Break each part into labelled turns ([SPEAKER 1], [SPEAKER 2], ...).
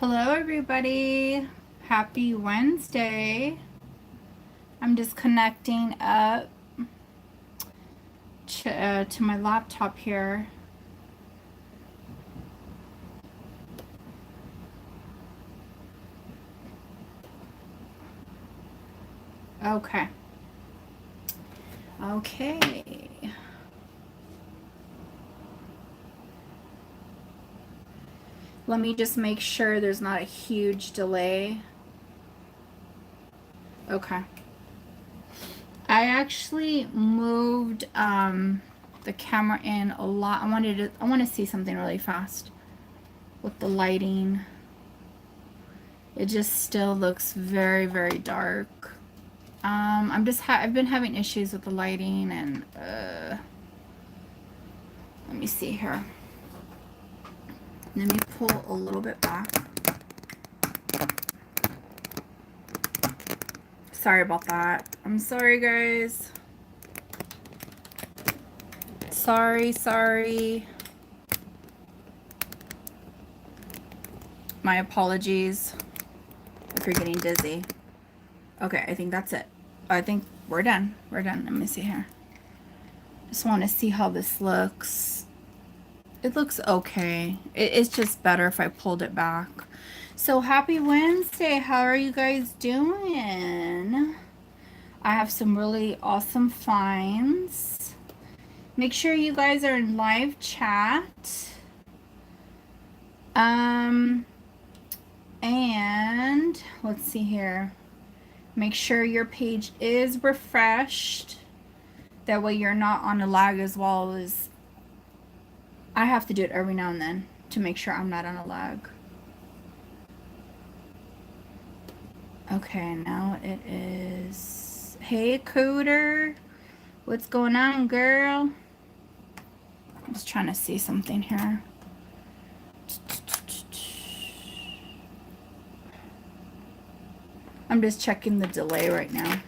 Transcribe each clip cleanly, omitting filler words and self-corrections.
[SPEAKER 1] Hello, everybody. Happy Wednesday. I'm just connecting up to my laptop here. Okay. Okay. Let me just make sure there's not a huge delay. Okay. I actually moved the camera in a lot. I want to see something really fast with the lighting. It just still looks very, very dark. I've been having issues with the lighting and let me see here. Let me pull a little bit back. Sorry about that. I'm sorry, guys. Sorry. My apologies if you're getting dizzy. Okay, I think that's it. I think we're done. Let me see here. Just want to see how this looks. It looks okay. It's just better if I pulled it back. So happy Wednesday. How are you guys doing? I have some really awesome finds. Make sure you guys are in live chat. And let's see here. Make sure your page is refreshed. That way you're not on a lag as well as I have to do it every now and then to make sure I'm not on a lag. Okay, now it is. Hey, Cooter. What's going on, girl? I'm just trying to see something here. I'm just checking the delay right now.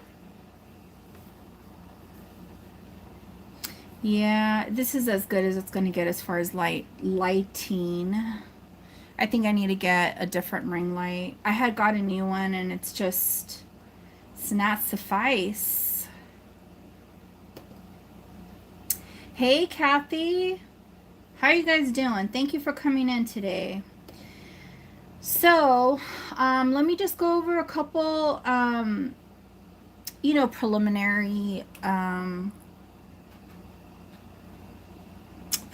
[SPEAKER 1] Yeah, this is as good as it's going to get as far as lighting. I think I need to get a different ring light. I had got a new one and it's not suffice. Hey, Kathy. How are you guys doing? Thank you for coming in today. So, let me just go over a couple,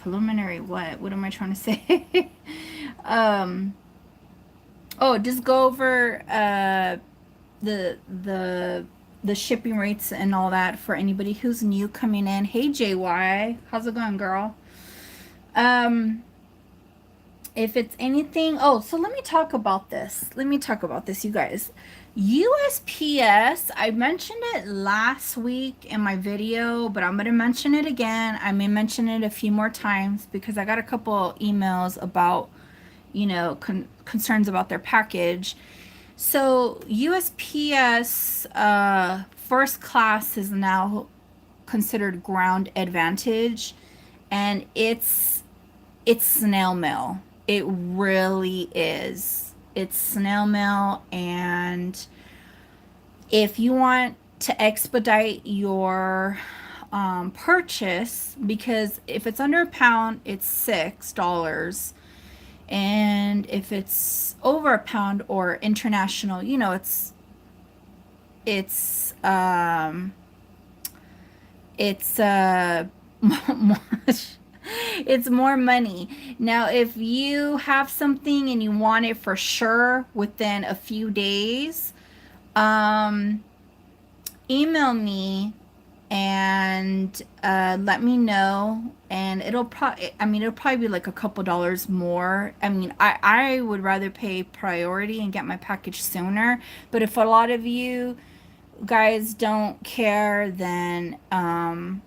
[SPEAKER 1] preliminary, what am I trying to say? Just go over, the shipping rates and all that for anybody who's new coming in. Hey, JY, how's it going, girl? If it's anything, so let me talk about this. You guys. USPS, I mentioned it last week in my video, but I'm going to mention it again. I may mention it a few more times because I got a couple emails about, concerns about their package. So USPS first class is now considered ground advantage, and it's snail mail. It really is. It's snail mail, and if you want to expedite your purchase, because if it's under a pound, it's $6, and if it's over a pound or international, it's it's more money. Now, if you have something and you want it for sure within a few days, email me and let me know, and it'll probably be like a couple dollars more. I would rather pay priority and get my package sooner, but if a lot of you guys don't care, then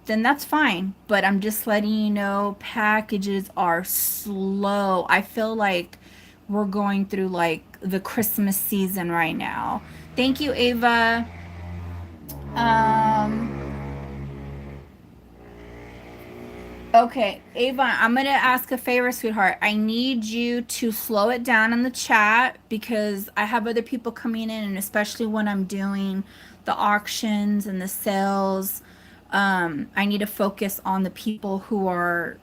[SPEAKER 1] that's fine. But I'm just letting you know, packages are slow. I feel like we're going through like the Christmas season right now. Thank you, Ava. um Okay, Ava, I'm gonna ask a favor, sweetheart. I need you to slow it down in the chat because I have other people coming in, and especially when I'm doing the auctions and the sales, I need to focus on the people who are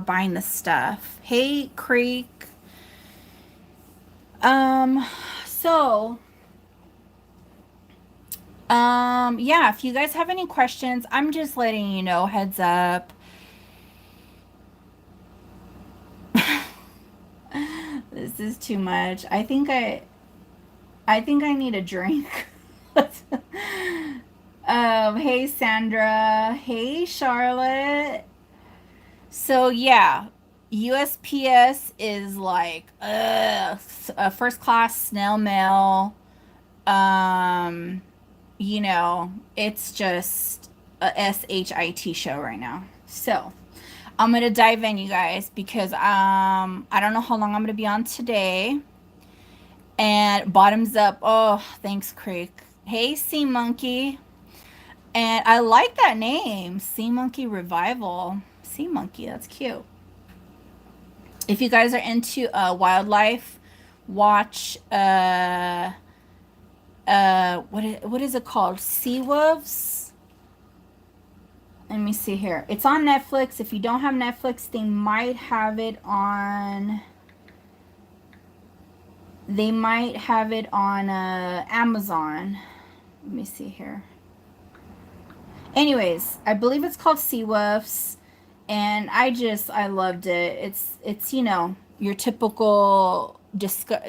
[SPEAKER 1] buying the stuff. Hey, Creek. Um, so, yeah, if you guys have any questions, I'm just letting you know, heads up. This is too much. I think I need a drink. Hey Sandra. Hey Charlotte. So yeah, USPS is like a first class snail mail. Um, it's just a SHIT show right now. So I'm gonna dive in, you guys, because I don't know how long I'm gonna be on today. And bottoms up. Oh, thanks, Creek. Hey, Sea Monkey. And I like that name, Sea Monkey Revival. Sea Monkey, that's cute. If you guys are into wildlife, watch what is it called? Sea Wolves. Let me see here. It's on Netflix. If you don't have Netflix, they might have it on. They might have it on Amazon. Let me see here. Anyways, I believe it's called Sea Wolves, and I loved it. It's your typical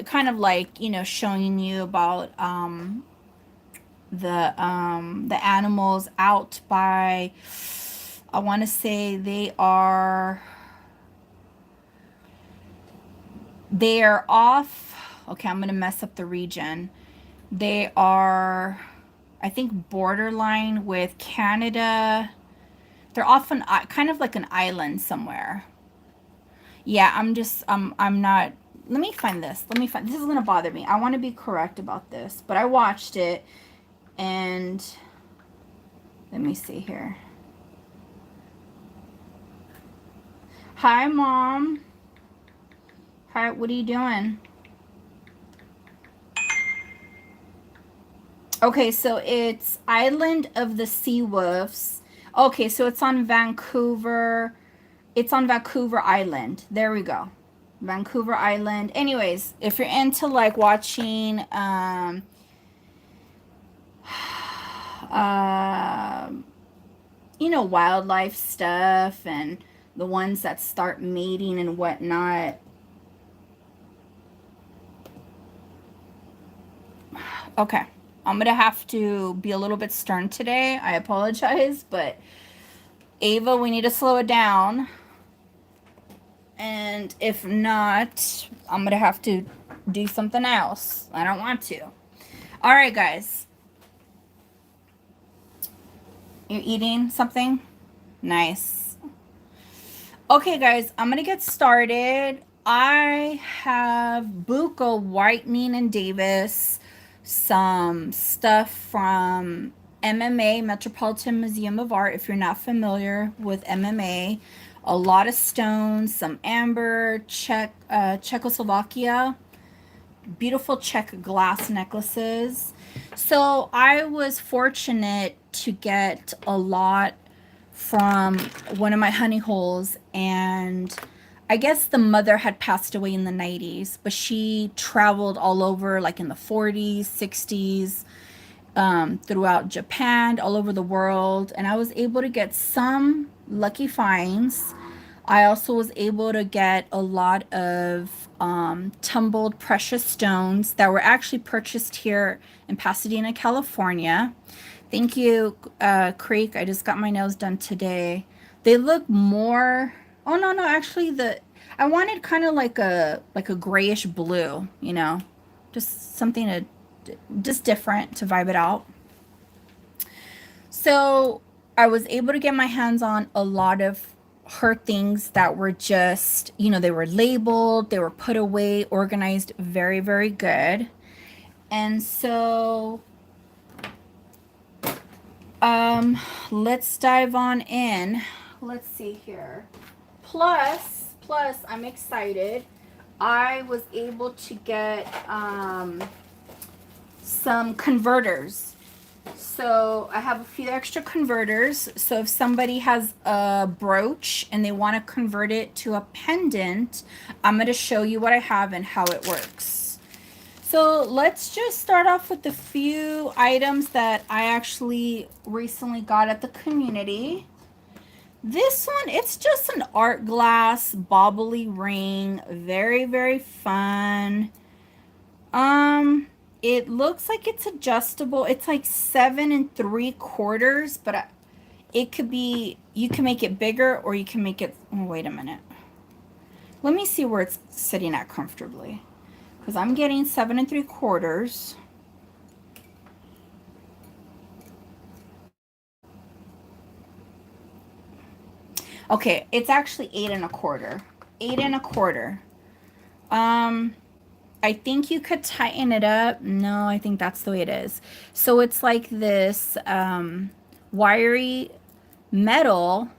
[SPEAKER 1] kind of like showing you about the animals out by, I want to say they are off. Okay, I'm gonna mess up the region. They are, I think, borderline with Canada. They're often kind of like an island somewhere. Yeah, I'm not. Let me find this. This is gonna bother me. I want to be correct about this, but I watched it, and let me see here. Hi, Mom. Hi, what are you doing? Okay, so it's Island of the Sea Wolves. Okay, so it's on Vancouver. It's on Vancouver Island. There we go. Vancouver Island. Anyways, if you're into like watching uh, wildlife stuff and the ones that start mating and whatnot. Okay. I'm going to have to be a little bit stern today. I apologize, but Ava, we need to slow it down. And if not, I'm going to have to do something else. I don't want to. All right, guys. You're eating something? Nice. Okay, guys, I'm going to get started. I have Buka Whitening and Davis, some stuff from MMA, Metropolitan Museum of Art, if you're not familiar with MMA. A lot of stones, some amber, Czechoslovakia, beautiful Czech glass necklaces. So I was fortunate to get a lot from one of my honey holes, and I guess the mother had passed away in the 90s, but she traveled all over, like in the 40s, 60s, throughout Japan, all over the world, and I was able to get some lucky finds. I also was able to get a lot of tumbled precious stones that were actually purchased here in Pasadena, California. Thank you, Creek. I just got my nails done today. They look more. Oh no, no, actually, I wanted kind of like a grayish blue, just something just different to vibe it out. So I was able to get my hands on a lot of her things that were just, they were labeled, they were put away, organized very, very good. And so let's dive on in. Let's see here. Plus, I'm excited. I was able to get some converters. So I have a few extra converters. So if somebody has a brooch and they want to convert it to a pendant, I'm going to show you what I have and how it works. So let's just start off with a few items that I actually recently got at the community. This one, it's just an art glass bobbly ring. Very, very fun. It looks like it's adjustable. It's like 7 3/4, but it could be, you can make it bigger or you can make it, oh, wait a minute. Let me see where it's sitting at comfortably. Because I'm getting 7 3/4. Okay, it's actually 8 1/4. 8 1/4. I think you could tighten it up. No, I think that's the way it is. So it's like this wiry metal,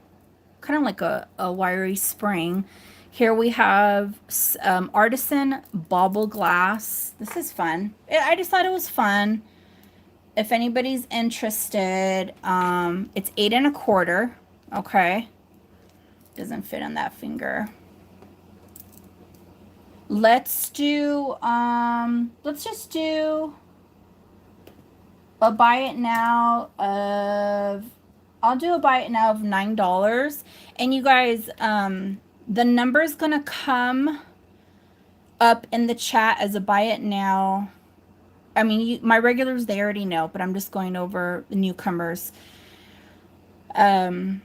[SPEAKER 1] kind of like a wiry spring. Here we have artisan bauble glass. This is fun. I just thought it was fun. If anybody's interested, it's 8 1/4. Okay. Doesn't fit on that finger. Let's do, let's just do a buy it now of, I'll do a buy it now of $9. And you guys, the number is going to come up in the chat as a buy it now. I mean, my regulars, they already know, but I'm just going over the newcomers. The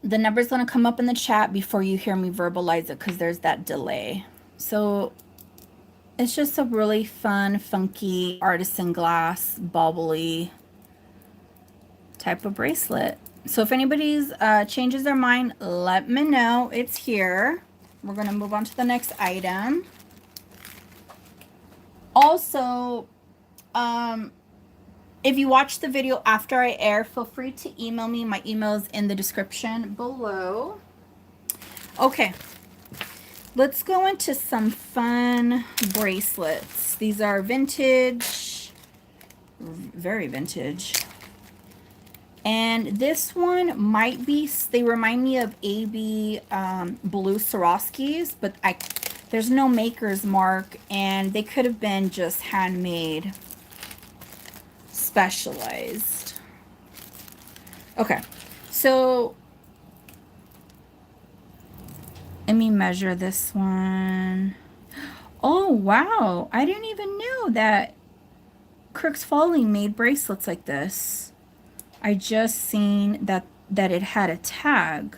[SPEAKER 1] number is going to come up in the chat before you hear me verbalize it because there's that delay. So it's just a really fun, funky artisan glass, bobbly type of bracelet. So if anybody's changes their mind, let me know. It's here. We're going to move on to the next item. Also, if you watch the video after I air, feel free to email me. My email is in the description below. Okay. Let's go into some fun bracelets. These are vintage, very vintage. And this one might be, they remind me of AB blue Swarovskis, but there's no maker's mark, and they could have been just handmade, specialized. Okay, so let me measure this one. Oh, wow. I didn't even know that Crooks Folly made bracelets like this. I just seen that it had a tag.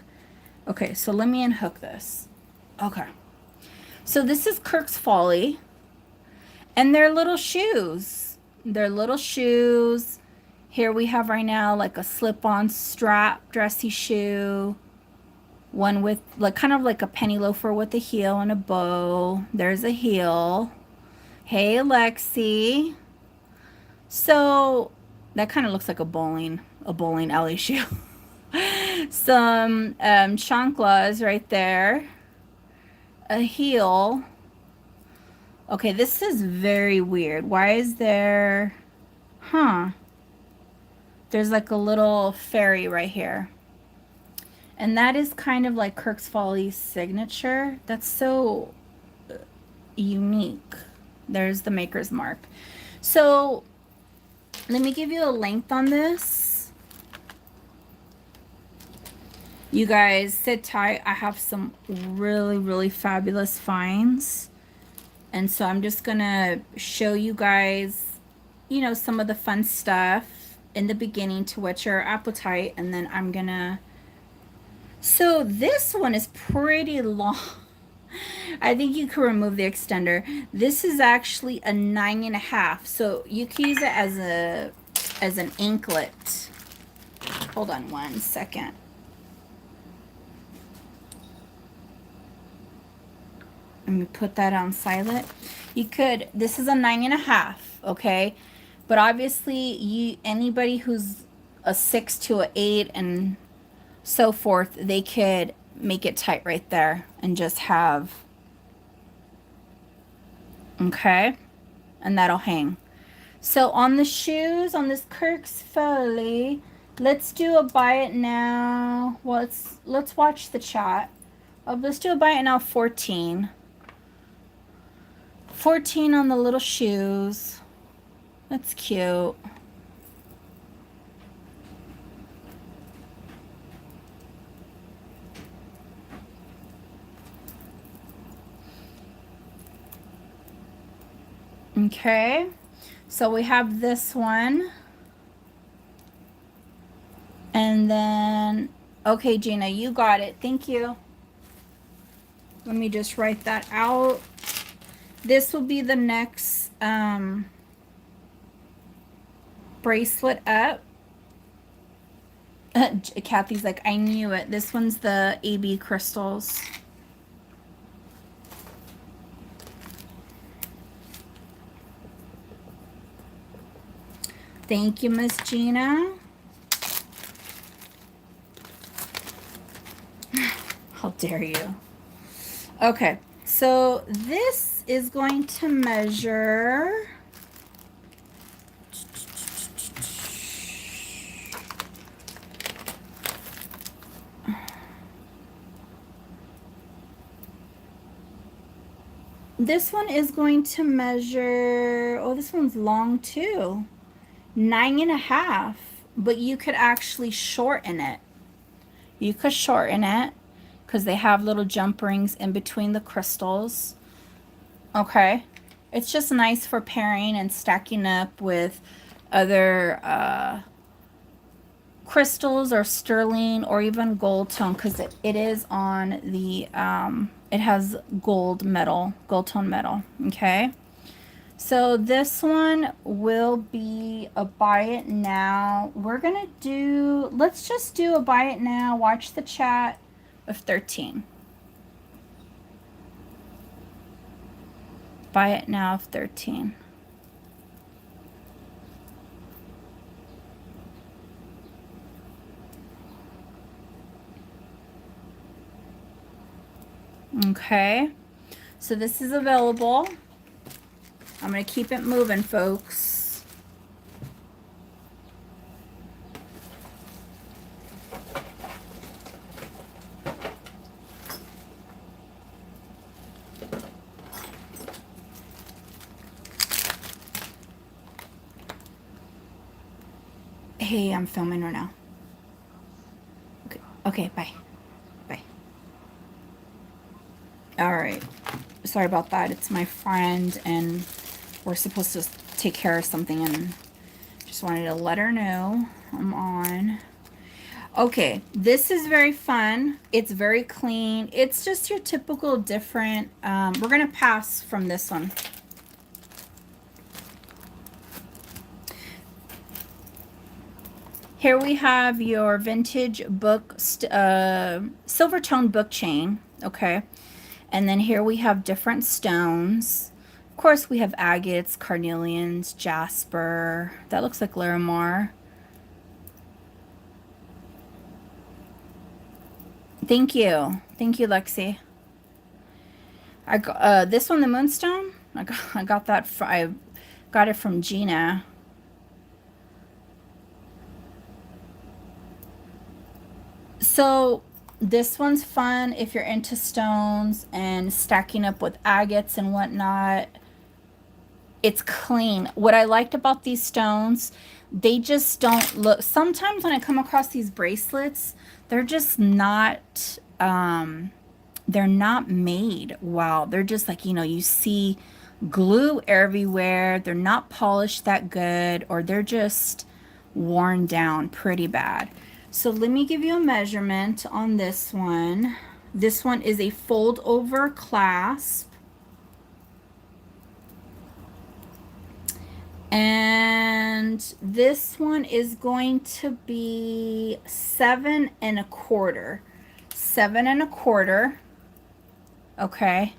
[SPEAKER 1] Okay, so let me unhook this. Okay. So this is Crooks Folly. And they're little shoes. They're little shoes. Here we have right now like a slip-on strap dressy shoe. One with like kind of like a penny loafer with a heel and a bow. There's a heel. Hey, Alexi. So that kind of looks like a bowling alley shoe. Some chanclas right there. A heel. Okay, this is very weird. Why is there, there's like a little fairy right here. And that is kind of like Crooks Folly's signature. That's so unique. There's the maker's mark. So let me give you a length on this. You guys sit tight. I have some really, really fabulous finds. And so I'm just going to show you guys, you know, some of the fun stuff in the beginning to whet your appetite. And then I'm going to, so this one is pretty long. I think you can remove the extender. This is actually a 9 1/2. So you can use it as an anklet. Hold on one second. Let me put that on silent. You could, this is a 9 1/2, okay? But obviously anybody who's a 6 to an 8 and so forth, they could make it tight right there and just have, okay, and that'll hang. So on the shoes, on this Kirk's Folly, let's do a buy it now. Well, let's watch the chat. Let's do a buy it now 14. 14 on the little shoes. That's cute. Okay, so we have this one. And then, okay, Gina, you got it. Thank you. Let me just write that out. This will be the next bracelet up. Kathy's like, I knew it. This one's the AB crystals. Thank you, Miss Gina. How dare you? Okay, so this is going to measure. This one is going to measure, oh, this one's long too. 9.5, but you could actually shorten it. You could shorten it because they have little jump rings in between the crystals. Okay. It's just nice for pairing and stacking up with other crystals or sterling or even gold tone, because it is on the, it has gold tone metal. Okay. So this one will be a buy it now. We're going to do, let's just do a buy it now. Watch the chat of 13. Buy it now of 13. Okay. So this is available. I'm going to keep it moving, folks. Hey, I'm filming right now. Okay, okay, bye. Bye. All right. Sorry about that. It's my friend, and we're supposed to take care of something, and just wanted to let her know I'm on. Okay, this is very fun. It's very clean. It's just your typical different, we're gonna pass from this one. Here we have your vintage book, silver tone book chain, okay? And then here we have different stones. Of course, we have agates, carnelians, jasper. That looks like Larimar. Thank you. Thank you, Lexi. I got this one, the moonstone. I got that. I got it from Gina. So this one's fun if you're into stones and stacking up with agates and whatnot. It's clean. What I liked about these stones, they just don't look, sometimes when I come across these bracelets, they're just not, they're not made well. They're just like, you know, you see glue everywhere. They're not polished that good, or they're just worn down pretty bad. So let me give you a measurement on this one. This one is a fold over clasp. And this one is going to be 7 1/4. 7 1/4. Okay.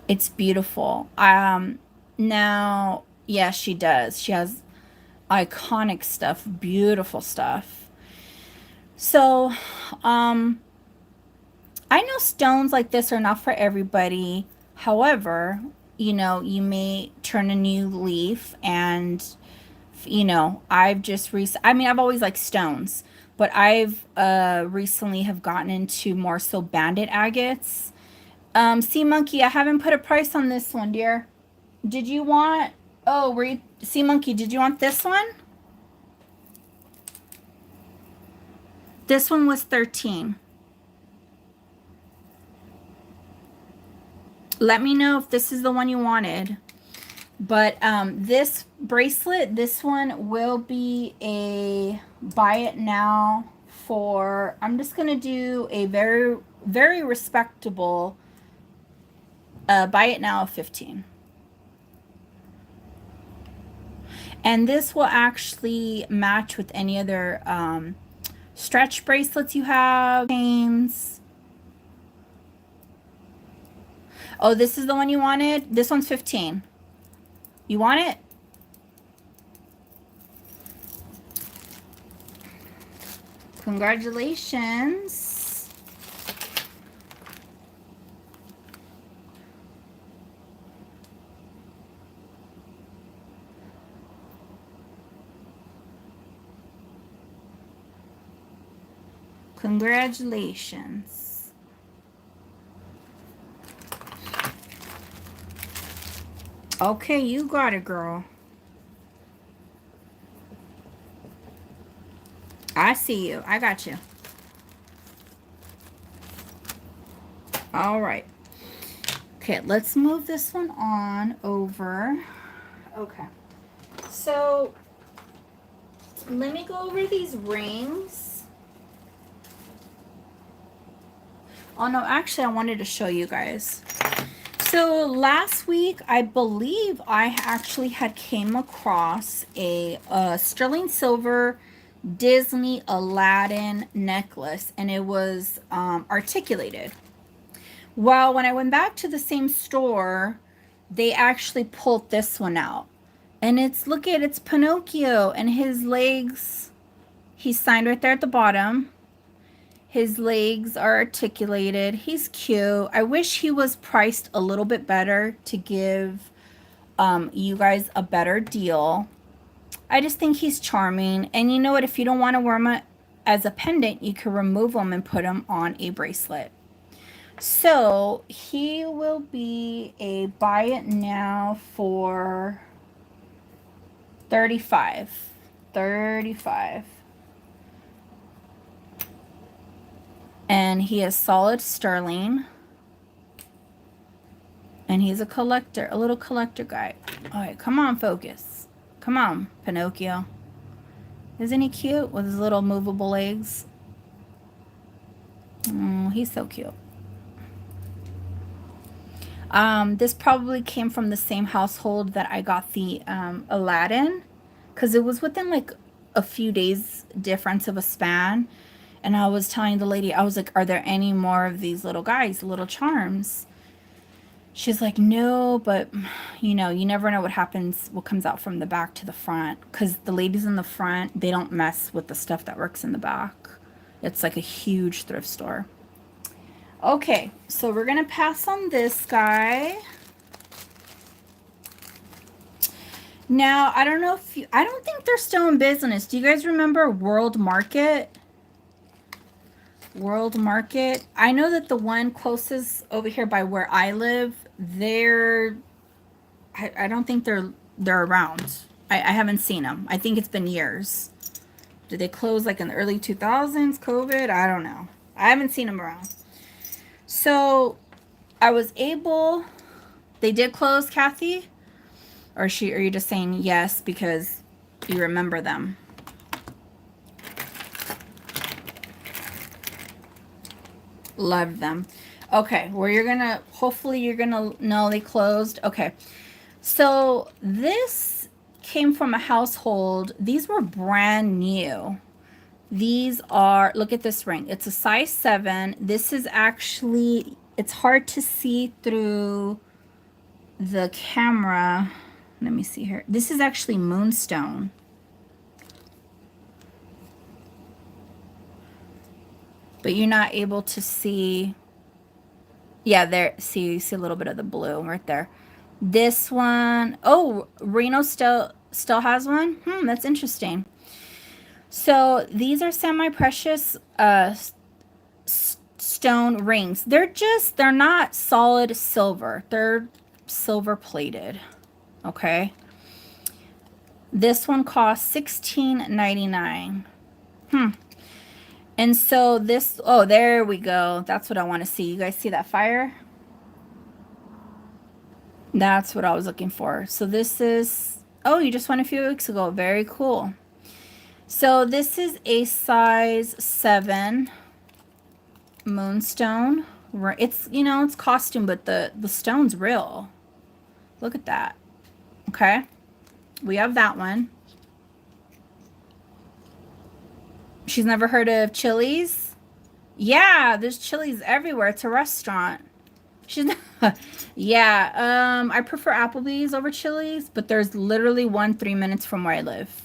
[SPEAKER 1] It's beautiful. Now, yeah, she does. She has iconic stuff, beautiful stuff. So, I know stones like this are not for everybody. However, you know, you may turn a new leaf and, you know, I mean, I've always liked stones, but I've recently have gotten into more so banded agates. Sea Monkey, I haven't put a price on this one, dear. Did you want, oh, Sea Monkey, did you want this one? This one was 13. Let me know if this is the one you wanted. But this bracelet, this one will be a buy it now for, I'm just going to do a very, very respectable buy it now of 15. And this will actually match with any other stretch bracelets you have, chains. Oh, this is the one you wanted? This one's 15. You want it? Congratulations. Congratulations. Okay, you got it, girl. I see you. I got you. All right. Okay, let's move this one on over. Okay. So, let me go over these rings. Oh, no, actually, I wanted to show you guys. So, last week, I believe I actually had came across a sterling silver Disney Aladdin necklace, and it was articulated. Well, when I went back to the same store, they actually pulled this one out. And look at, it's Pinocchio, and his legs, he's signed right there at the bottom. His legs are articulated. He's cute. I wish he was priced a little bit better to give you guys a better deal. I just think he's charming. And you know what? If you don't want to wear him as a pendant, you can remove him and put him on a bracelet. So he will be a buy it now for 35. 35. And he is solid sterling. And he's a collector, a little collector guy. All right, come on, focus. Come on, Pinocchio. Isn't he cute with his little movable legs? Oh, he's so cute. This probably came from the same household that I got the Aladdin, because it was within like a few days difference of a span. And I was telling the lady, I was like, are there any more of these little guys, little charms? She's like, no, but you know, you never know what happens, what comes out from the back to the front, because the ladies in the front, they don't mess with the stuff that works in the back. It's like a huge thrift store. Okay, so we're gonna pass on this guy. Now, I don't know if I don't think they're still in business. Do you guys remember World Market? World Market. I know that the one closest over here by where I live, I don't think they're around. I haven't seen them. I think it's been years. Did they close like in the early 2000s, COVID? I don't know. I haven't seen them around. So I was able, they did close, Kathy? Or are you just saying yes because you remember them? Loved them. Okay, well, hopefully you're gonna know they closed. Okay, so this came from a household. These were brand new. These are, look at this ring. It's a size 7. This is actually, it's hard to see through the camera. Let me see here. This is actually moonstone. but you're not able to see. Yeah, there, see, you see a little bit of the blue right there. This one, oh, Reno still has one. That's interesting. So these are semi-precious stone rings. They're not solid silver. They're silver plated. Okay. This one costs $16.99. And so this, oh, there we go. That's what I want to see. You guys see that fire? That's what I was looking for. So this is, oh, you just went a few weeks ago. Very cool. So this is a size 7 moonstone. It's, you know, it's costume, but the stone's real. Look at that. Okay. We have that one. She's never heard of Chili's? Yeah, there's Chili's everywhere. It's a restaurant. She's not, yeah, I prefer Applebee's over Chili's, but there's literally one 3 minutes from where I live.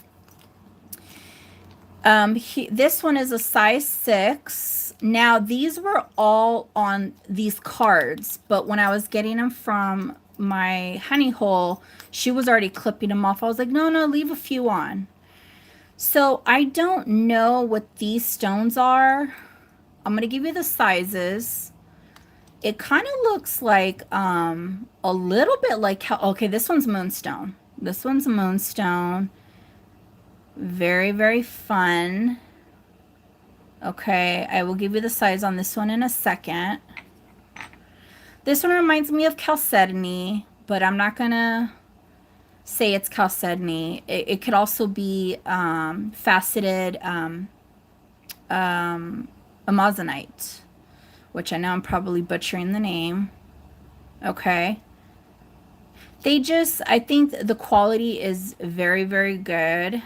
[SPEAKER 1] This one is a size 6. Now, these were all on these cards, but when I was getting them from my honey hole, she was already clipping them off. I was like, no, leave a few on. So I don't know what these stones are. I'm going to give you the sizes. It kind of looks like a little bit like how, okay, this one's moonstone. This one's moonstone. Very, very fun. Okay, I will give you the size on this one in a second. This one reminds me of chalcedony, but I'm not going to say it's chalcedony. It could also be faceted amazonite, which I know I'm probably butchering the name. Okay. I think the quality is very, very good.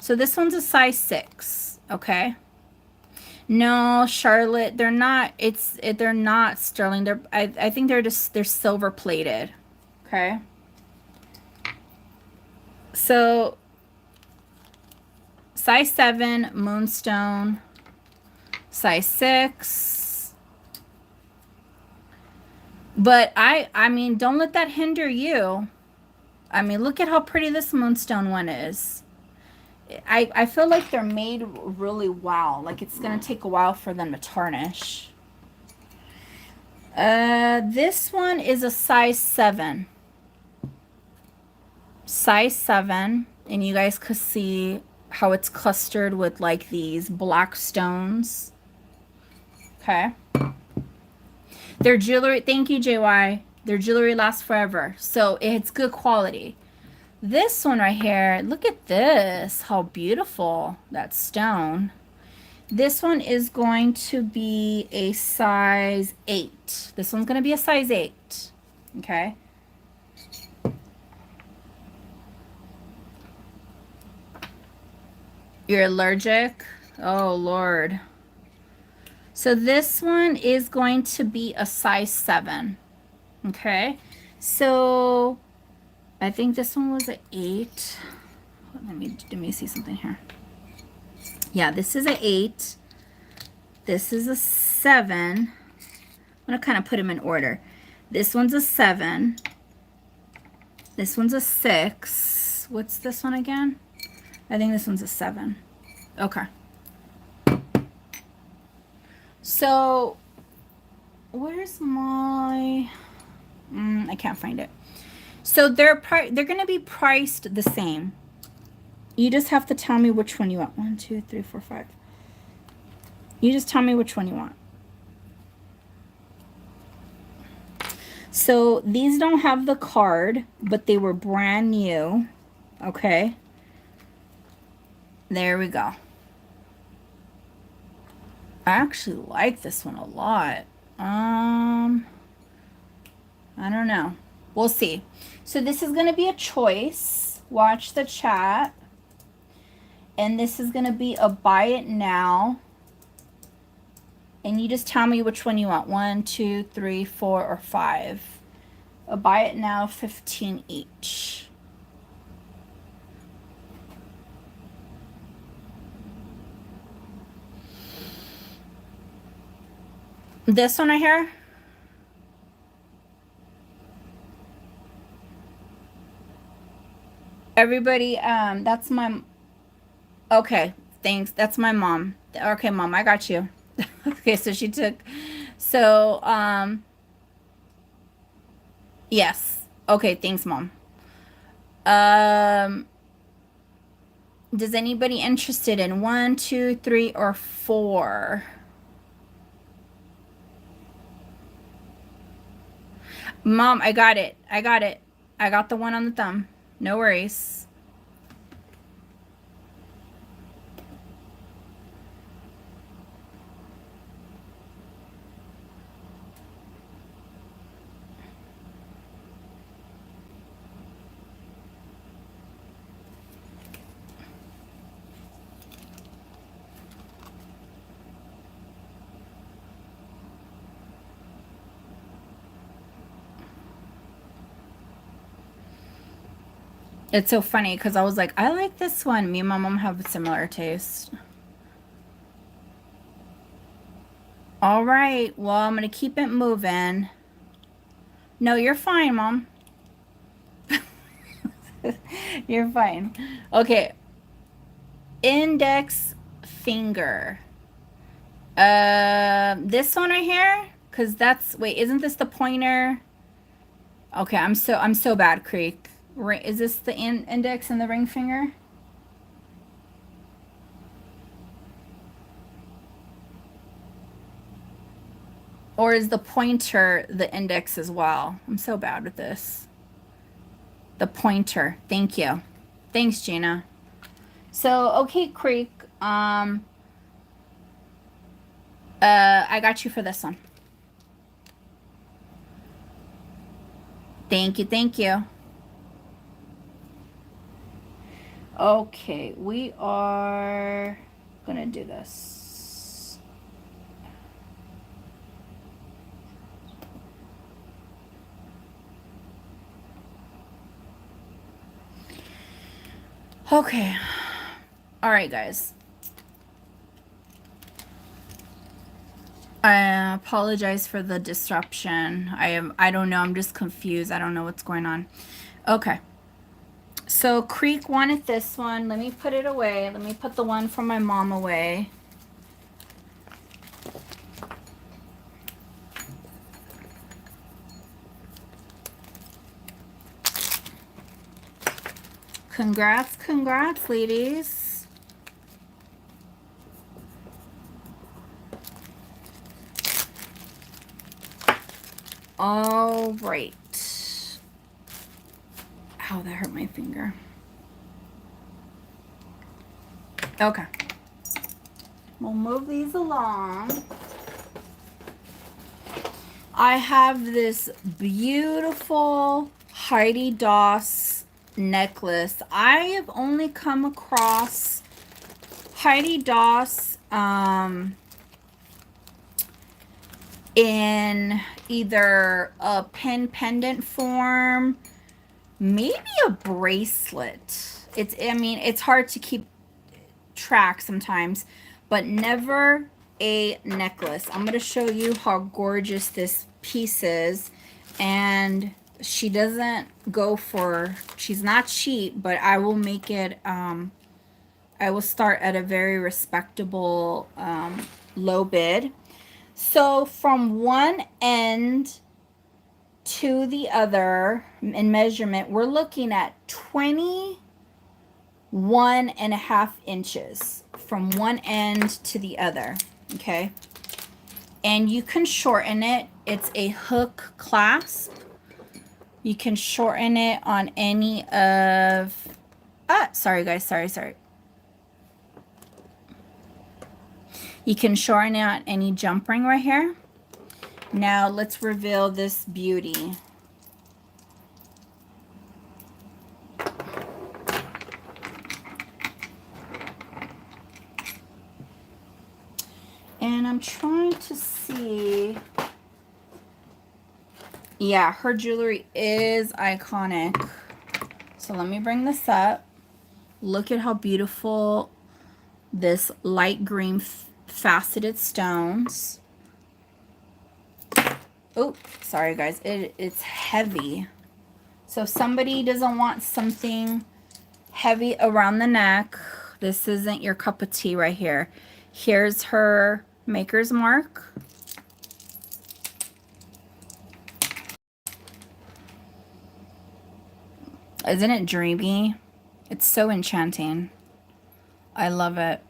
[SPEAKER 1] So this one's a size 6. Okay. No, Charlotte, they're not, they're not sterling. I think they're silver plated. Okay. So size 7 moonstone, size 6. But I mean, don't let that hinder you. I mean, look at how pretty this moonstone one is. I feel like they're made really well. Like it's going to take a while for them to tarnish. This one is a size 7. Size 7. And you guys could see how it's clustered with like these black stones. Okay. Their jewelry, thank you, JY. Their jewelry lasts forever. So it's good quality. This one right here, look at this. How beautiful that stone. This one is going to be a size 8. This one's going to be a size 8. Okay. You're allergic? Oh, Lord. So this one is going to be a size 7. Okay. So I think this one was an 8. Let me see something here. Yeah, this is an 8. This is a 7. I'm going to kind of put them in order. This one's a 7. This one's a 6. What's this one again? I think this one's a 7. Okay. So, where's my... I can't find it. So they're going to be priced the same. You just have to tell me which one you want. 1, 2, 3, 4, 5. You just tell me which one you want. So these don't have the card, but they were brand new. Okay. There we go. I actually like this one a lot. I don't know. We'll see. So this is going to be a choice. Watch the chat. And this is going to be a buy it now. And you just tell me which one you want. 1, 2, 3, 4, or 5. A buy it now, 15 each. This one right here? Everybody, that's my, okay, thanks. That's my mom. Okay, mom, I got you. Okay, so she took, so, yes. Okay, thanks, mom. Um, does anybody interested in 1, 2, 3, or 4? Mom, I got it. I got it. I got the one on the thumb. No worries. It's so funny because I was like, I like this one. Me and my mom have a similar taste. All right. Well, I'm going to keep it moving. No, you're fine, mom. You're fine. Okay. Index finger. This one right here? Because that's, wait, isn't this the pointer? Okay, I'm so bad, Creek. Is this the index and the ring finger? Or is the pointer the index as well? I'm so bad with this. The pointer. Thank you. Thanks, Gina. So, okay, Creek. I got you for this one. Thank you, thank you. Okay, we are gonna do this. Okay. All right, guys. I apologize for the disruption. I don't know. I'm just confused. I don't know what's going on. Okay. So Creek wanted this one. Let me put it away. Let me put the one from my mom away. Congrats, congrats, ladies. All right. Ow, that hurt my finger. Okay. We'll move these along. I have this beautiful Heidi Doss necklace. I have only come across Heidi Doss in either a pin pendant form, maybe a bracelet. I mean, it's hard to keep track sometimes, but never a necklace. I'm going to show you how gorgeous this piece is. And she doesn't go for, she's not cheap, but I will make it, I will start at a very respectable low bid. So from one end to the other in measurement, we're looking at 21.5 inches from one end to the other. Okay. And you can shorten it. It's a hook clasp. You can shorten it on any of, sorry guys, sorry. You can shorten it on any jump ring right here. Now let's reveal this beauty. And I'm trying to see. Yeah, her jewelry is iconic. So let me bring this up. Look at how beautiful this light green faceted stones. Oh, sorry guys, it's heavy. So if somebody doesn't want something heavy around the neck, this isn't your cup of tea right here. Here's her maker's mark. Isn't it dreamy? It's so enchanting. I love it.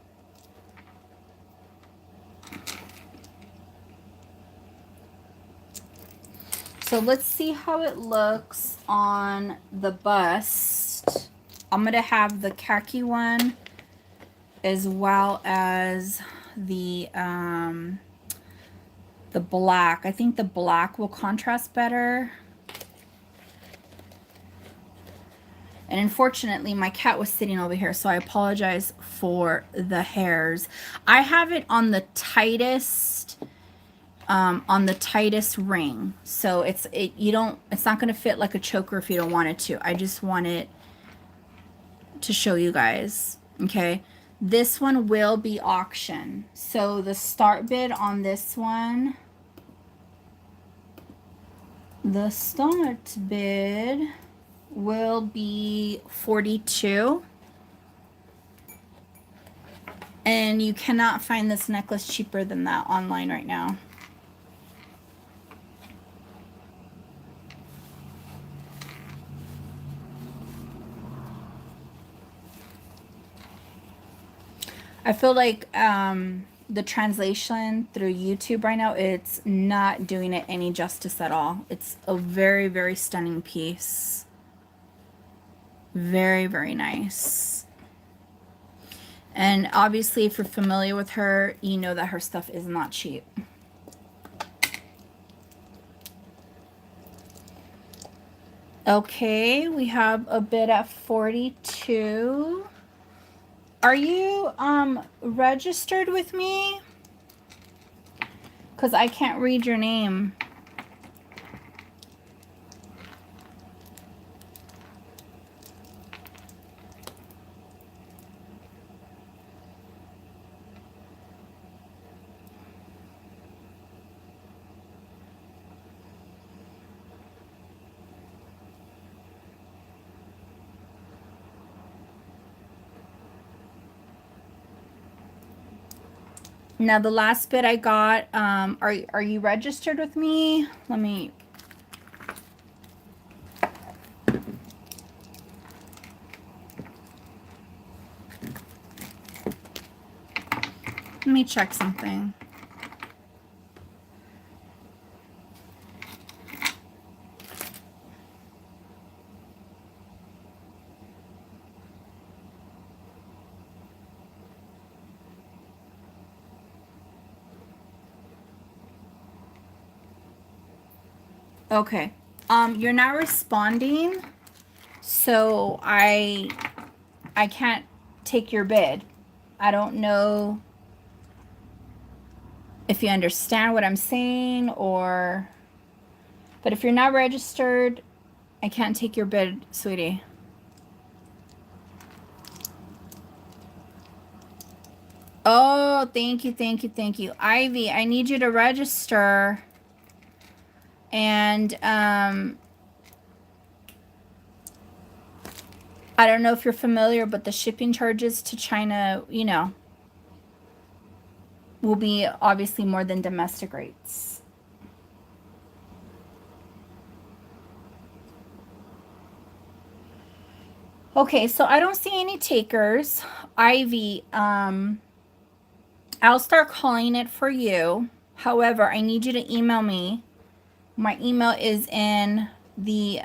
[SPEAKER 1] So let's see how it looks on the bust. I'm going to have the khaki one as well as the black. I think the black will contrast better. And unfortunately, my cat was sitting over here, so I apologize for the hairs. I have it on the tightest ring. So it's not going to fit like a choker if you don't want it to. I just want it to show you guys. Okay. This one will be auction. So the start bid on this one, the start bid will be $42. And you cannot find this necklace cheaper than that online right now. I feel like the translation through YouTube right now, it's not doing it any justice at all. It's a very, very stunning piece. Very, very nice. And obviously, if you're familiar with her, you know that her stuff is not cheap. Okay, we have a bid at 42. Are you registered with me? Because I can't read your name. Now the last bid I got, are you registered with me? Let me check something. Okay. You're not responding, so I can't take your bid. I don't know if you understand what I'm saying or, but if you're not registered, I can't take your bid, sweetie. Oh, thank you, thank you, thank you. Ivy, I need you to register. And I don't know if you're familiar, but the shipping charges to China, you know, will be obviously more than domestic rates. Okay, so I don't see any takers. Ivy, I'll start calling it for you. However, I need you to email me. My email is in the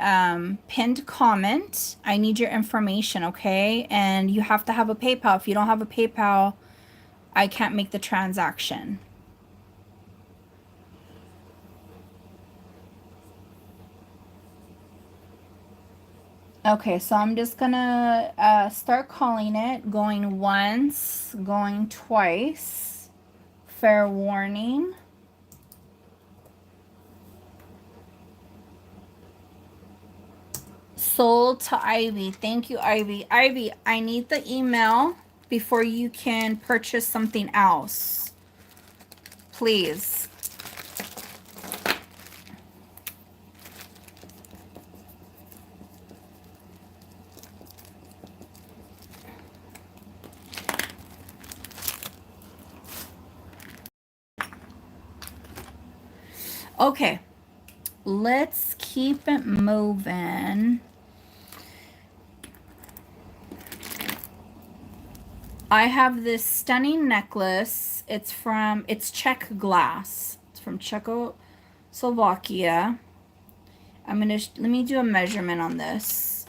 [SPEAKER 1] pinned comment. I need your information, okay? And you have to have a PayPal. If you don't have a PayPal, I can't make the transaction. Okay, so I'm just gonna start calling it, going once, going twice. Fair warning. Sold to Ivy. Thank you, Ivy. Ivy, I need the email before you can purchase something else. Please. Okay, let's keep it moving. I have this stunning necklace. It's Czech glass. It's from Czechoslovakia. let me do a measurement on this.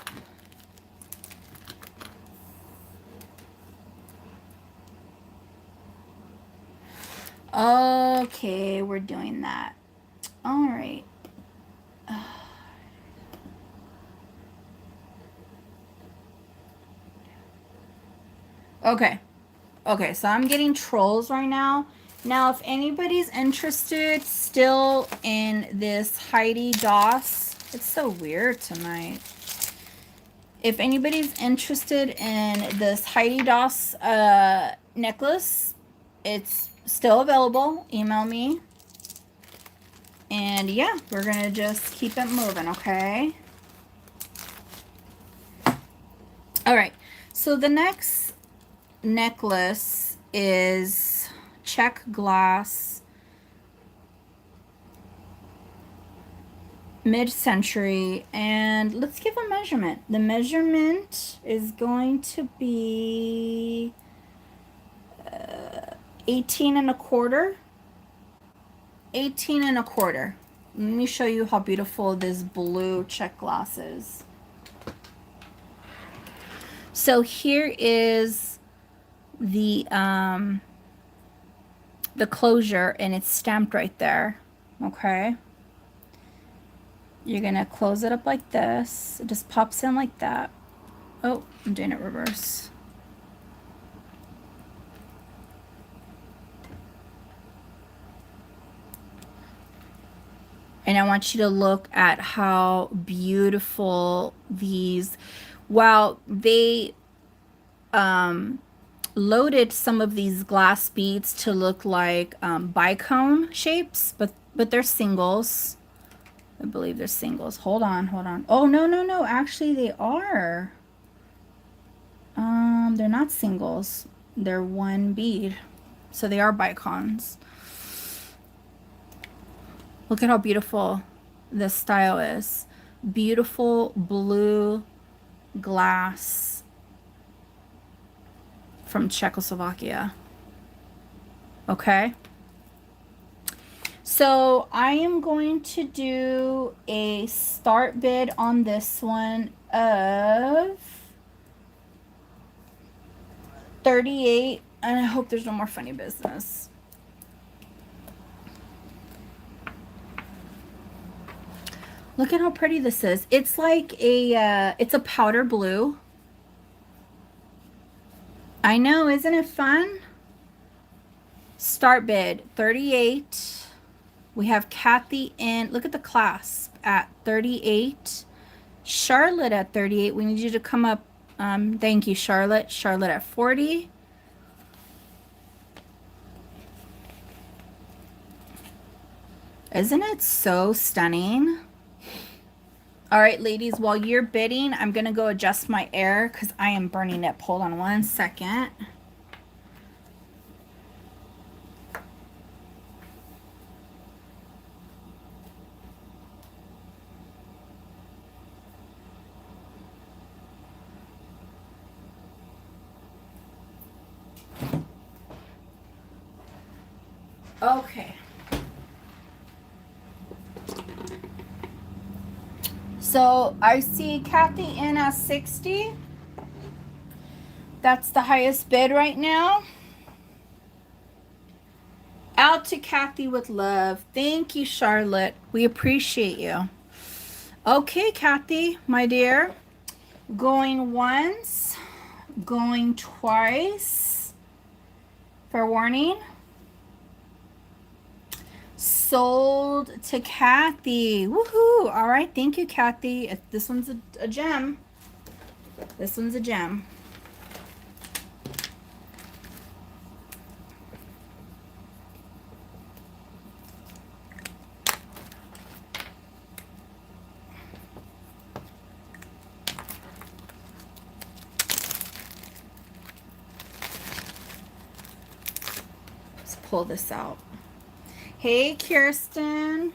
[SPEAKER 1] Okay, we're doing that. All right. Okay. Okay, so I'm getting trolls right now. Now, if anybody's interested still in this Heidi Doss, it's so weird tonight. If anybody's interested in this Heidi Doss necklace, it's still available. Email me. And yeah, we're going to just keep it moving, okay? All right, so the next necklace is Czech glass, mid-century, and let's give a measurement. The measurement is going to be 18 and a quarter. 18 and a quarter. Let me show you how beautiful this blue Czech glass is. So here is the closure, and it's stamped right there. Okay, you're gonna close it up like this. It just pops in like that. Oh, I'm doing it reverse. And I want you to look at how beautiful these, wow, they loaded some of these glass beads to look like bicone shapes, but they're singles. I believe they're singles. Hold on. Oh, no. Actually, they are. They're not singles. They're one bead. So they are bicones. Look at how beautiful this style is. Beautiful blue glass from Czechoslovakia. Okay. So I am going to do a start bid on this one of $38, and I hope there's no more funny business. Look at how pretty this is. It's like it's a powder blue. I know, isn't it fun? Start bid, 38. We have Kathy in, look at the clasp, at 38. Charlotte at 38. We need you to come up. Thank you, Charlotte. Charlotte at 40. Isn't it so stunning? All right, ladies, while you're bidding, I'm going to go adjust my air because I am burning up. Hold on one second. Okay. So I see Kathy in at 60. That's the highest bid right now. Out to Kathy with love. Thank you, Charlotte. We appreciate you. Okay, Kathy, my dear. Going once, going twice. Fair warning. Sold to Kathy. Woohoo! All right, thank you, Kathy. This one's a gem. This one's a gem. Let's pull this out. Hey, Kirsten.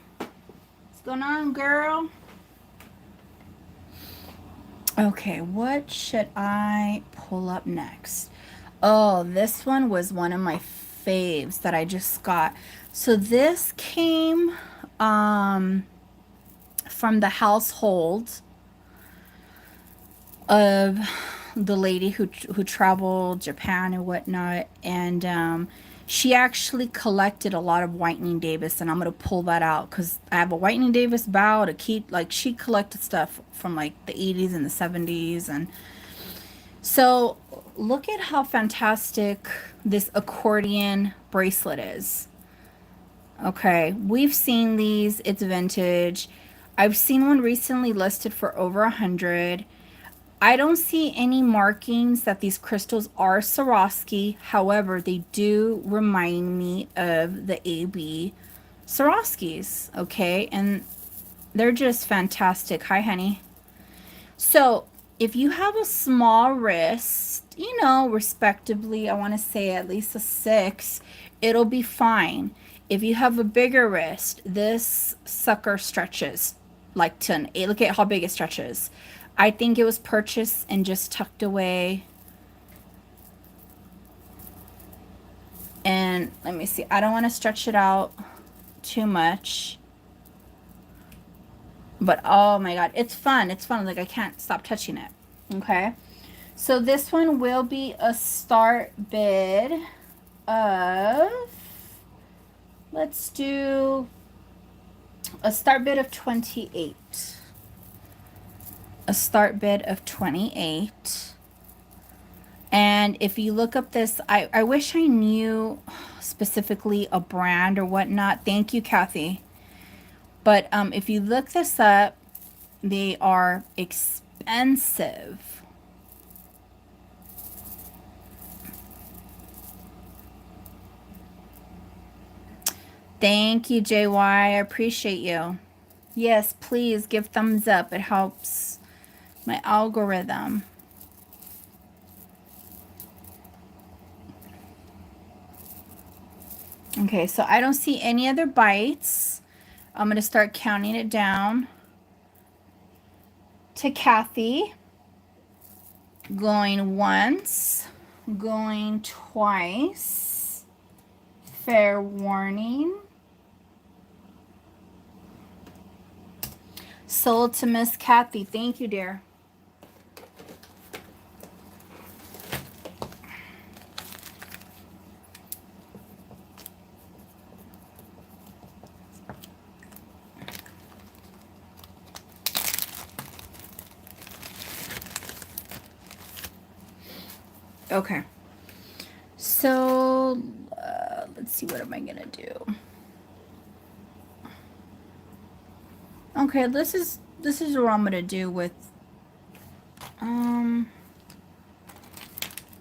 [SPEAKER 1] going on, girl? Okay, what should I pull up next? Oh, this one was one of my faves that I just got. So this came from the household of the lady who traveled Japan and whatnot, and she actually collected a lot of Whitney Davis, and I'm gonna pull that out because I have a Whitney Davis bow to keep. Like, she collected stuff from like the 80s and the 70s, and so look at how fantastic this accordion bracelet is. Okay, we've seen these. It's vintage. I've seen one recently listed for over 100. I don't see any markings that these crystals are Swarovski. However, they do remind me of the AB Swarovskis, okay? And they're just fantastic. Hi, honey. So, if you have a small wrist, you know, respectively, I want to say at least a 6, it'll be fine. If you have a bigger wrist, this sucker stretches like to an 8. Look at how big it stretches. I think it was purchased and just tucked away. And let me see. I don't want to stretch it out too much. But oh my god, it's fun. It's fun. Like, I can't stop touching it. Okay. So this one will be a start bid of, let's do a start bid of 28. A start bid of 28. And if you look up this, I wish I knew specifically a brand or whatnot. Thank you, Kathy. But if you look this up, they are expensive. Thank you, JY. I appreciate you. Yes, please give thumbs up. It helps my algorithm. Okay, so I don't see any other bites. I'm going to start counting it down to Kathy. Going once, going twice. Fair warning. Sold to Miss Kathy. Thank you, dear. Okay. So, let's see, what am I going to do? Okay, this is what I'm going to do with,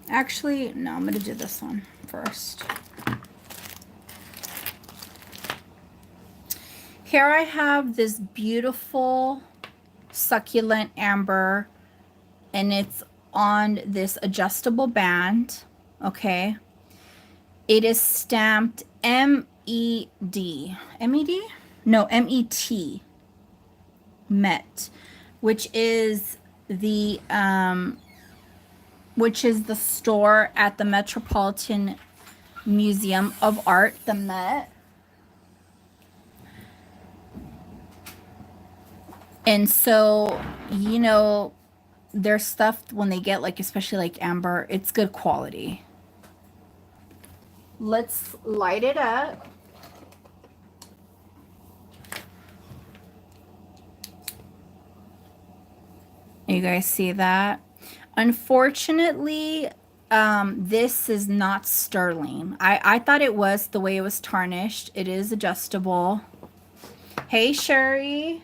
[SPEAKER 1] actually, no, I'm going to do this one first. Here I have this beautiful succulent amber, and it's on this adjustable band, okay? It is stamped M-E-D. M-E-D? No, M-E-T. Met, which is the store at the Metropolitan Museum of Art, the Met. And so, you know, their stuff, when they get, like, especially like amber, it's good quality. Let's light it up. You guys see that? Unfortunately, this is not sterling. I thought it was the way it was tarnished. It is adjustable. Hey, Sherry.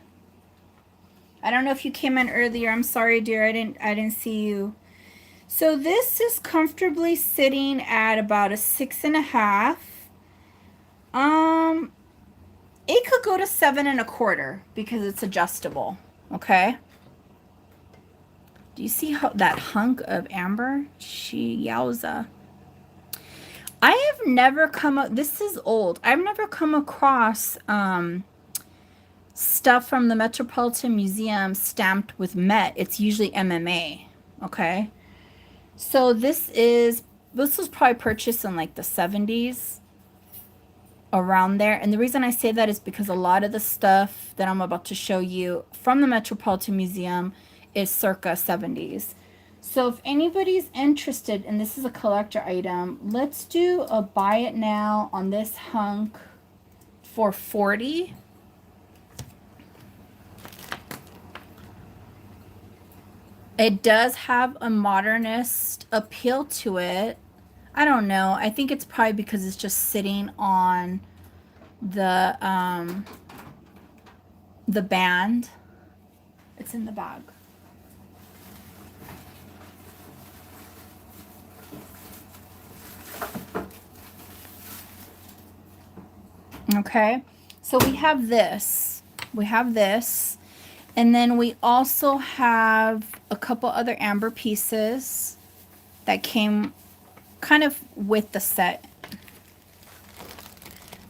[SPEAKER 1] I don't know if you came in earlier. I'm sorry, dear. I didn't see you. So this is comfortably sitting at about a 6.5. It could go to 7.25 because it's adjustable. Okay. Do you see how that hunk of amber? Yowza. I have never come up. This is old. I've never come across stuff from the Metropolitan Museum stamped with Met, it's usually MMA. Okay. So this was probably purchased in like the 70s, around there. And the reason I say that is because a lot of the stuff that I'm about to show you from the Metropolitan Museum is circa 70s. So if anybody's interested, and this is a collector item, let's do a buy it now on this hunk for 40. It does have a modernist appeal to it. I don't know. I think it's probably because it's just sitting on the band. It's in the bag. Okay, so we have this. We have this. And then we also have a couple other amber pieces that came kind of with the set.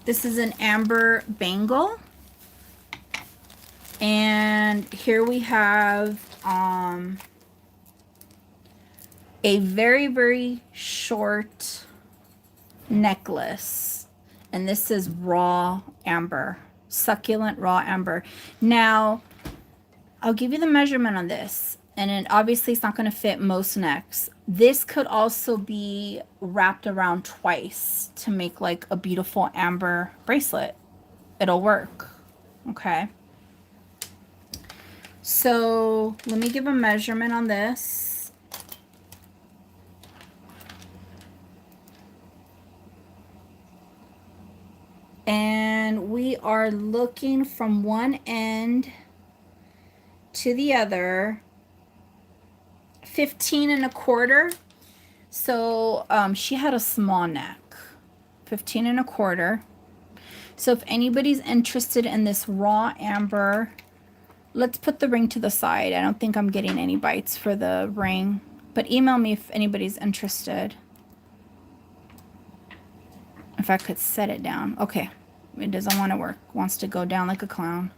[SPEAKER 1] This is an amber bangle. And here we have a very, very short necklace. And this is raw amber, succulent raw amber. Now, I'll give you the measurement on this. And it obviously it's not going to fit most necks. This could also be wrapped around twice to make like a beautiful amber bracelet. It'll work. Okay. So let me give a measurement on this. And we are looking from one end to the other, 15 and a quarter. So she had a small neck, 15 and a quarter. So if anybody's interested in this raw amber, let's put the ring to the side. I don't think I'm getting any bites for the ring, but email me if anybody's interested. If I could set it down. Okay, it doesn't want to work. Wants to go down like a clown.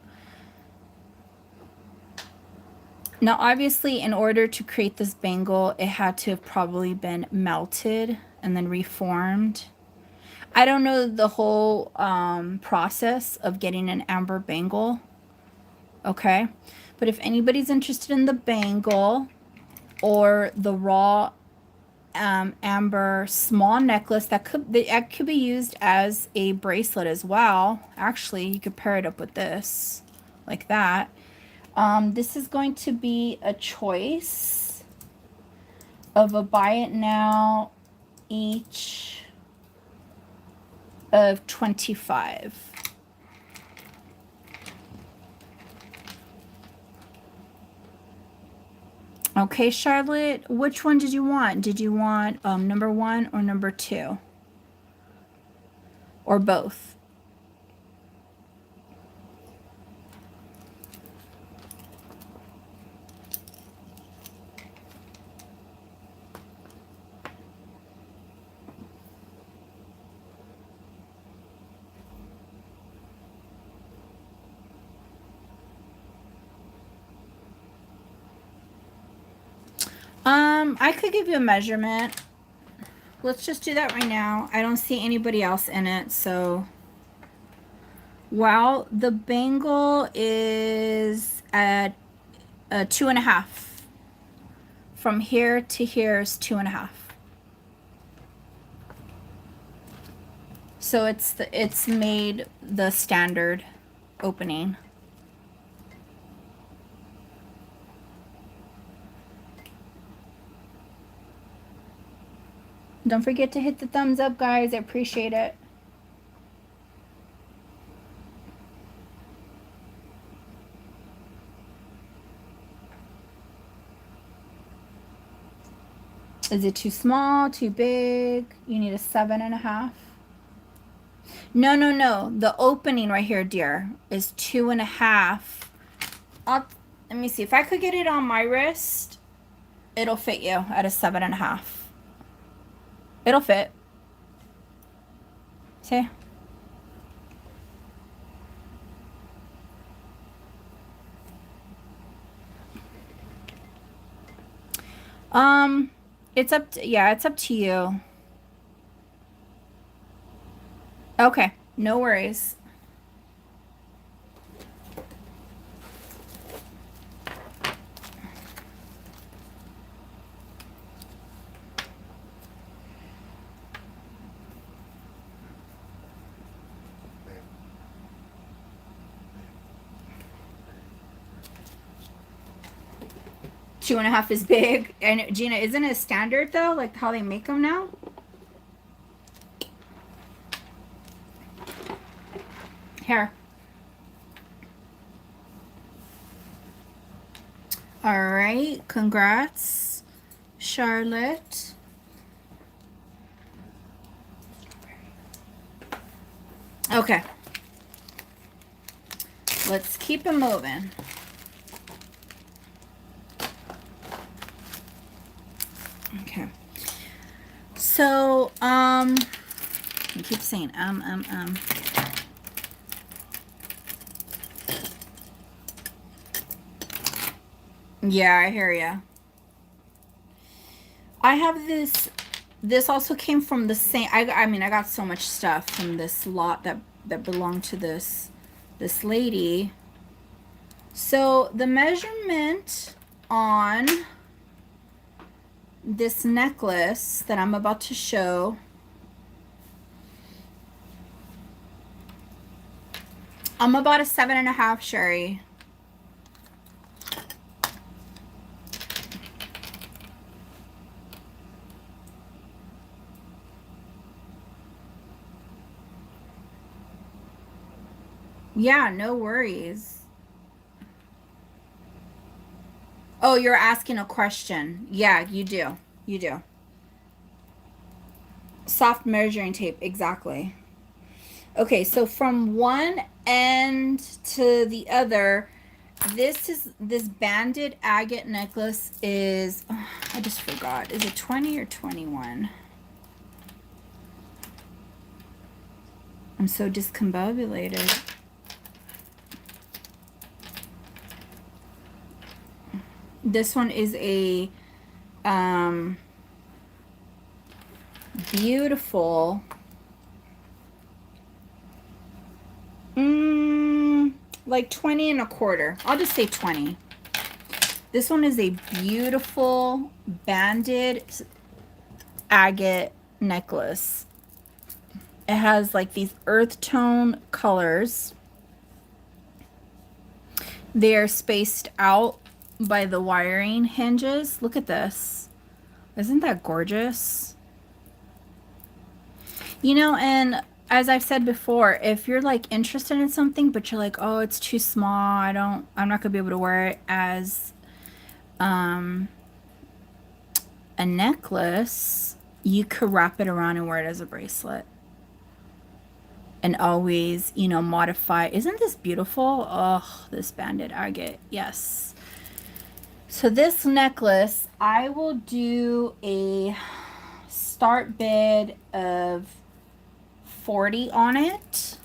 [SPEAKER 1] Now, obviously, in order to create this bangle, it had to have probably been melted and then reformed. I don't know the whole process of getting an amber bangle. Okay. But if anybody's interested in the bangle or the raw amber small necklace, that could be used as a bracelet as well. Actually, you could pair it up with this like that. This is going to be a choice of a buy it now each of 25. Okay, Charlotte, which one did you want? Did you want number 1 or number 2? Or both? I could give you a measurement. Let's just do that right now. I don't see anybody else in it, so. Well, the bangle is at 2.5. From here to here is 2.5. So it's made the standard opening. Don't forget to hit the thumbs up, guys. I appreciate it. Is it too small, too big? You need a 7.5. No, no, no. The opening right here, dear, is 2.5. Let me see. If I could get it on my wrist, it'll fit you at a 7.5. It'll fit. See? It's up to, yeah, it's up to you. Okay, no worries. Two and a half is big. And Gina, isn't it standard though? Like how they make them now? Here. All right. Congrats, Charlotte. Okay. Let's keep it moving. Okay. So, I keep saying, Yeah, I hear ya. I have this also came from the same, I mean, I got so much stuff from this lot that belonged to this lady. So, the measurement on this necklace that I'm about to show, I'm about a 7.5, Sherry. Yeah, no worries. Oh, you're asking a question. Yeah, you do. You do. Soft measuring tape, exactly. Okay, so from one end to the other, this banded agate necklace is, oh, I just forgot. Is it 20 or 21? I'm so discombobulated. This one is a beautiful like 20.25. I'll just say 20. This one is a beautiful banded agate necklace. It has like these earth tone colors. They are spaced out by the wiring hinges. Look at this. Isn't that gorgeous? You know, and as I've said before, if you're like interested in something, but you're like, oh, it's too small, I'm not gonna be able to wear it as a necklace, you could wrap it around and wear it as a bracelet. And always, you know, modify. Isn't this beautiful? Oh, this banded agate. Yes. So this necklace, I will do a start bid of 40 on it.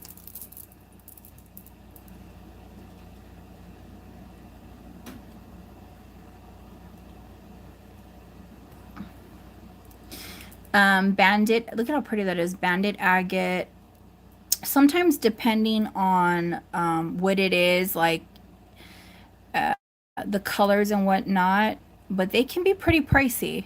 [SPEAKER 1] Banded, look at how pretty that is. Banded agate. Sometimes depending on what it is, like the colors and whatnot, but they can be pretty pricey.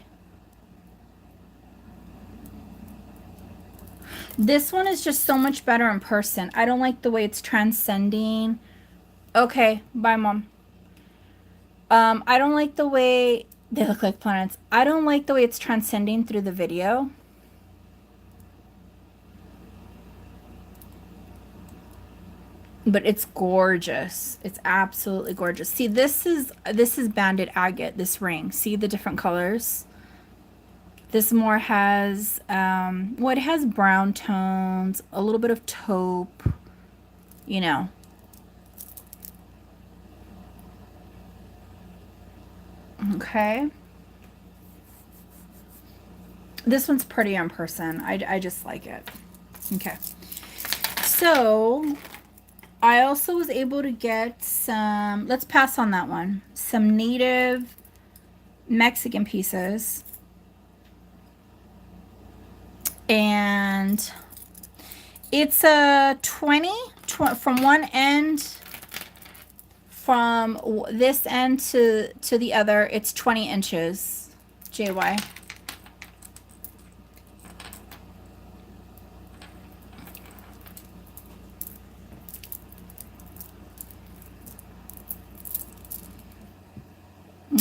[SPEAKER 1] This one is just so much better in person. I don't like the way it's transcending. Okay, bye, Mom. I don't like the way they look like planets. I don't like the way it's transcending through the video. But it's gorgeous. It's absolutely gorgeous. See, this is banded agate, this ring. See the different colors? This more has, well, it has brown tones, a little bit of taupe, you know. Okay. This one's pretty in person. I just like it. Okay. So, I also was able to get some, let's pass on that one, some native Mexican pieces. And it's a 20 from one end, from this end to the other, it's 20 inches, JY.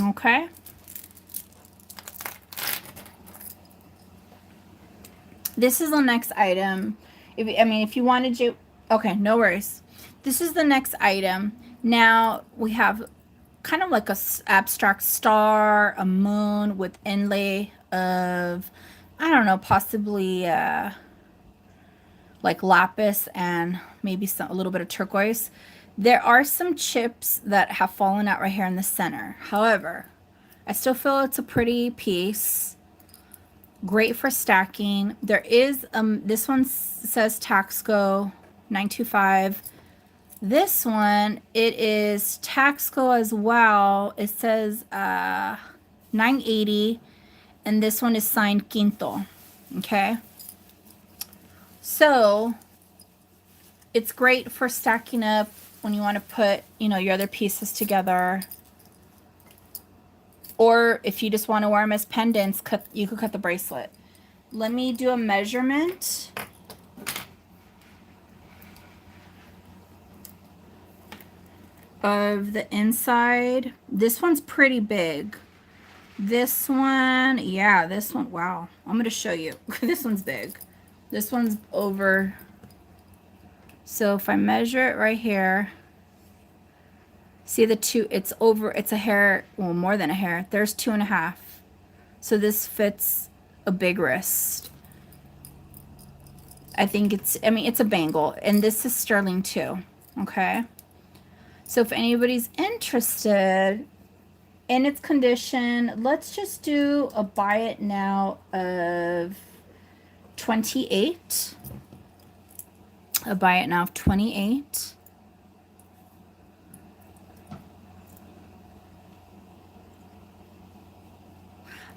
[SPEAKER 1] Okay. This is the next item. If you wanted to, okay, no worries. This is the next item. Now we have kind of like a abstract star, a moon with inlay of, I don't know, possibly like lapis and maybe a little bit of turquoise. There are some chips that have fallen out right here in the center. However, I still feel it's a pretty piece. Great for stacking. There is, this one says Taxco 925. This one, it is Taxco as well. It says 980. And this one is signed Quinto. Okay. So it's great for stacking up when you want to put, your other pieces together. Or if you just want to wear them as pendants, you could cut the bracelet. Let me do a measurement. Of the inside. This one's pretty big. This one, yeah, this one, wow. I'm going to show you. This one's big. This one's over. So if I measure it right here, see the two, it's over, it's a hair, well, more than a hair. There's 2.5. So this fits a big wrist. I think it's a bangle, and this is sterling too. Okay. So if anybody's interested in its condition, let's just do a buy it now of 28. A buy it now of 28.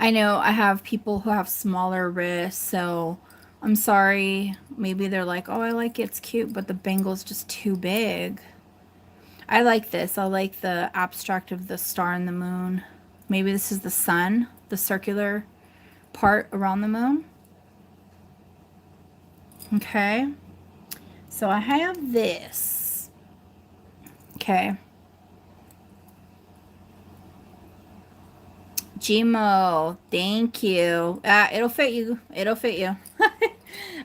[SPEAKER 1] I know I have people who have smaller wrists, so I'm sorry. Maybe they're like, oh, I like it, it's cute, but the bangle's just too big. I like this. I like the abstract of the star and the moon. Maybe this is the sun, the circular part around the moon. Okay. So I have this. Okay. Gmo, thank you. It'll fit you. It'll fit you.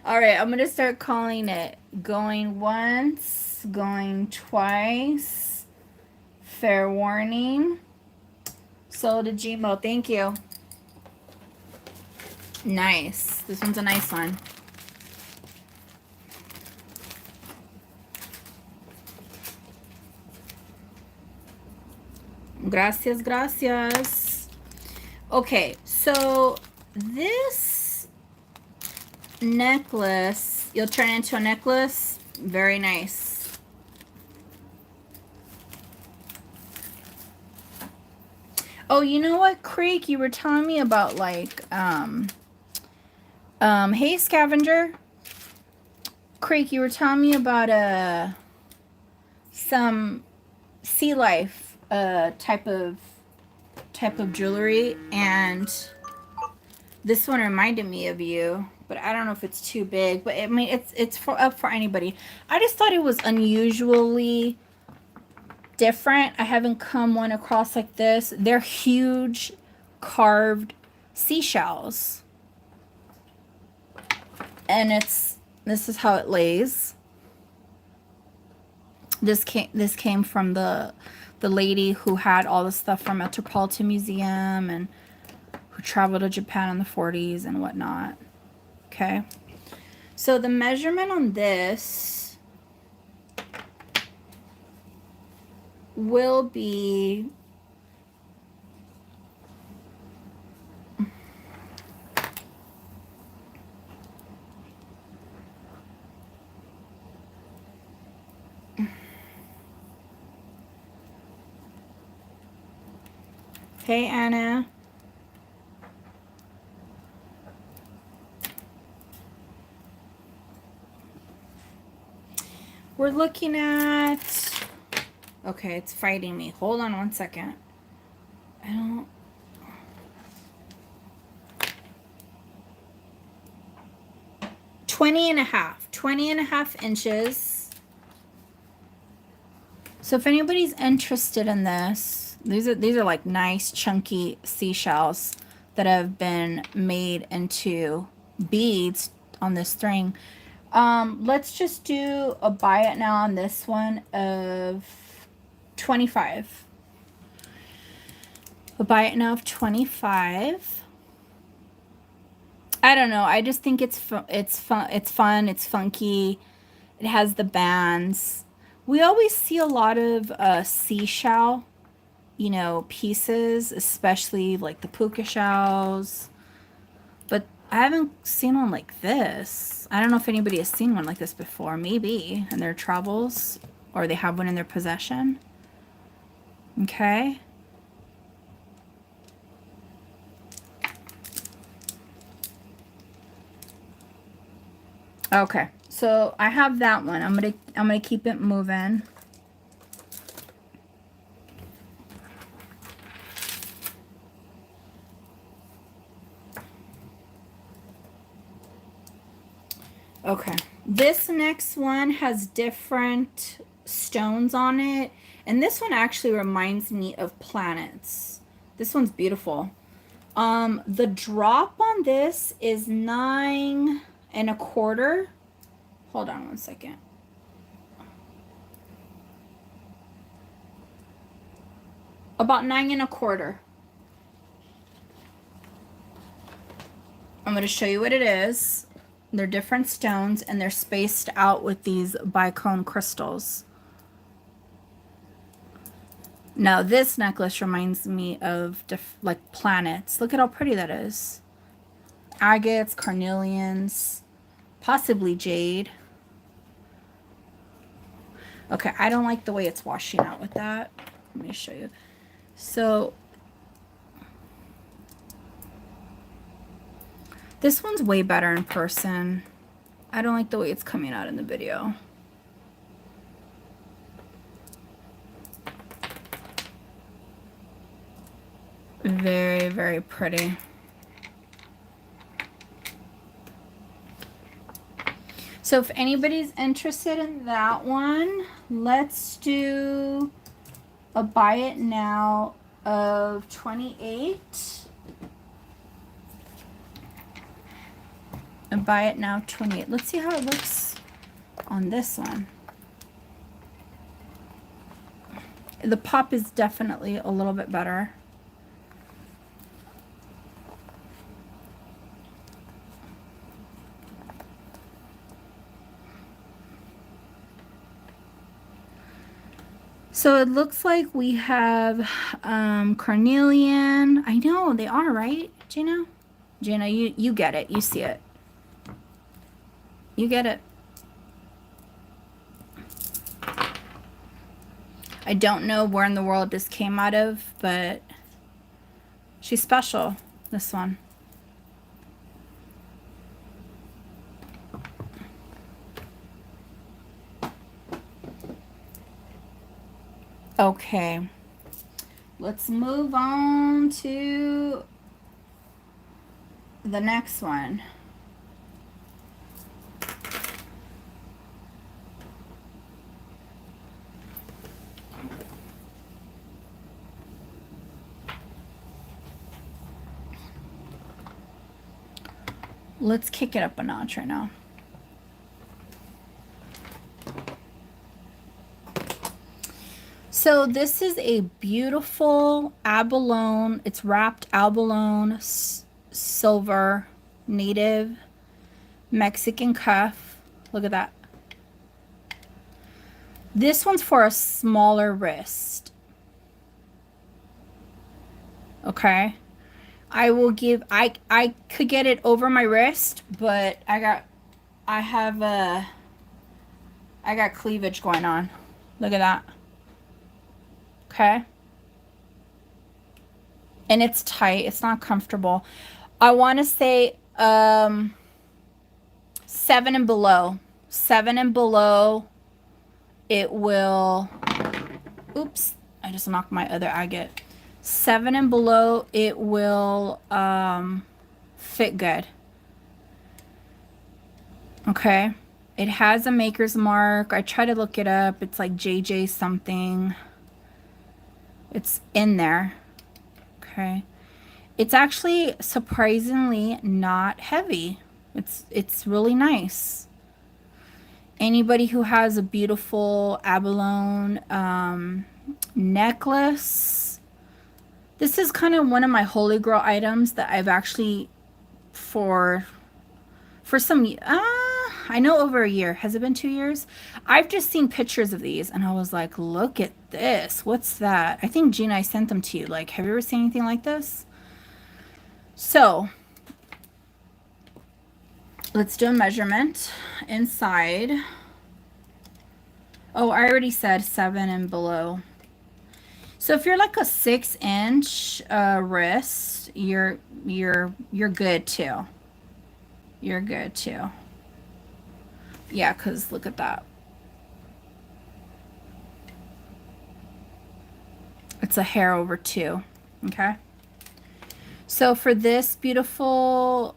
[SPEAKER 1] All right, I'm going to start calling it going once, going twice. Fair warning. Sold to Gmo, thank you. Nice. This one's a nice one. Gracias, gracias. Okay, so this necklace, you'll turn it into a necklace. Very nice. Oh, you know what, Creek? You were telling me about, like, hey, Scavenger. Creek, you were telling me about, some sea life, type of jewelry, and this one reminded me of you, but I don't know if it's too big, but I mean, it's up for anybody. I just thought it was unusually different. I haven't come one across like this. They're huge carved seashells, and this is how it lays. This came from the lady who had all the stuff from Metropolitan Museum and who traveled to Japan in the 40s and whatnot. Okay. So the measurement on this will be hey, Anna. we're looking at, okay, it's fighting me. Hold on one second. I don't, $20 and a half inches. So if anybody's interested in this, these are like nice chunky seashells that have been made into beads on this string. Let's just do a buy it now on this one of 25. A buy it now of 25. I don't know. I just think it's fun. It's funky. It has the bands. We always see a lot of seashell, you know, pieces, especially like the puka shells. But I haven't seen one like this. I don't know if anybody has seen one like this before. Maybe in their travels, or they have one in their possession. Okay. Okay, so I have that one. I'm gonna keep it moving. Okay, this next one has different stones on it, and this one actually reminds me of planets. This one's beautiful. The drop on this is 9 1/4. Hold on one second. About 9 1/4. I'm going to show you what it is. They're different stones, and they're spaced out with these bicone crystals. Now this necklace reminds me of like planets. Look at how pretty that is. Agates, carnelians, possibly jade. Okay, I don't like the way it's washing out with that. Let me show you. So this one's way better in person. I don't like the way it's coming out in the video. Very, very pretty. So if anybody's interested in that one, let's do a buy it now of 28. A buy it now 28. Let's see how it looks on this one. The pop is definitely a little bit better. So it looks like we have carnelian. I know they are, right, Gina? Gina, you get it. You see it. You get it. I don't know where in the world this came out of, but she's special, this one. Okay, let's move on to the next one. Let's kick it up a notch right now. So this is a beautiful abalone. It's wrapped abalone silver native Mexican cuff. Look at that. This one's for a smaller wrist. Okay. I will give, I could get it over my wrist, but I got cleavage going on. Look at that. Okay. And it's tight. It's not comfortable. I want to say 7 and below. 7 and below it will, oops, I just knocked my other agate. 7 and below, it will fit good. Okay. It has a maker's mark. I try to look it up. It's like JJ something. It's in there. Okay. It's actually surprisingly not heavy. It's really nice. Anybody who has a beautiful abalone necklace. This is kind of one of my holy grail items that I've actually for some I know over a year. Has it been 2 years? I've just seen pictures of these and I was like, look at this. What's that? I think Gina, I sent them to you. Like, have you ever seen anything like this? So let's do a measurement inside. Oh, I already said 7 and below. So if you're like a 6-inch wrist, you're good too. You're good too. Yeah, because look at that. It's a hair over 2. Okay. So for this beautiful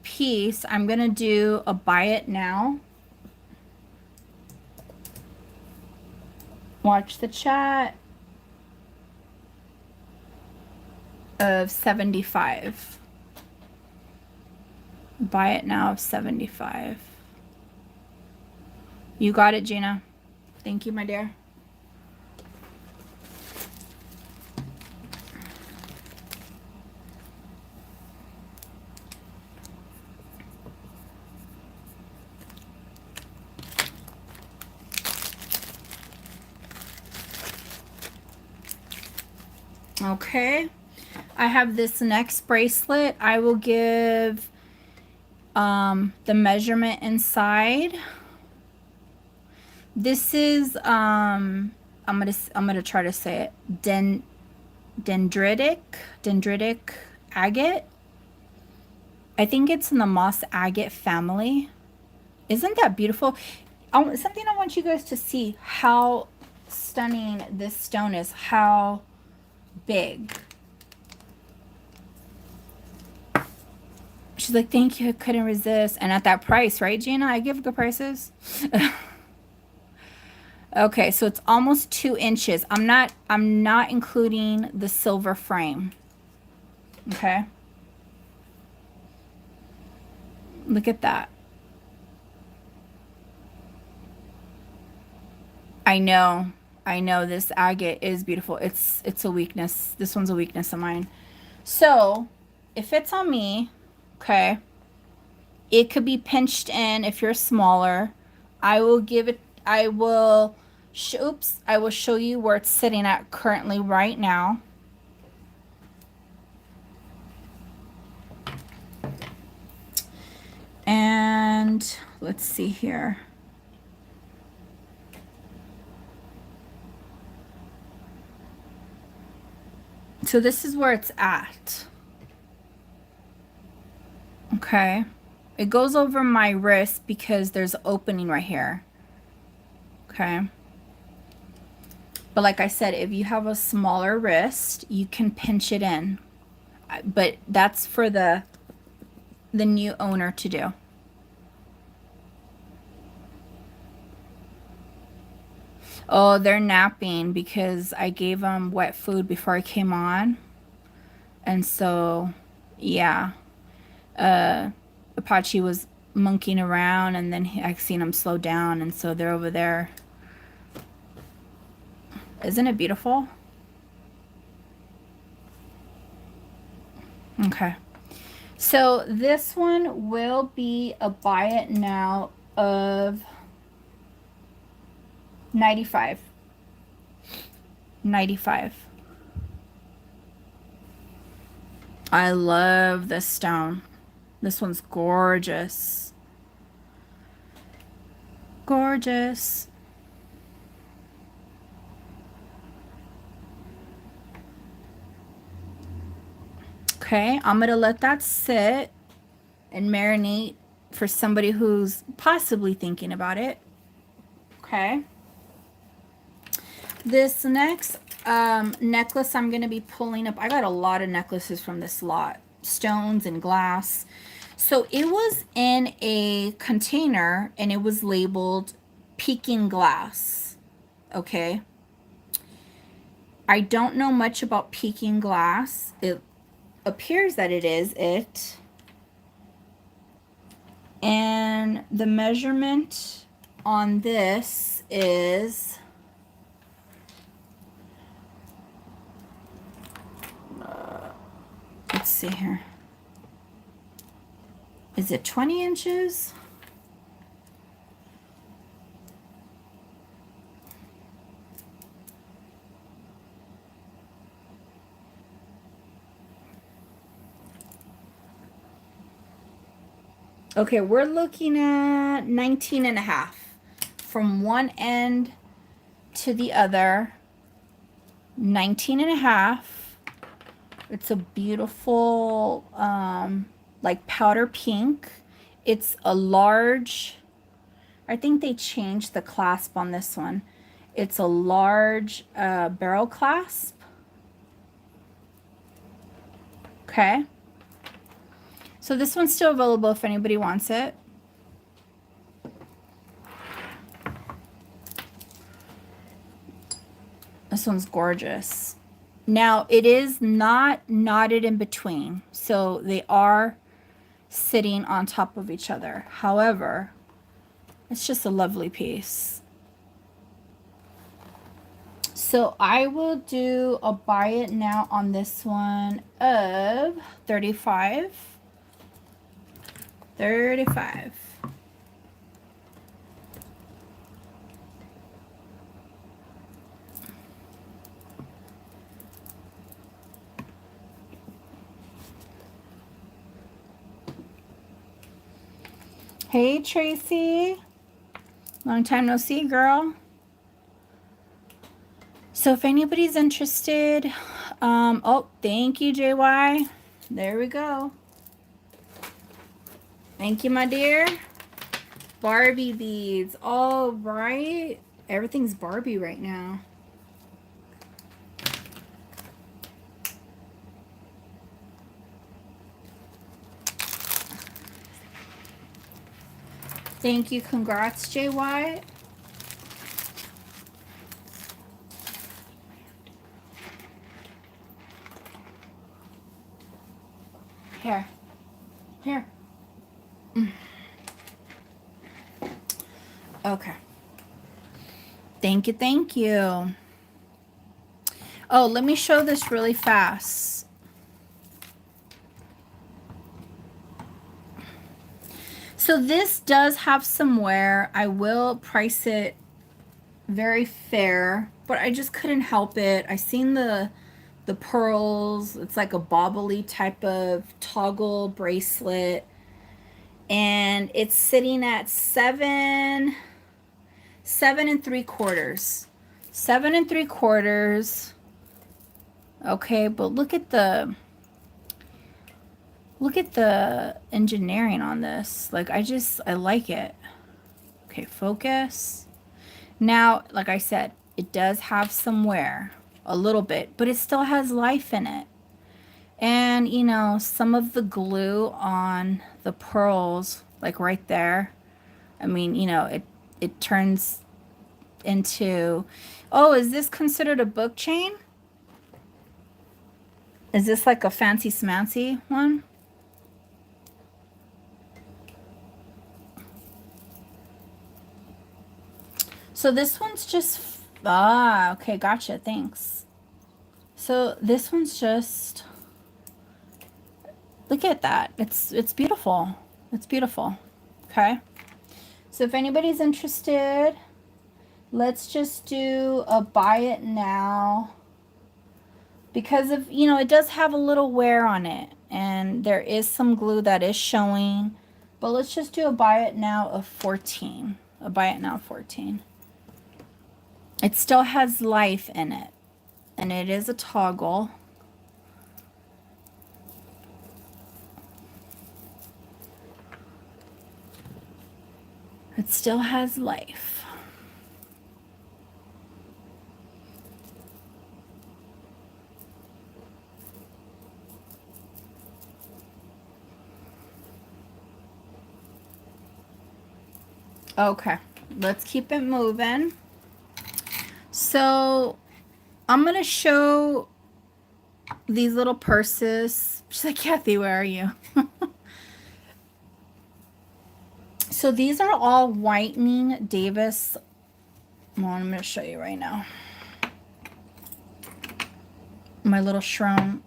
[SPEAKER 1] piece, I'm going to do a buy it now. Watch the chat. Of 75. Buy it now of 75. You got it, Gina. Thank you, my dear. Okay. I have this next bracelet. I will give the measurement inside. This is I'm gonna try to say it. Dendritic agate. I think it's in the moss agate family. Isn't that beautiful? Something I want you guys to see how stunning this stone is. How big. She's like, thank you, I couldn't resist. And at that price, right, Gina? I give good prices. Okay, so it's almost 2 inches. I'm not including the silver frame. Okay. Look at that. I know this agate is beautiful. It's a weakness. This one's a weakness of mine. So it fits on me. Okay. It could be pinched in if you're smaller. I will show you where it's sitting at currently right now. And let's see here. So this is where it's at. Okay. It goes over my wrist because there's an opening right here. Okay. But like I said, if you have a smaller wrist, you can pinch it in. But that's for the new owner to do. Oh, they're napping because I gave them wet food before I came on. And so, yeah. Apache was monkeying around, and then I seen him slow down, and so they're over there. Isn't it beautiful? Okay. So this one will be a buy it now of 95. 95. I love this stone. This one's gorgeous. Gorgeous. Okay, I'm going to let that sit and marinate for somebody who's possibly thinking about it. Okay. This next necklace I'm going to be pulling up. I got a lot of necklaces from this lot. Stones and glass. So it was in a container and it was labeled Peking Glass. Okay. I don't know much about Peking Glass. It appears that it is it. And the measurement on this is let's see here. Is it 20 inches? Okay, we're looking at 19 and a half from one end to the other. 19 and a half. It's a beautiful like powder pink. It's a large, I think they changed the clasp on this one. It's a large barrel clasp. Okay. So this one's still available if anybody wants it. This one's gorgeous. Now, it is not knotted in between, so they are sitting on top of each other. However, it's just a lovely piece. So I will do a buy it now on this one of 35. 35. Hey, Tracy. Long time no see, girl. So if anybody's interested, oh, thank you, JY. There we go. Thank you, my dear. Barbie beads. All right. Everything's Barbie right now. Thank you. Congrats, JY. Here. Here. Okay. Thank you, thank you. Oh, let me show this really fast. So this does have some wear. I will price it very fair, but I just couldn't help it. I seen the pearls. It's like a bobbly type of toggle bracelet. And it's sitting at 7 3/4. 7 3/4. Okay, but look at the engineering on this. Like, I like it. Okay, focus. Now, like I said, it does have some wear, a little bit, but it still has life in it. And, you know, some of the glue on the pearls, like right there, I mean, you know, it turns into, oh, is this considered a book chain? Is this like a fancy smancy one? So this one's just, okay, gotcha, thanks. So this one's just, look at that. It's beautiful. It's beautiful. Okay. So if anybody's interested, let's just do a buy it now. Because of, you know, it does have a little wear on it. And there is some glue that is showing. But let's just do a buy it now of 14. A buy it now 14. It still has life in it. And it is a toggle. It still has life. Okay, let's keep it moving. So I'm gonna show these little purses. She's like, Kathy, where are you? So these are all Whitening Davis. Well, I'm gonna show you right now. My little shroom.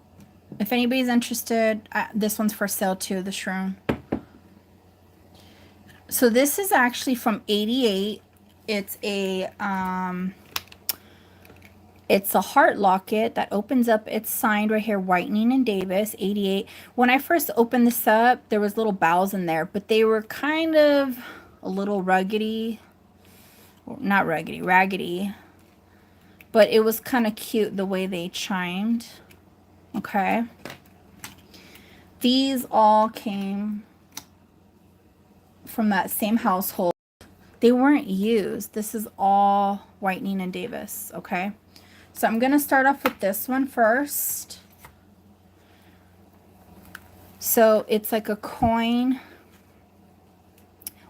[SPEAKER 1] If anybody's interested, this one's for sale too, the shroom. So this is actually from 88. It's a heart locket that opens up. It's signed right here, Whitening and Davis, 88. When I first opened this up, there was little bowels in there, but they were kind of a little ruggedy. Not ruggedy, raggedy. But it was kind of cute the way they chimed. Okay. These all came from that same household. They weren't used. This is all Whitening and Davis, okay? So I'm going to start off with this one first. So it's like a coin,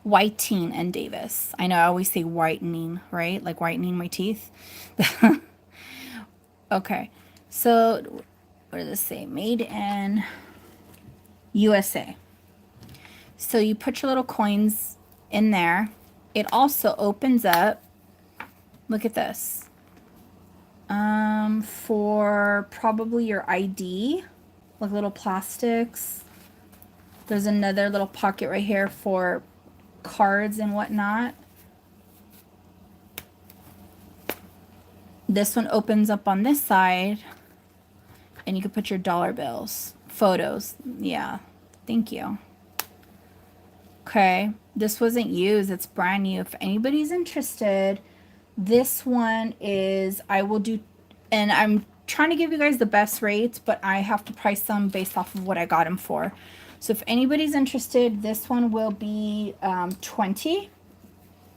[SPEAKER 1] Whitening and Davis. I know I always say whitening, right? Like whitening my teeth. Okay. So what does this say? Made in USA. So you put your little coins in there. It also opens up. Look at this. For probably your ID, like little plastics. There's another little pocket right here for cards and whatnot. This one opens up on this side, and you can put your dollar bills, photos. Yeah, thank you. Okay, this wasn't used. It's brand new. If anybody's interested, this one is, I will do, and I'm trying to give you guys the best rates, but I have to price them based off of what I got them for. So if anybody's interested, this one will be 20.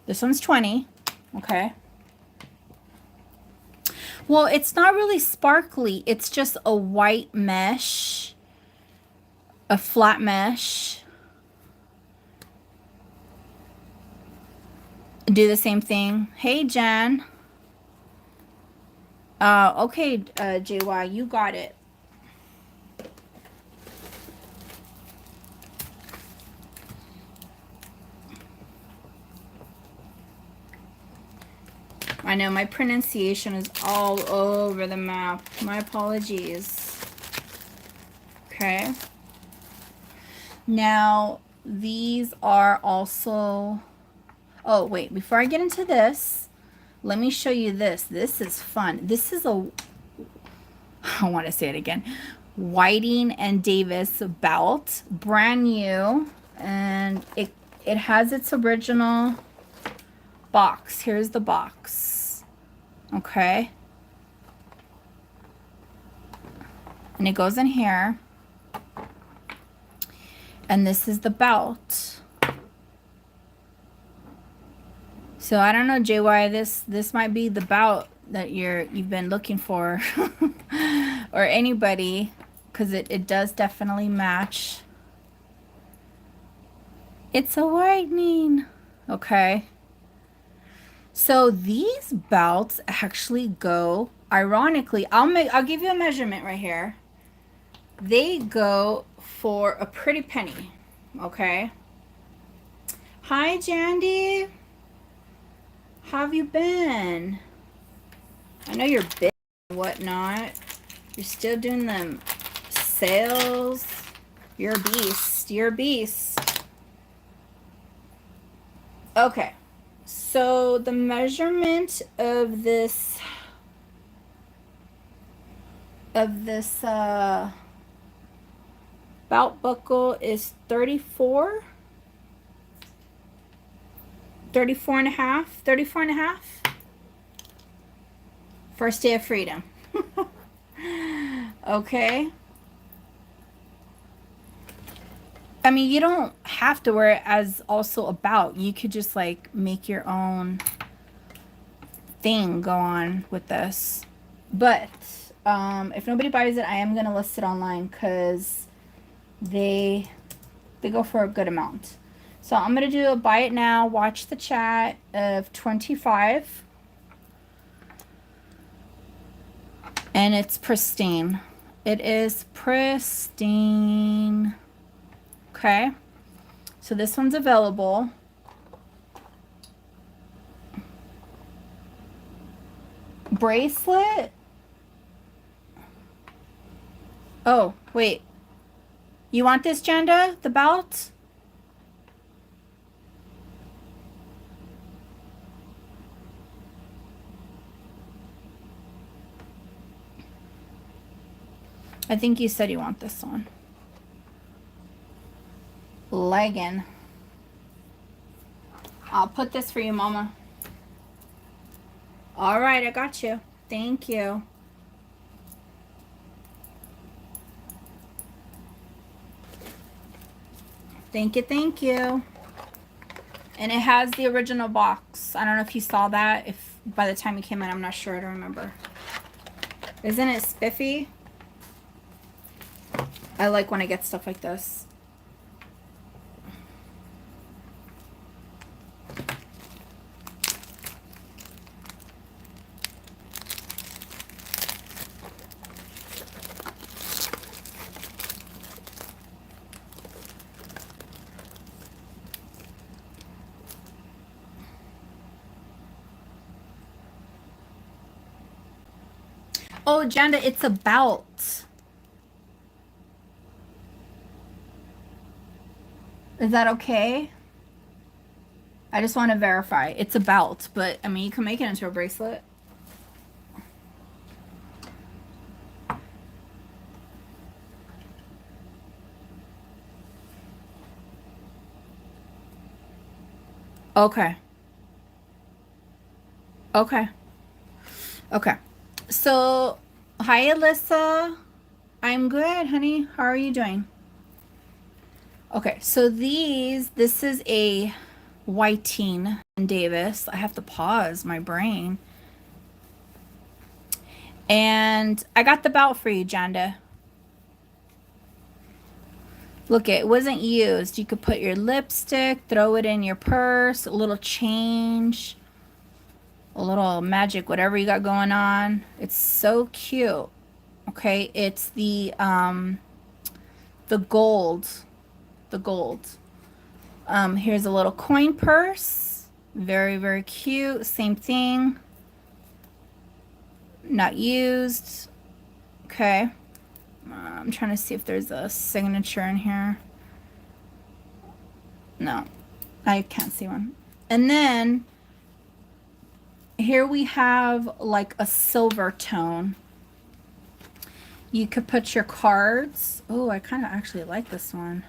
[SPEAKER 1] This one's 20. Okay. Well, it's not really sparkly. It's just a white mesh, a flat mesh. Do the same thing. Hey, Jen. Okay, JY, you got it. I know my pronunciation is all over the map. My apologies. Okay. Now, these are also... Oh, wait. Before I get into this, let me show you this. This is fun. This is a... I want to say it again. Whiting and Davis belt. Brand new. And it has its original box. Here's the box. Okay. And it goes in here. And this is the belt. So I don't know, JY, this might be the belt that you've been looking for. Or anybody, because it does definitely match. It's a whitening. Okay. So these belts actually go, ironically, I'll give you a measurement right here. They go for a pretty penny. Okay. Hi, Jandy. How have you been? I know you're big and whatnot. You're still doing them sales. You're a beast. You're a beast. Okay. So the measurement of this belt buckle is 34 and a half. First day of freedom. Okay. I mean, you don't have to wear it as also a belt. You could just like make your own thing go on with this. But if nobody buys it, I am going to list it online because they go for a good amount. So I'm going to do a buy it now, watch the chat of 25. And it's pristine. It is pristine. Okay. So this one's available. Bracelet. Oh, wait. You want this, Jenda? The belt? I think you said you want this one. Legging. I'll put this for you, Mama. All right, I got you. Thank you. Thank you, thank you. And it has the original box. I don't know if you saw that. If by the time you came in, I'm not sure. I don't remember. Isn't it spiffy? I like when I get stuff like this. Oh, Janda, it's a belt. Is that okay? I just want to verify. It's a belt, but I mean, you can make it into a bracelet. Okay. Okay. Okay. So, hi, Alyssa. I'm good, honey. How are you doing? Okay, so this is a whiting Davis. I have to pause my brain. And I got the belt for you, Janda. Look, it wasn't used. You could put your lipstick, throw it in your purse, a little change, a little magic, whatever you got going on. It's so cute. Okay, it's the gold. The gold. Here's a little coin purse. Very, very cute. Same thing. Not used. Okay. I'm trying to see if there's a signature in here. No, I can't see one. And then here we have like a silver tone. You could put your cards. Oh, I kind of actually like this one.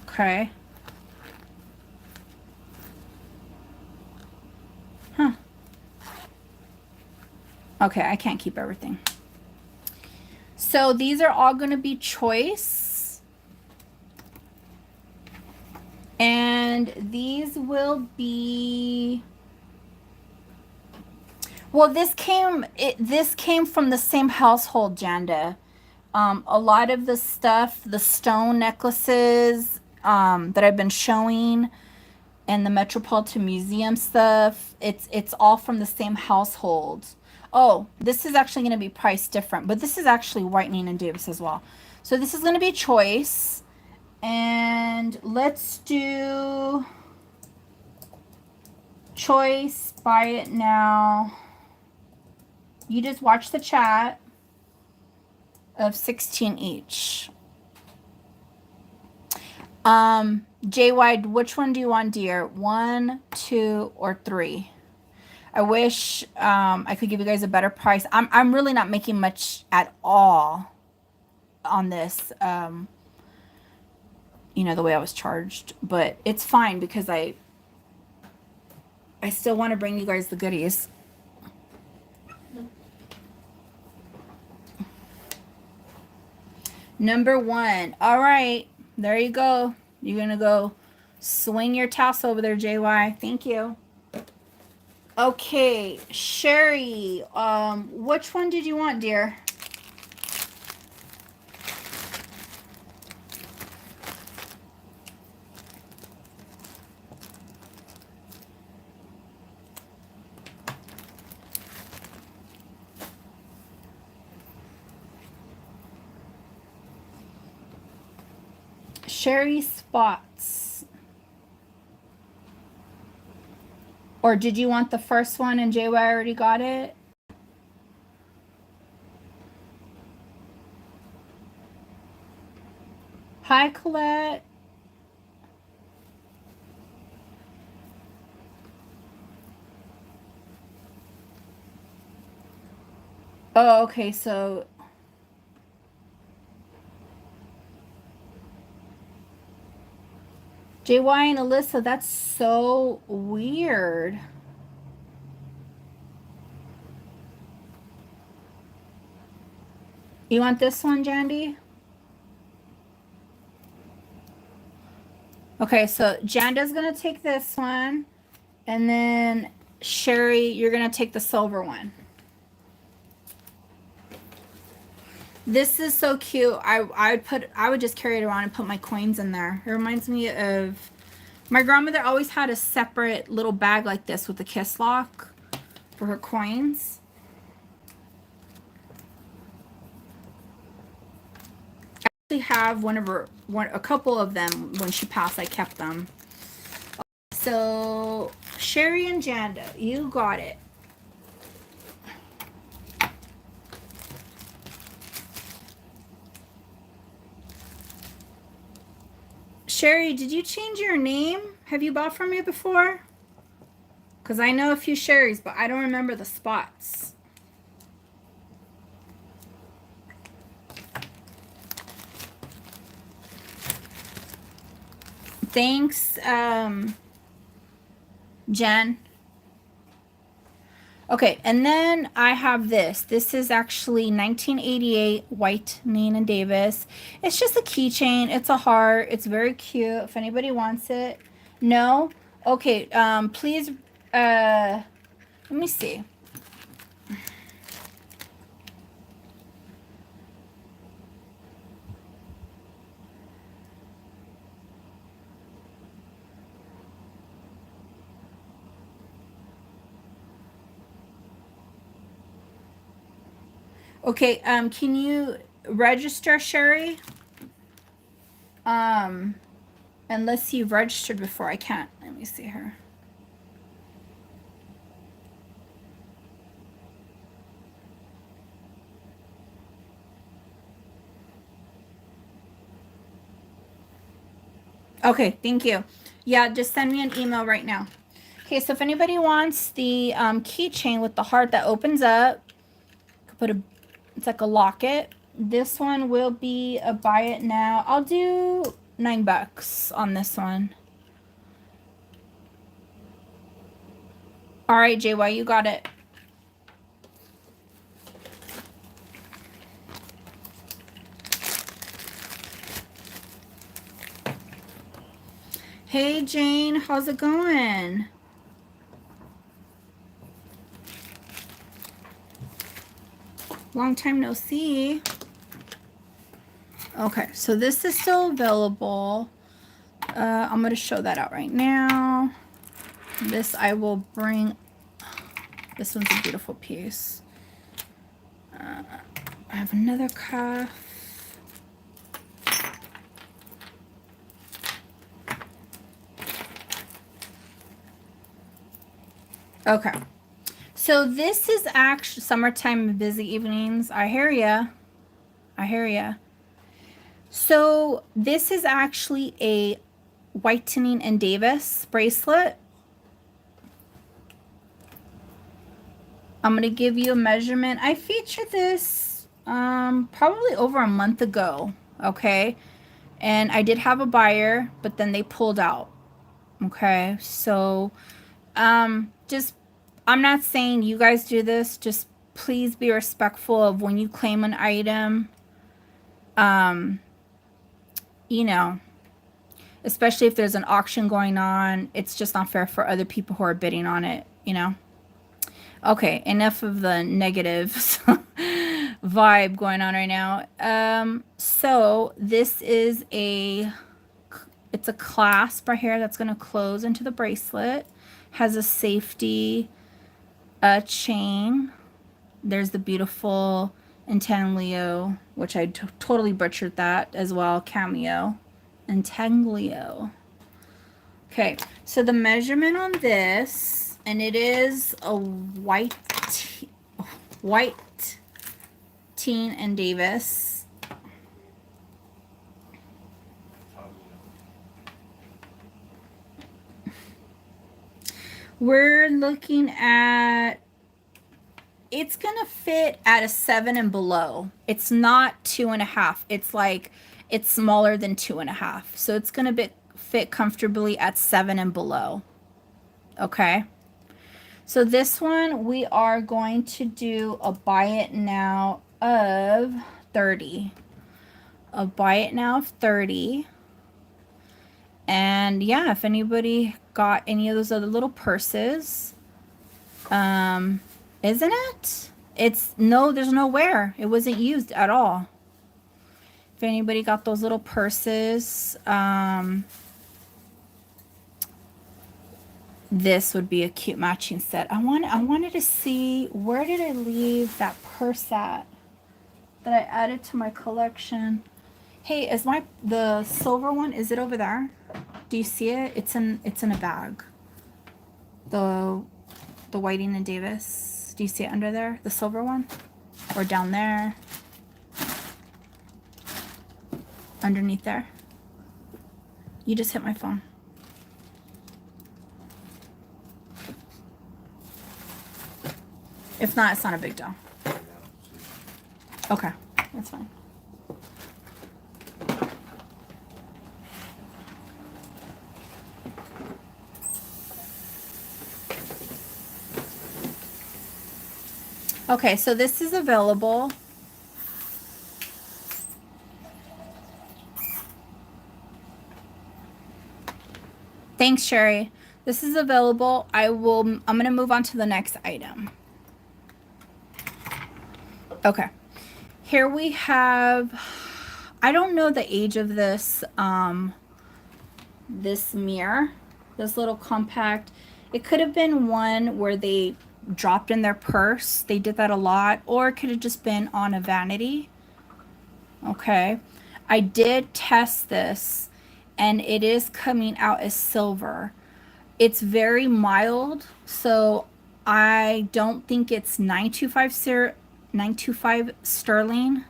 [SPEAKER 1] Okay. Huh. Okay, I can't keep everything. So these are all going to be choice. And these will be... Well, this came from the same household, Janda. A lot of the stuff, the stone necklaces that I've been showing, and the Metropolitan Museum stuff, it's all from the same household. Oh, this is actually going to be priced different, but this is actually whitening and Davis as well. So this is going to be choice, and let's do choice, buy it now. You just watch the chat of 16 each. JY, which one do you want, dear? 1, 2, or 3? I wish I could give you guys a better price. I'm really not making much at all on this. You know, the way I was charged, but it's fine because I still want to bring you guys the goodies. Number 1. All right, there you go. You're gonna go swing your tassel over there, JY. Thank you. Okay, Sherry, which one did you want, dear? Sherry Spots. Or did you want the first one and JY already got it? Hi, Colette. Oh, okay, so JY and Alyssa, that's so weird. You want this one, Jandy? Okay, so Janda's gonna take this one, and then Sherry, you're gonna take the silver one. This is so cute. I would just carry it around and put my coins in there. It reminds me of my grandmother always had a separate little bag like this with a kiss lock for her coins. I actually have a couple of them. When she passed, I kept them. So Sherry and Janda, you got it. Sherry, did you change your name? Have you bought from me before? Because I know a few Sherrys, but I don't remember the spots. Thanks, Jen. Okay, and then I have this. This is actually 1988 white Nina Davis. It's just a keychain. It's a heart. It's very cute. If anybody wants it. No? Okay, please, let me see. Okay, can you register, Sherry? Unless you've registered before, I can't. Let me see her. Okay, thank you. Yeah, just send me an email right now. Okay, so if anybody wants the keychain with the heart that opens up, put it's like a locket. This one will be a buy it now. I'll do $9 on this one. All right, JY, you got it. Hey, Jane, how's it going? Long time no see. Okay, so this is still available. I'm going to show that out right now. This I will bring. This one's a beautiful piece. I have another cuff. Okay. So this is actually summertime busy evenings. I hear ya. I hear ya. So this is actually a whitening and Davis bracelet. I'm going to give you a measurement. I featured this probably over a month ago, okay? And I did have a buyer, but then they pulled out, okay? So just, I'm not saying you guys do this. Just please be respectful of when you claim an item. You know, especially if there's an auction going on, it's just not fair for other people who are bidding on it, you know? Okay, enough of the negative vibe going on right now. So this is it's a clasp right here that's going to close into the bracelet. Has a safety chain. There's the beautiful Intanlio, which I totally butchered that as well, cameo Intaglio. Okay, so the measurement on this, and it is a white Teen and Davis. We're looking at, it's gonna fit at a 7 and below. It's not 2.5. It's like, it's smaller than 2.5. So it's gonna fit comfortably at 7 and below. Okay. So this one, we are going to do a buy it now of 30. A buy it now of 30. And yeah, if anybody got any of those other little purses, isn't it? It's no, there's no wear. It wasn't used at all. If anybody got those little purses, this would be a cute matching set. I wanted to see, where did I leave that purse at that I added to my collection? Hey, is the silver one, is it over there? Do you see it? It's in a bag. The Whiting and Davis. Do you see it under there? The silver one? Or down there? Underneath there? You just hit my phone. If not, it's not a big deal. Okay, that's fine. Okay, so this is available. Thanks, Sherry. This is available. I'm going to move on to the next item. Okay. Here we have, I don't know the age of this, this mirror, this little compact. It could have been one where they dropped in their purse. They did that a lot. Or it could have just been on a vanity. Okay. I did test this, and it is coming out as silver. It's very mild, so I don't think it's 925 sterling.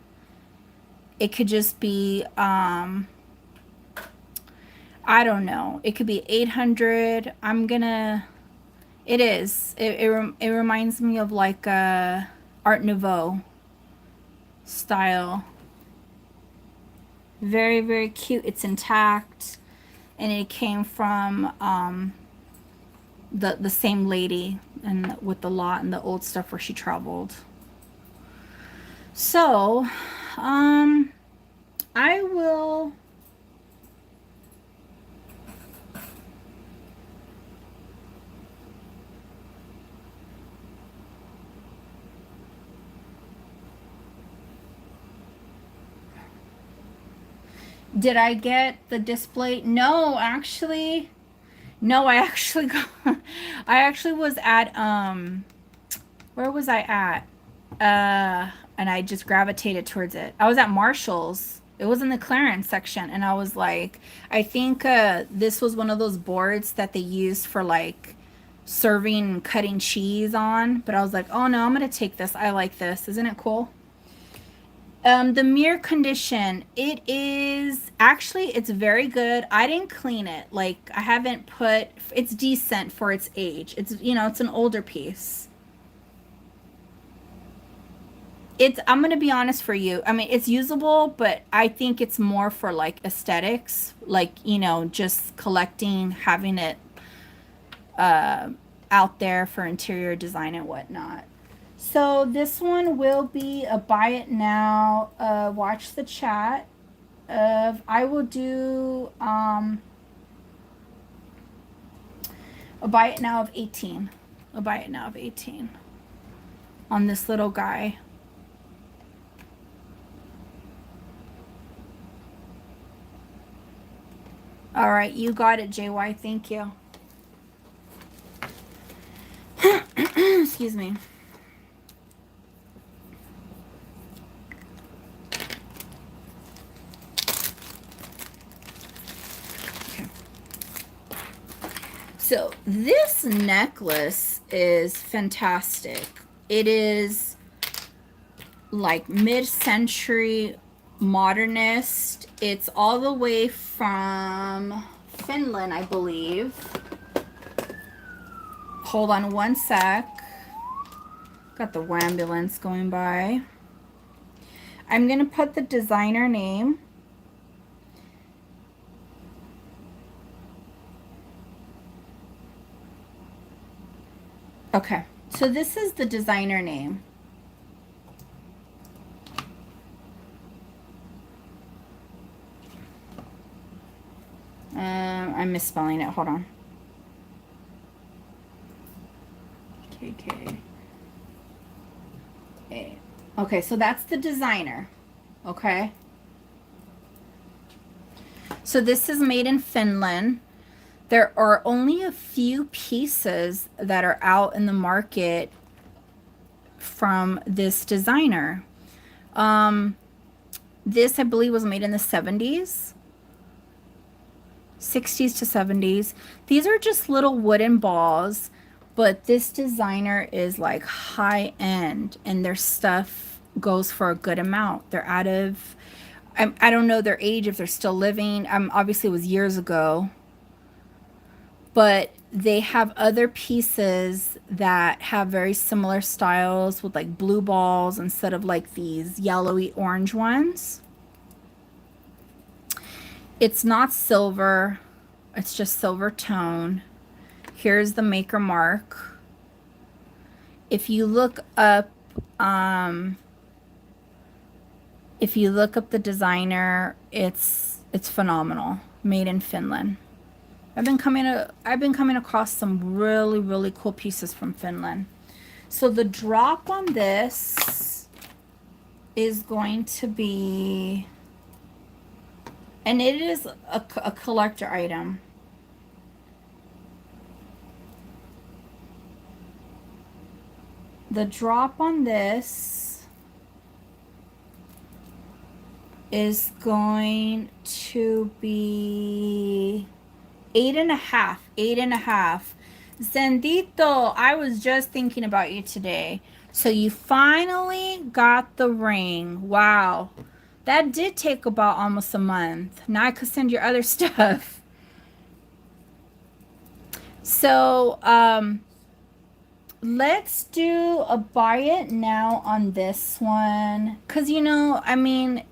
[SPEAKER 1] It could just be I don't know, it could be 800. It reminds me of like a Art Nouveau style. Very, very cute. It's intact, and it came from the same lady, and with the lot and the old stuff where she traveled. So I will Did I get the display? No, actually. No, I actually got, I actually was at where was I at? And I just gravitated towards it. I was at Marshall's. It was in the clearance section, and I was like, I think this was one of those boards that they used for like serving and cutting cheese on, but I was like, oh no, I'm gonna take this. I like this. Isn't it cool? The mirror condition, it is actually, it's very good. I didn't clean it. Like, I haven't put, it's decent for its age. It's, you know, it's an older piece. I'm gonna be honest for you. I mean, it's usable, but I think it's more for like aesthetics, like, you know, just collecting, having it out there for interior design and whatnot. So this one will be a buy it now. Watch the chat. I will do a buy it now of 18. A buy it now of 18 on this little guy. All right, you got it, JY. Thank you. Excuse me. So this necklace is fantastic. It is like mid-century modernist. It's all the way from Finland, I believe. Hold on one sec. Got the ambulance going by. I'm going to put the designer name. Okay, so this is the designer name. I'm misspelling it. Hold on. KK. Okay, so that's the designer. Okay. So this is made in Finland. There are only a few pieces that are out in the market from this designer. This, I believe, was made in the 70s. 60s to 70s. These are just little wooden balls, but this designer is like high end, and their stuff goes for a good amount. They're out of, I don't know their age, if they're still living. Obviously it was years ago, but they have other pieces that have very similar styles with like blue balls instead of like these yellowy orange ones. It's not silver, it's just silver tone. Here's the maker mark. If you look up the designer, it's phenomenal. Made in Finland. I've been coming across some really, really cool pieces from Finland. So the drop on this is going to be, and it is a collector item. The drop on this is going to be 8.5. 8.5. Zendito, I was just thinking about you today. So you finally got the ring. Wow. That did take about almost a month. Now I could send your other stuff. So, let's do a buy it now on this one. Because, you know, I mean,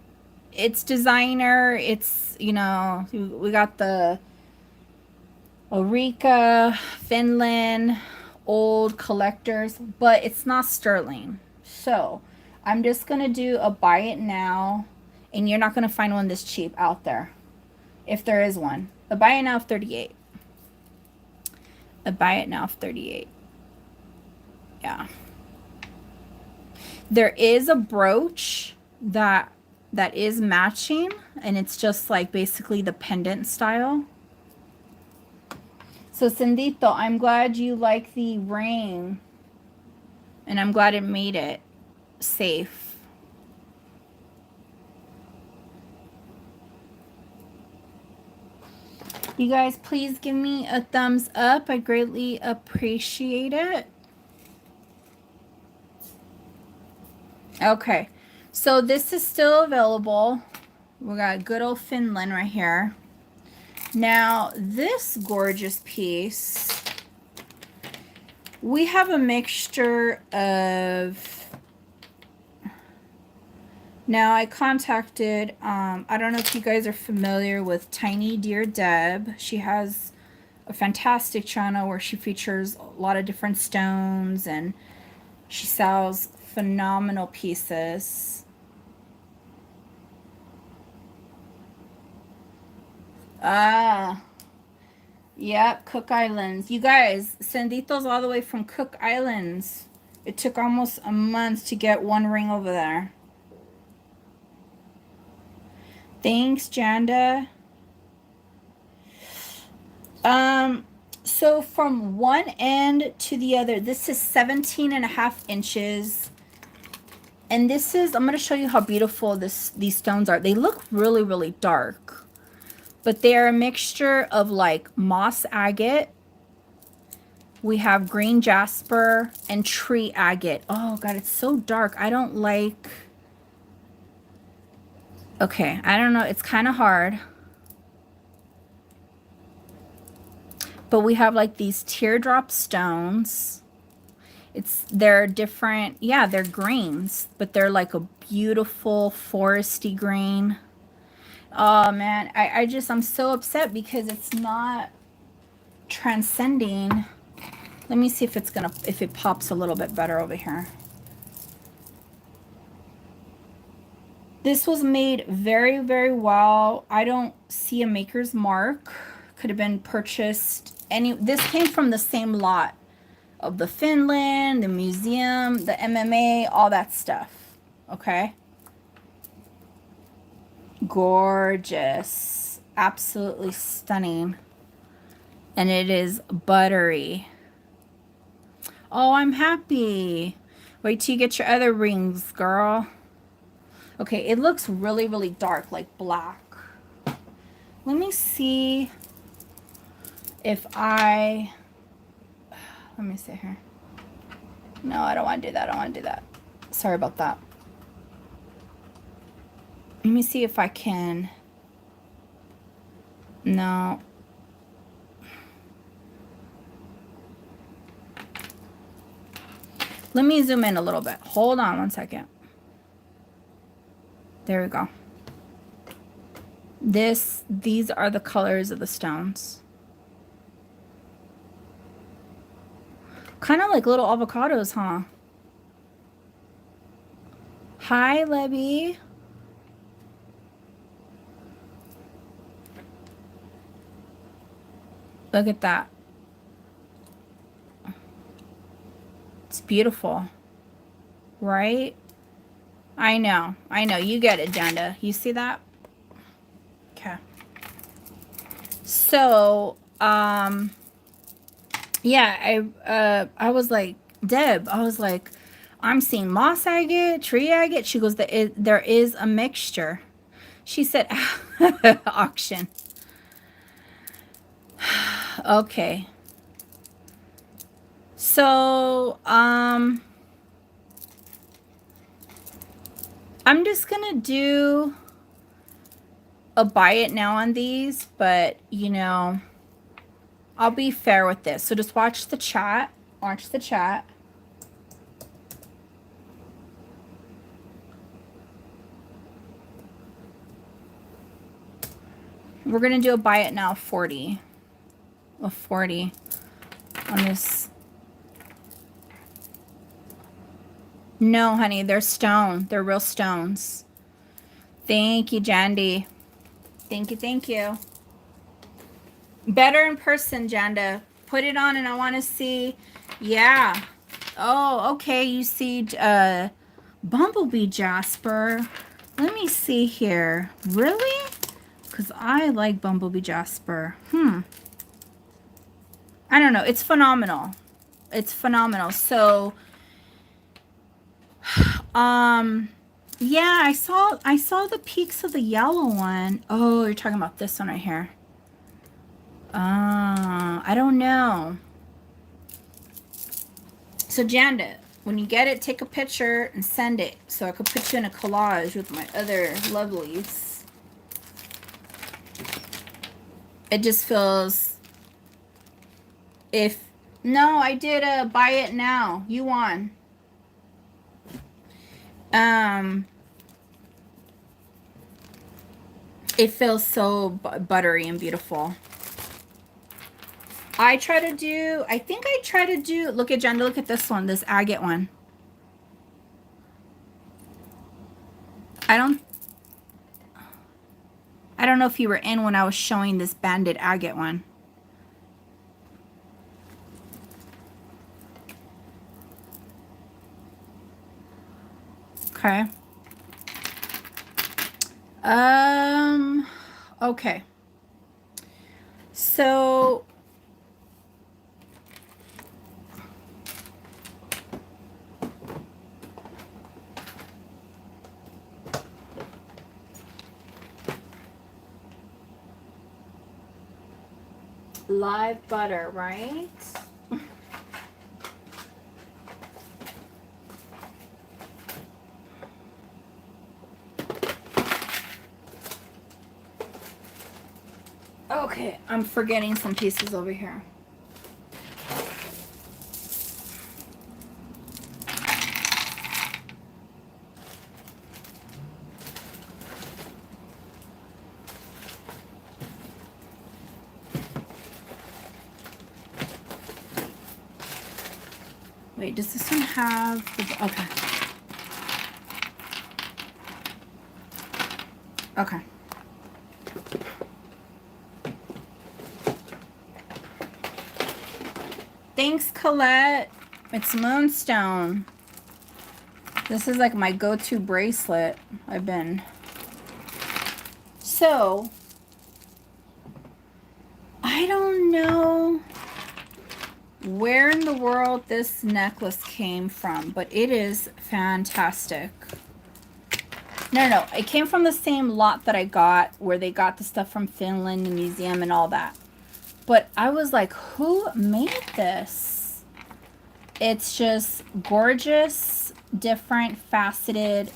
[SPEAKER 1] it's designer. It's, you know, we got the Orica, Finland, old collectors, but it's not sterling. So I'm just going to do a buy it now. And you're not going to find one this cheap out there, if there is one. A buy it now of 38. A buy it now of 38. Yeah. There is a brooch that is matching, and it's just like basically the pendant style. So Cindito, I'm glad you like the ring, and I'm glad it made it safe. You guys, please give me a thumbs up. I greatly appreciate it. Okay, so this is still available. We got good old Finland right here. Now, this gorgeous piece, we have a mixture of... Now, I contacted, I don't know if you guys are familiar with Tiny Dear Deb. She has a fantastic channel where she features a lot of different stones, and she sells phenomenal pieces. Yep, Cook Islands. You guys, Sandito's all the way from Cook Islands. It took almost a month to get one ring over there. Thanks, Janda. So from one end to the other, this is 17.5 inches. And this is, I'm going to show you how beautiful these stones are. They look really, really dark. But they are a mixture of like moss agate We have green jasper and tree agate. Oh God, it's so dark. I don't like, okay, I don't know. It's kind of hard. But we have like these teardrop stones. They're different. Yeah, they're greens, but they're like a beautiful foresty green. Oh man, I'm so upset because it's not transcending. Let me see if if it pops a little bit better over here. This was made very, very well. I don't see a maker's mark. Could have been purchased this came from the same lot of the Finland, the museum, the MMA, all that stuff. Okay. Gorgeous. Absolutely stunning. And it is buttery. Oh, I'm happy. Wait till you get your other rings, girl. Okay, it looks really, really dark, like black. Let me see if let me see here. No, I don't want to do that. I don't want to do that. Sorry about that. Let me see if I can. No. Let me zoom in a little bit. Hold on one second. There we go. These are the colors of the stones. Kind of like little avocados, huh? Hi, Lebby. Look at that. It's beautiful. Right? I know. I know. You get it, Janda. You see that? Okay. So, yeah, I was like, Deb, I was like, I'm seeing moss agate, tree agate. She goes, there is a mixture. She said, auction. Okay. So, I'm just gonna do a buy it now on these, but you know, I'll be fair with this. So just watch the chat. Watch the chat. We're gonna do a buy it now 40. A 40 on this. No, honey, they're stone. They're real stones. Thank you, Jandy. Thank you, thank you. Better in person, Janda. Put it on and I want to see. Yeah. Oh, okay. You see Bumblebee Jasper. Let me see here. Really? Because I like Bumblebee Jasper. I don't know. It's phenomenal. It's phenomenal. So, yeah, I saw the peaks of the yellow one. Oh, you're talking about this one right here. I don't know. So Janda, when you get it, take a picture and send it so I could put you in a collage with my other lovelies. It just feels, no, I did a buy it now. You won. It feels so buttery and beautiful. I think I try to do, look at Jenda, look at this one, this agate one. I don't know if you were in when I was showing this banded agate one. Okay. Okay. So live butter, right? Okay, I'm forgetting some pieces over here. Wait, does this one have the, okay. Okay. Thanks, Colette. It's Moonstone. This is like my go-to bracelet. So, I don't know where in the world this necklace came from, but it is fantastic. No, it came from the same lot that I got, where they got the stuff from Finland, the museum, and all that. But I was like, who made this? It's just gorgeous, different, faceted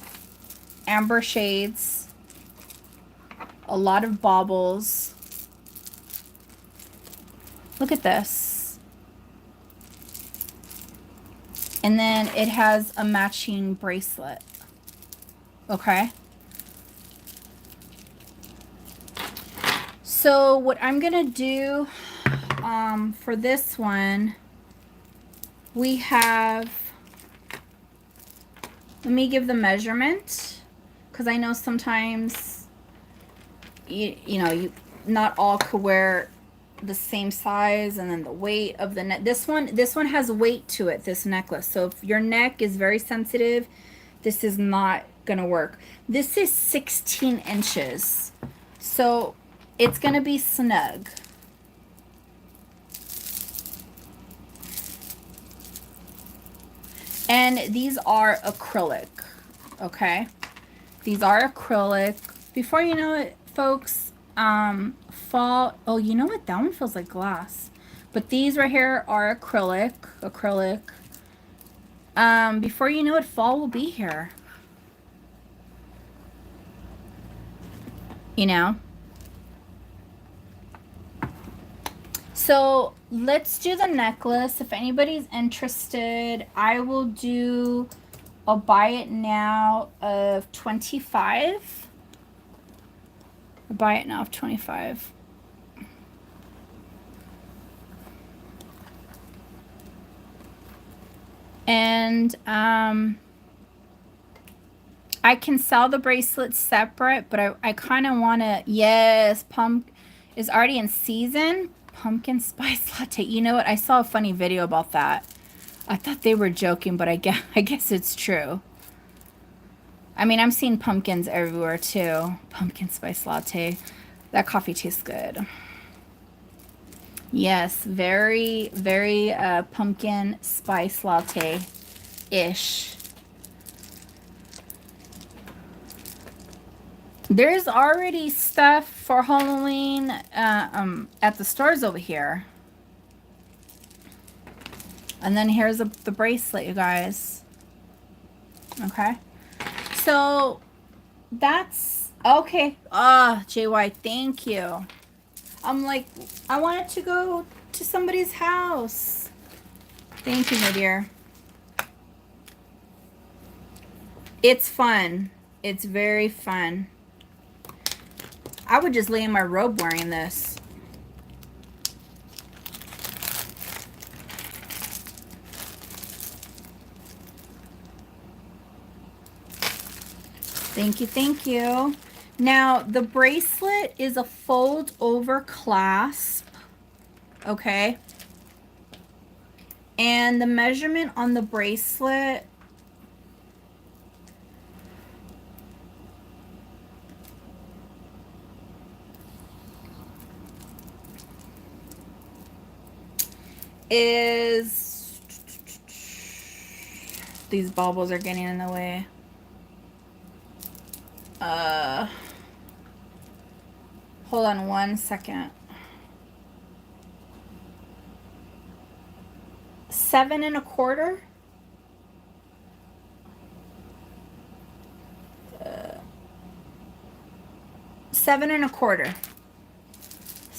[SPEAKER 1] amber shades. A lot of baubles. Look at this. And then it has a matching bracelet. Okay. So what I'm gonna do for this one, we have, let me give the measurement, because I know sometimes you know, not all could wear the same size, and then the weight of the neck. This one has weight to it, this necklace. So if your neck is very sensitive, this is not gonna work. This is 16 inches, so it's gonna be snug. And these are acrylic, okay? These are acrylic. Before you know it, folks, fall, oh, you know what? That one feels like glass. But these right here are acrylic. Before you know it, fall will be here. You know? So let's do the necklace. If anybody's interested, I will do a buy it now of 25. Buy it now of 25. And I can sell the bracelets separate, but I kind of want to, yes, pump is already in season. Pumpkin spice latte. You know what? I saw a funny video about that. I thought they were joking, but I guess it's true. I mean, I'm seeing pumpkins everywhere too. Pumpkin spice latte. That coffee tastes good. Yes, very, very pumpkin spice latte-ish. There's already stuff for Halloween at the stores over here. And then here's the bracelet, you guys. Okay. So that's okay. JY, thank you. I'm like, I wanted to go to somebody's house. Thank you, my dear. It's fun. It's very fun. I would just lay in my robe wearing this. Thank you, thank you. Now, the bracelet is a fold over clasp, okay? And the measurement on the bracelet is, these baubles are getting in the way. Hold on 1 second. 7 1/4. 7 1/4.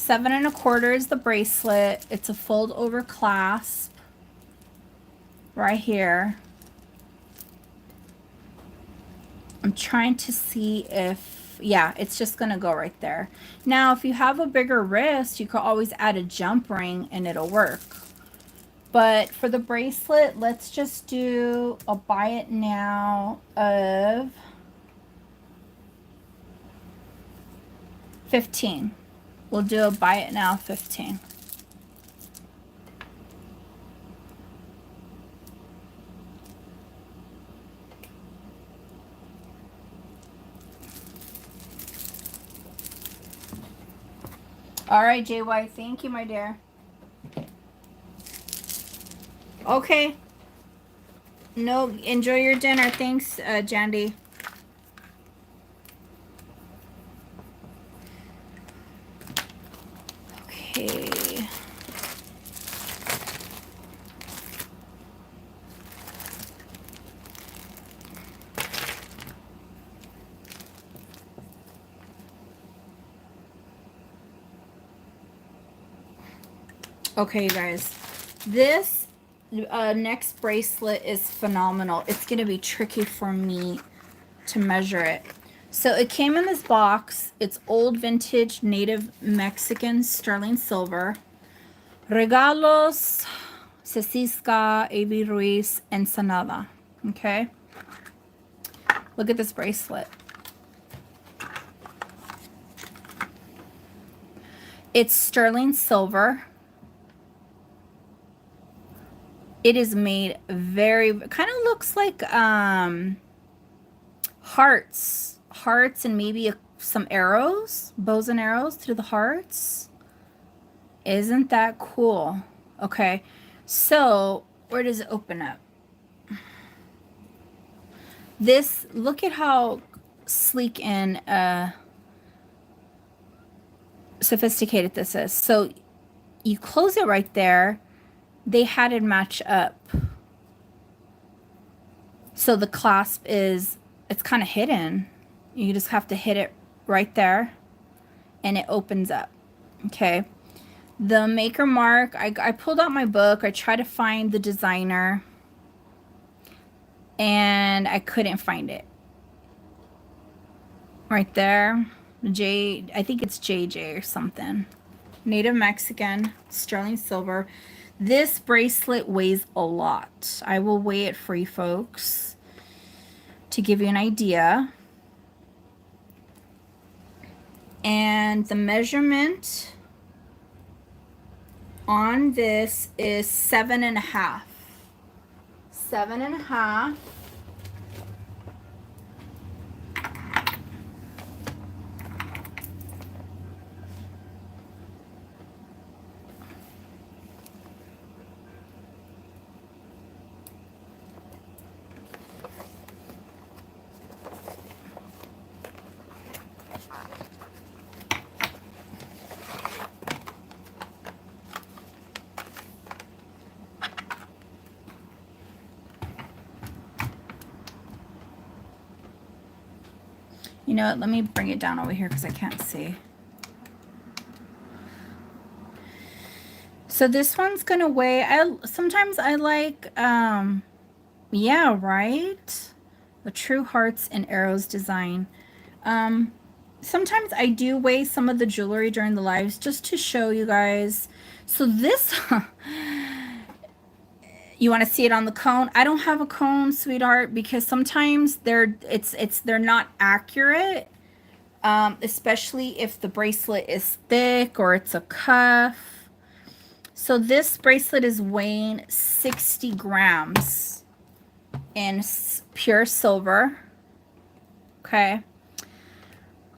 [SPEAKER 1] 7 1/4 is the bracelet. It's a fold over clasp right here. I'm trying to see if, yeah, it's just going to go right there. Now, if you have a bigger wrist, you could always add a jump ring and it'll work. But for the bracelet, let's just do a buy it now of 15. We'll do a buy it now 15. All right, JY, thank you, my dear. Okay. No, enjoy your dinner. Thanks, Jandy. Okay. Okay, you guys. This next bracelet is phenomenal. It's going to be tricky for me to measure it. So it came in this box. It's old vintage native Mexican sterling silver. Regalos, Ceciska, A.B. Ruiz, Ensenada. Okay. Look at this bracelet. It's sterling silver. It is made very, kind of looks like hearts and maybe some arrows, bows and arrows through the hearts. Isn't that cool? Okay, so where does it open up? This, look at how sleek and sophisticated this is. So you close it right there. They had it match up. So the clasp is, it's kind of hidden. You just have to hit it right there and it opens up. Okay. The maker mark, I pulled out my book. I tried to find the designer and I couldn't find it. Right there. I think it's JJ or something. Native Mexican, sterling silver. This bracelet weighs a lot. I will weigh it for you folks to give you an idea. And the measurement on this is 7.5. 7.5. You know what? Let me bring it down over here because I can't see. So this one's gonna weigh. Sometimes I like, yeah, right. The True Hearts and Arrows design. Sometimes I do weigh some of the jewelry during the lives just to show you guys. So this, you want to see it on the cone? I don't have a cone, sweetheart, because sometimes they're not accurate, especially if the bracelet is thick or it's a cuff. So this bracelet is weighing 60 grams in pure silver. Okay.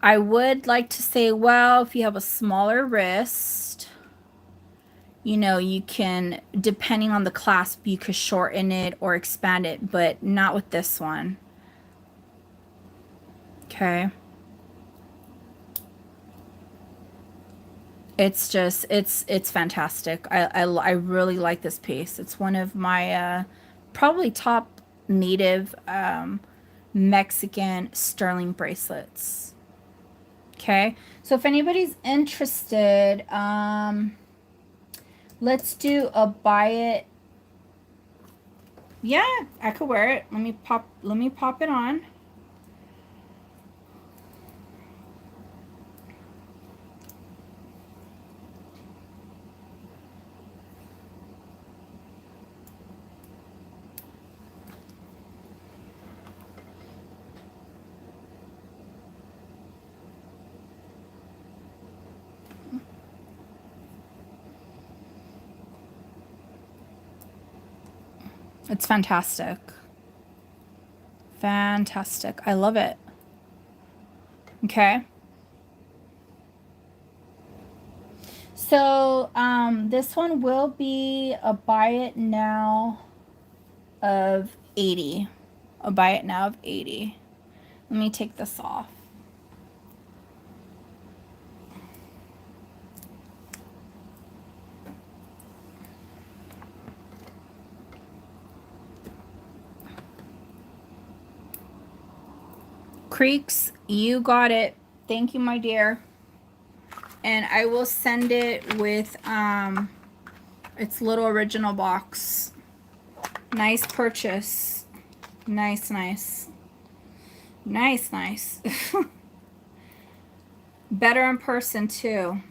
[SPEAKER 1] I would like to say, well, if you have a smaller wrist, you know, you can, depending on the clasp, you could shorten it or expand it, but not with this one. Okay. It's just, it's fantastic. I really like this piece. It's one of my probably top native Mexican sterling bracelets. Okay, so if anybody's interested, let's do a buy it. Yeah, I could wear it. Let me pop it on. It's fantastic. Fantastic. I love it. Okay. So, this one will be a buy it now of 80. A buy it now of 80. Let me take this off. Creeks, you got it. Thank you, my dear. And I will send it with its little original box. Nice purchase. Nice, nice. Nice, nice. Better in person too.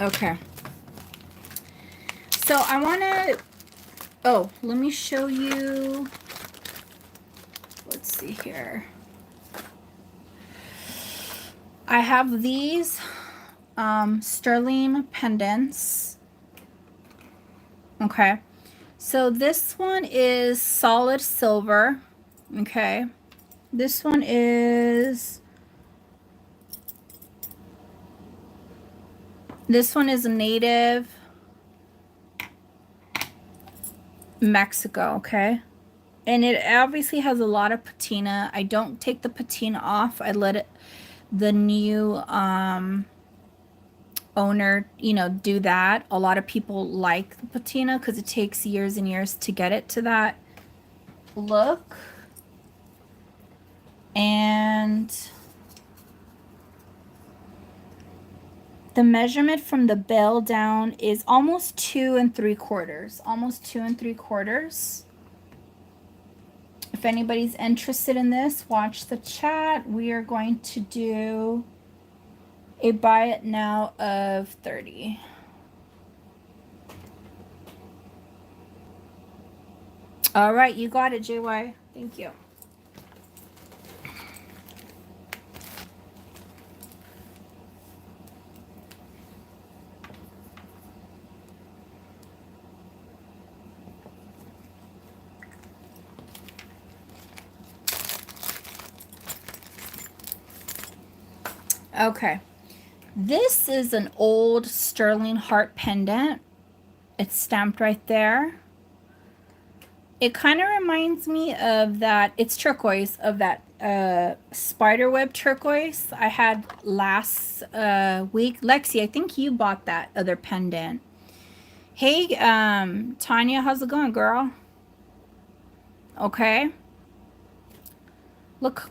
[SPEAKER 1] Okay. So I want to, oh, let me show you. Let's see here. I have these sterling pendants. Okay. So this one is solid silver. Okay. This one is native Mexico, okay? And it obviously has a lot of patina. I don't take the patina off. I let it, the new owner, you know, do that. A lot of people like the patina because it takes years and years to get it to that look. And the measurement from the bell down is almost 2 3/4. Almost 2 3/4. If anybody's interested in this, watch the chat. We are going to do a buy it now of 30. All right, you got it, JY. Thank you. Okay. This is an old sterling heart pendant. It's stamped right there. It kind of reminds me of that, it's turquoise, of that spiderweb turquoise I had last week. Lexi, I think you bought that other pendant. Hey, Tanya, how's it going, girl? Okay. Look.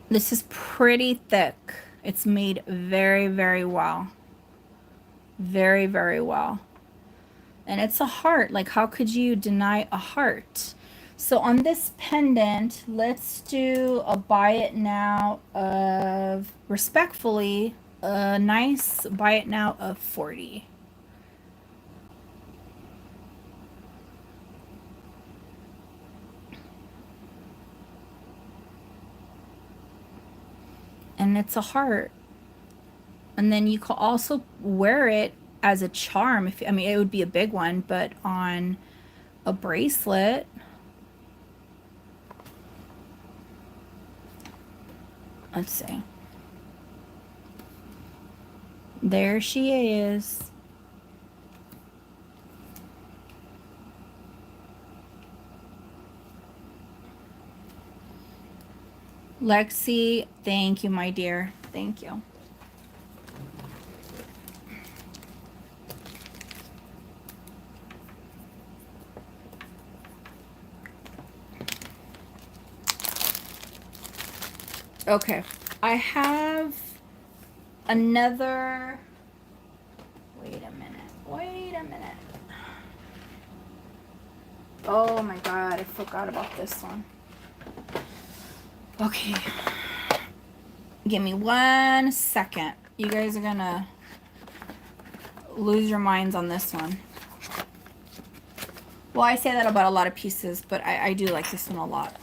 [SPEAKER 1] This is pretty thick. It's made very, very well. Very, very well. And it's a heart. Like, how could you deny a heart? So on this pendant, let's do a buy it now of, respectfully, a nice buy it now of 40. And it's a heart. And then you can also wear it as a charm. If, I mean, it would be a big one, but on a bracelet. Let's see. There she is. Lexi, thank you, my dear. Thank you. Okay, I have another, wait a minute. Oh my God, I forgot about this one. Okay, give me 1 second. You guys are gonna lose your minds on this one. Well, I say that about a lot of pieces, but I do like this one a lot.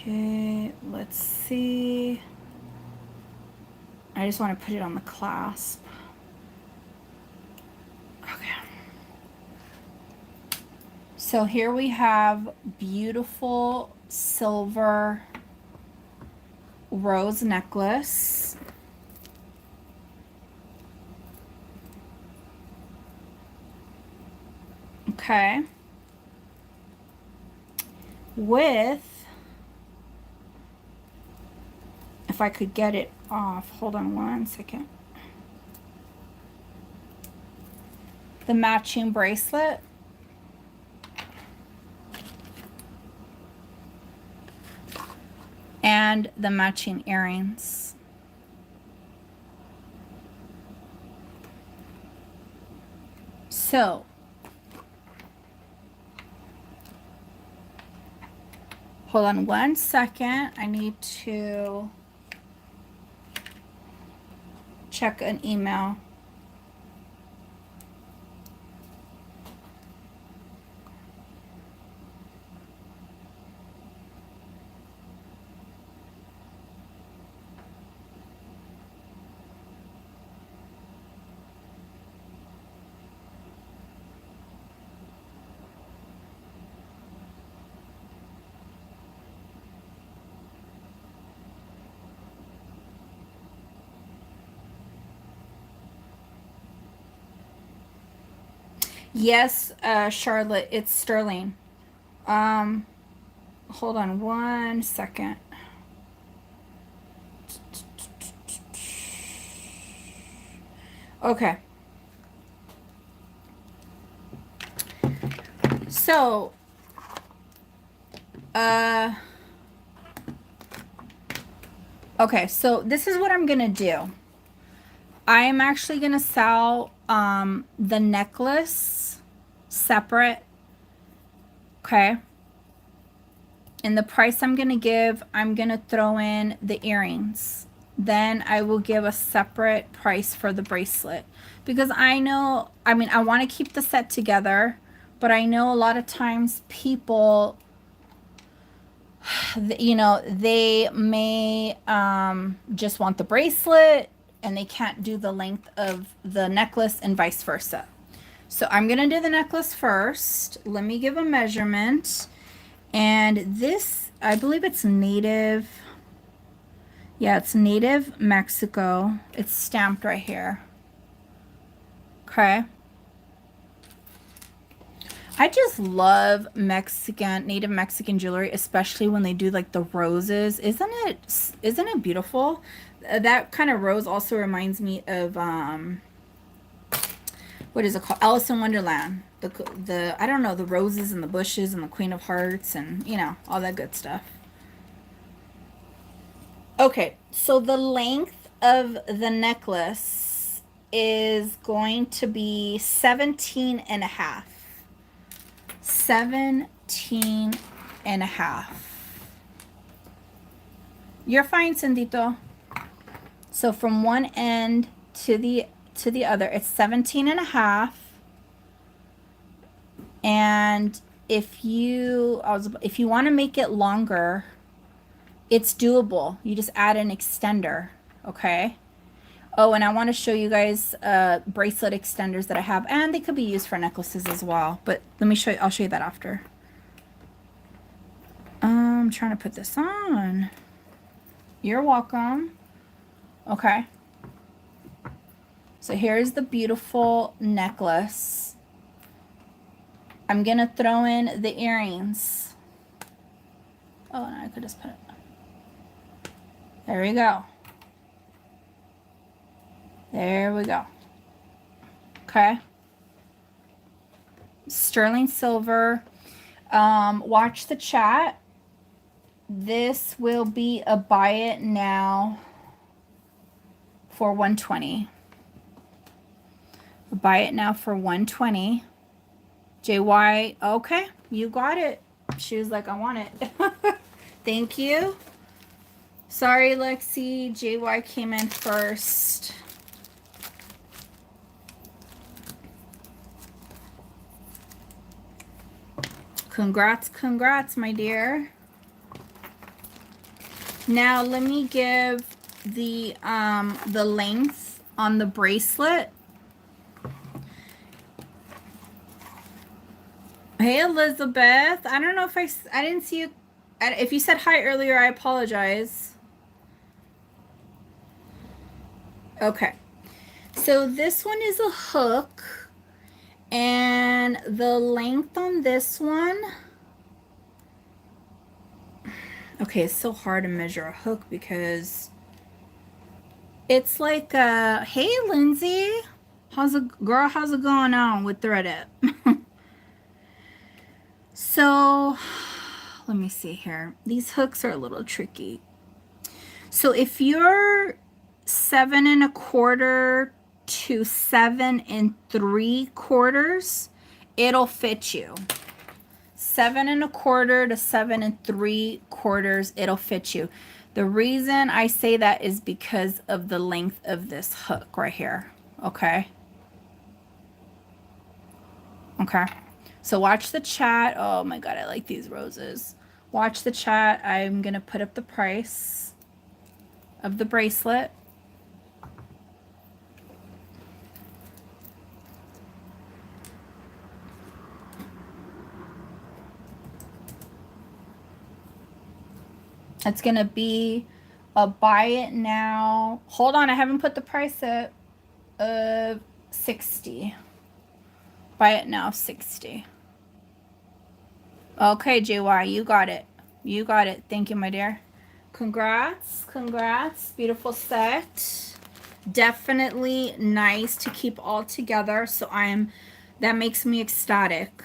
[SPEAKER 1] Okay, let's see. I just want to put it on the clasp. Okay. So here we have beautiful silver rose necklace. Okay. With, if I could get it off, hold on 1 second. The matching bracelet. And the matching earrings. So, hold on 1 second. I need to check an email. Yes, Charlotte, it's Sterling. Hold on 1 second. Okay. So, okay, so this is what I'm gonna do. I am actually gonna sell the necklace separate. Okay. And the price I'm gonna give, I'm gonna throw in the earrings. Then I will give a separate price for the bracelet, because I know, I mean, I want to keep the set together, but I know a lot of times people, you know, they may just want the bracelet and they can't do the length of the necklace and vice versa. So I'm going to do the necklace first. Let me give a measurement. And this, I believe it's native. Yeah, it's native Mexico. It's stamped right here. Okay. I just love native Mexican jewelry, especially when they do like the roses. Isn't it beautiful? That kind of rose also reminds me of what is it called? Alice in Wonderland. The I don't know, the roses and the bushes and the Queen of Hearts and, you know, all that good stuff. Okay, so the length of the necklace is going to be 17 and a half. 17 and a half. You're fine, Cindito. So from one end to the other, it's 17 and a half. And if you want to make it longer, it's doable. You just add an extender, okay? Oh, and I want to show you guys bracelet extenders that I have, and they could be used for necklaces as well. But let me show you. I'll show you that after. I'm trying to put this on. You're welcome. Okay. So here's the beautiful necklace. I'm going to throw in the earrings. Oh, no, I could just put it. There we go. There we go. Okay. Sterling silver. Watch the chat. This will be a buy it now for 120. Buy it now for 120. JY, okay, you got it. She was like, I want it. Thank you. Sorry, Lexi. JY came in first. Congrats, congrats, my dear. Now let me give the length on the bracelet. Hey, Elizabeth. I don't know if I didn't see you. If you said hi earlier, I apologize. Okay. So this one is a hook. And the length on this one. Okay, it's so hard to measure a hook because it's like hey, Lindsay. How's it going on with Thread It? So, let me see here. These hooks are a little tricky. So if you're 7 1/4 to 7 3/4, it'll fit you. 7 1/4 to 7 3/4, it'll fit you. The reason I say that is because of the length of this hook right here. Okay. Okay. So watch the chat. Oh my God, I like these roses. Watch the chat. I'm going to put up the price of the bracelet. It's going to be a buy it now. Hold on, I haven't put the price up of 60. Buy it now, 60. Okay, JY, you got it. You got it. Thank you, my dear. Congrats. Congrats. Beautiful set. Definitely nice to keep all together. So that makes me ecstatic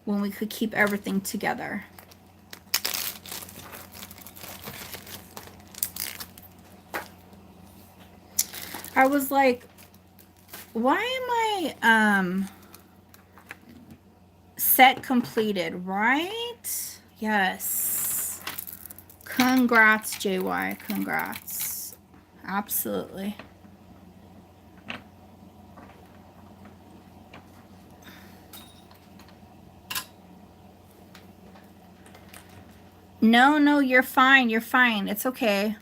[SPEAKER 1] when we could keep everything together. I was like, why am I set completed, right? Yes. Congrats, JY. Congrats. Absolutely. No, you're fine. You're fine. It's okay.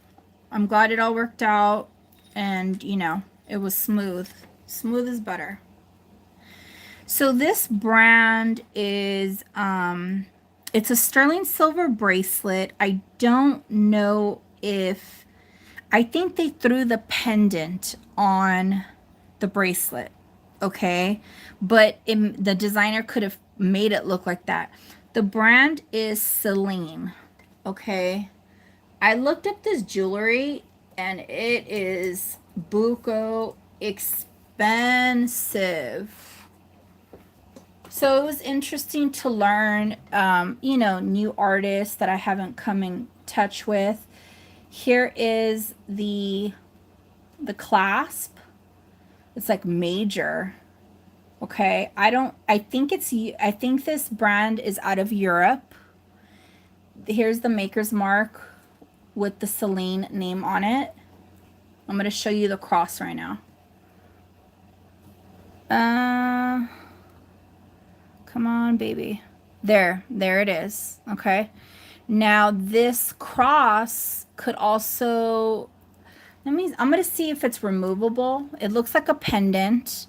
[SPEAKER 1] I'm glad it all worked out. And, you know, it was smooth. Smooth as butter. So this brand is, it's a sterling silver bracelet. I don't know if, I think they threw the pendant on the bracelet. Okay. But the designer could have made it look like that. The brand is Celine. Okay. I looked up this jewelry and it is buco expensive. So it was interesting to learn, you know, new artists that I haven't come in touch with. Here is the clasp. It's like major. Okay. I think this brand is out of Europe. Here's the maker's mark with the Celine name on it. I'm going to show you the cross right now. Come on, baby. There it is. Okay. Now this cross could also, I'm going to see if it's removable. It looks like a pendant.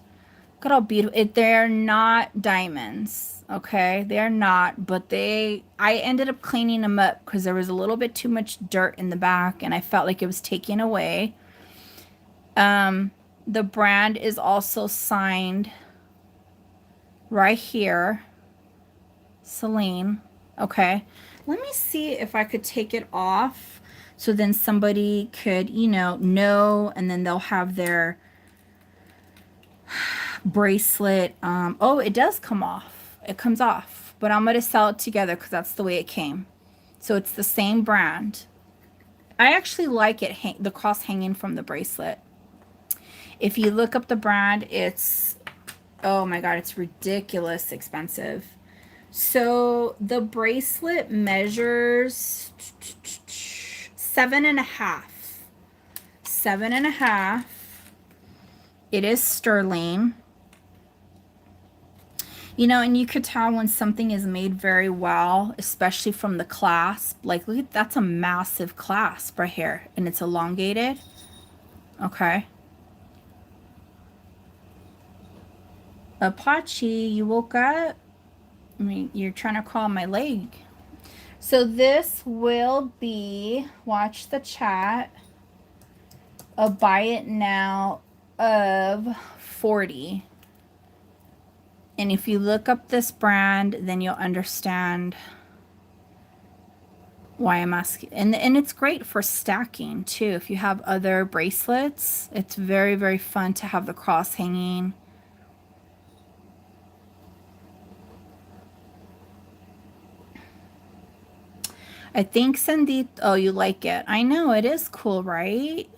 [SPEAKER 1] Look at how beautiful. They're not diamonds, okay? They're not, but I ended up cleaning them up because there was a little bit too much dirt in the back and I felt like it was taken away. The brand is also signed right here. Celine. Okay. Let me see if I could take it off so then somebody could, know, and then they'll have their bracelet. Oh, it does come off. It comes off, but I'm going to sell it together because that's the way it came. So it's the same brand. I actually like it, the cross hanging from the bracelet. If you look up the brand, it's, oh my God, it's ridiculous expensive. So the bracelet measures 7.5. 7.5. It is sterling. And you could tell when something is made very well, especially from the clasp. Like, look at, that's a massive clasp right here, and it's elongated. Okay. Apache, you woke up? I mean, you're trying to crawl my leg. So this will be, watch the chat, a buy it now of 40. And if you look up this brand, then you'll understand why I'm asking. And it's great for stacking too. If you have other bracelets, it's very, very fun to have the cross hanging. I think Sandeep, oh, you like it. I know, it is cool, right?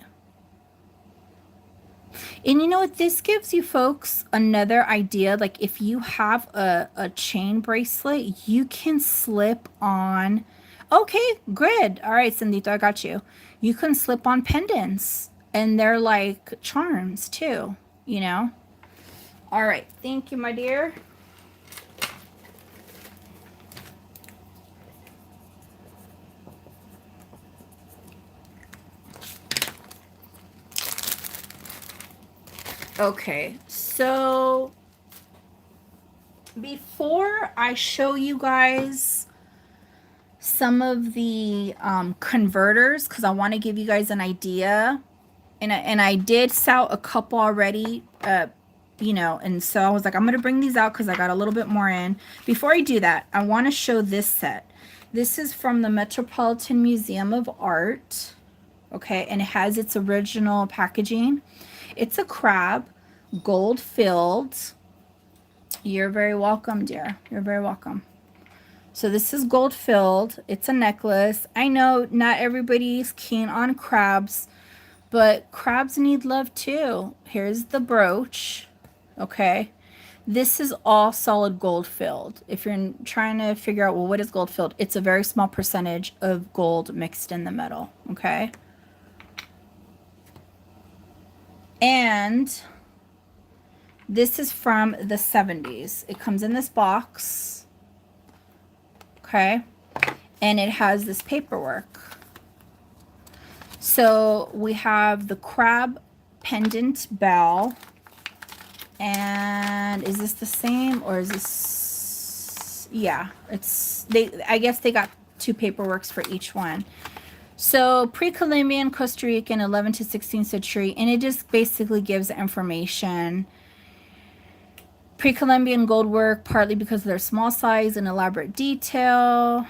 [SPEAKER 1] And you know what? This gives you folks another idea. Like if you have a chain bracelet, you can slip on. Okay, good. All right, Sandito, I got you. You can slip on pendants and they're like charms too, All right. Thank you, my dear. Okay, so before I show you guys some of the converters, because I want to give you guys an idea, and I did sell a couple already, and so I was like, I'm going to bring these out because I got a little bit more in. Before I do that, I want to show this set. This is from the Metropolitan Museum of Art, okay, and it has its original packaging. It's a crab, gold filled. You're very welcome, dear. You're very welcome. So this is gold filled. It's a necklace. I know not everybody's keen on crabs, but crabs need love too. Here's the brooch. Okay. This is all solid gold filled. If you're trying to figure out, well, what is gold filled? It's a very small percentage of gold mixed in the metal. Okay. And this is from the 70s. It comes in this box. Okay. And it has this paperwork. So we have the crab pendant bell. And is this the same or is this? Yeah, I guess they got two paperworks for each one. So pre-Columbian, Costa Rican, 11th to 16th century, and it just basically gives information. Pre-Columbian gold work, partly because of their small size and elaborate detail,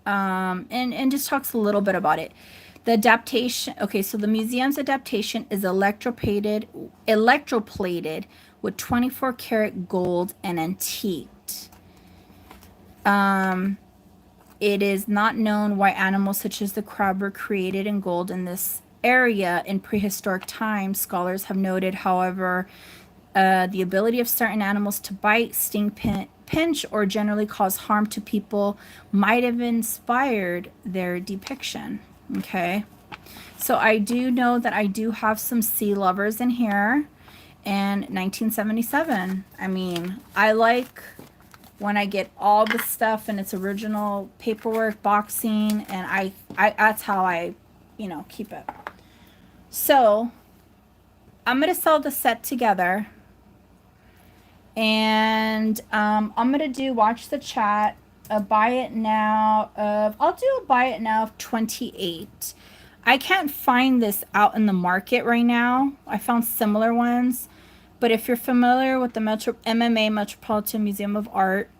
[SPEAKER 1] and just talks a little bit about it. The adaptation, okay, so the museum's adaptation is electroplated with 24 karat gold and antiqued. It is not known why animals such as the crab were created in gold in this area in prehistoric times. Scholars have noted, however, the ability of certain animals to bite, sting, pinch, or generally cause harm to people might have inspired their depiction. Okay, so I do know that I do have some sea lovers in here. And 1977. I mean, I like when I get all the stuff and its original paperwork, boxing, and I that's how I, keep it. So I'm going to sell the set together. And I'm gonna do watch the chat. A buy it now of I'll do a buy it now of 28. I can't find this out in the market right now. I found similar ones, but if you're familiar with the MMA Metropolitan Museum of Art,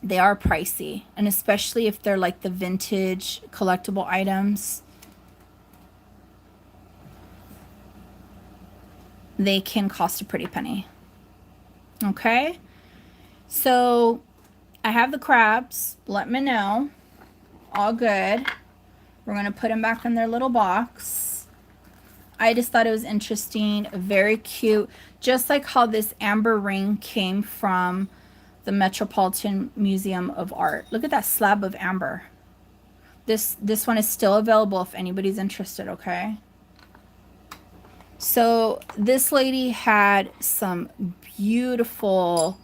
[SPEAKER 1] they are pricey, and especially if they're like the vintage collectible items, they can cost a pretty penny. Okay, so I have the crabs. Let me know. All good. We're going to put them back in their little box. I just thought it was interesting. Very cute. Just like how this amber ring came from the Metropolitan Museum of Art. Look at that slab of amber. This one is still available if anybody's interested, okay? So this lady had some beautiful...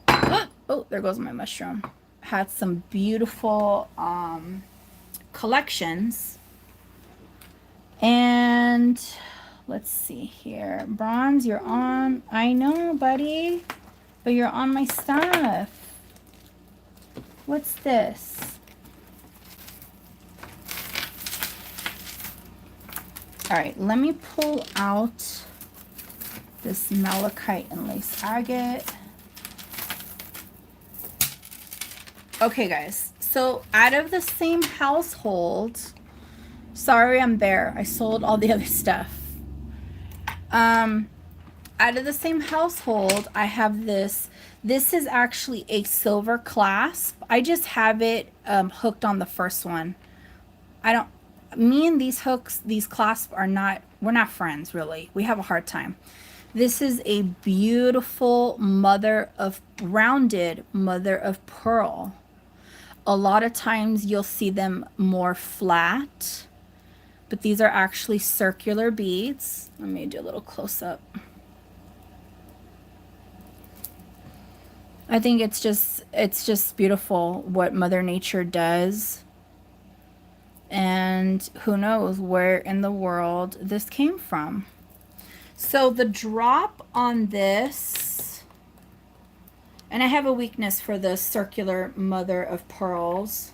[SPEAKER 1] Oh, there goes my mushroom. Had some beautiful collections. And let's see here. Bronze, you're on. I know, buddy. But you're on my stuff. What's this? All right, let me pull out this malachite and lace agate. Okay, guys. So out of the same household, sorry, I'm bare. I sold all the other stuff. Out of the same household, I have this. This is actually a silver clasp. I just have it hooked on the first one. Me and these hooks, these clasps are not, we're not friends really. We have a hard time. This is a beautiful rounded mother of pearl. A lot of times you'll see them more flat, but these are actually circular beads. Let me do a little close up. I think it's just beautiful what Mother Nature does. And who knows where in the world this came from. So the drop on this, and I have a weakness for the circular mother of pearls.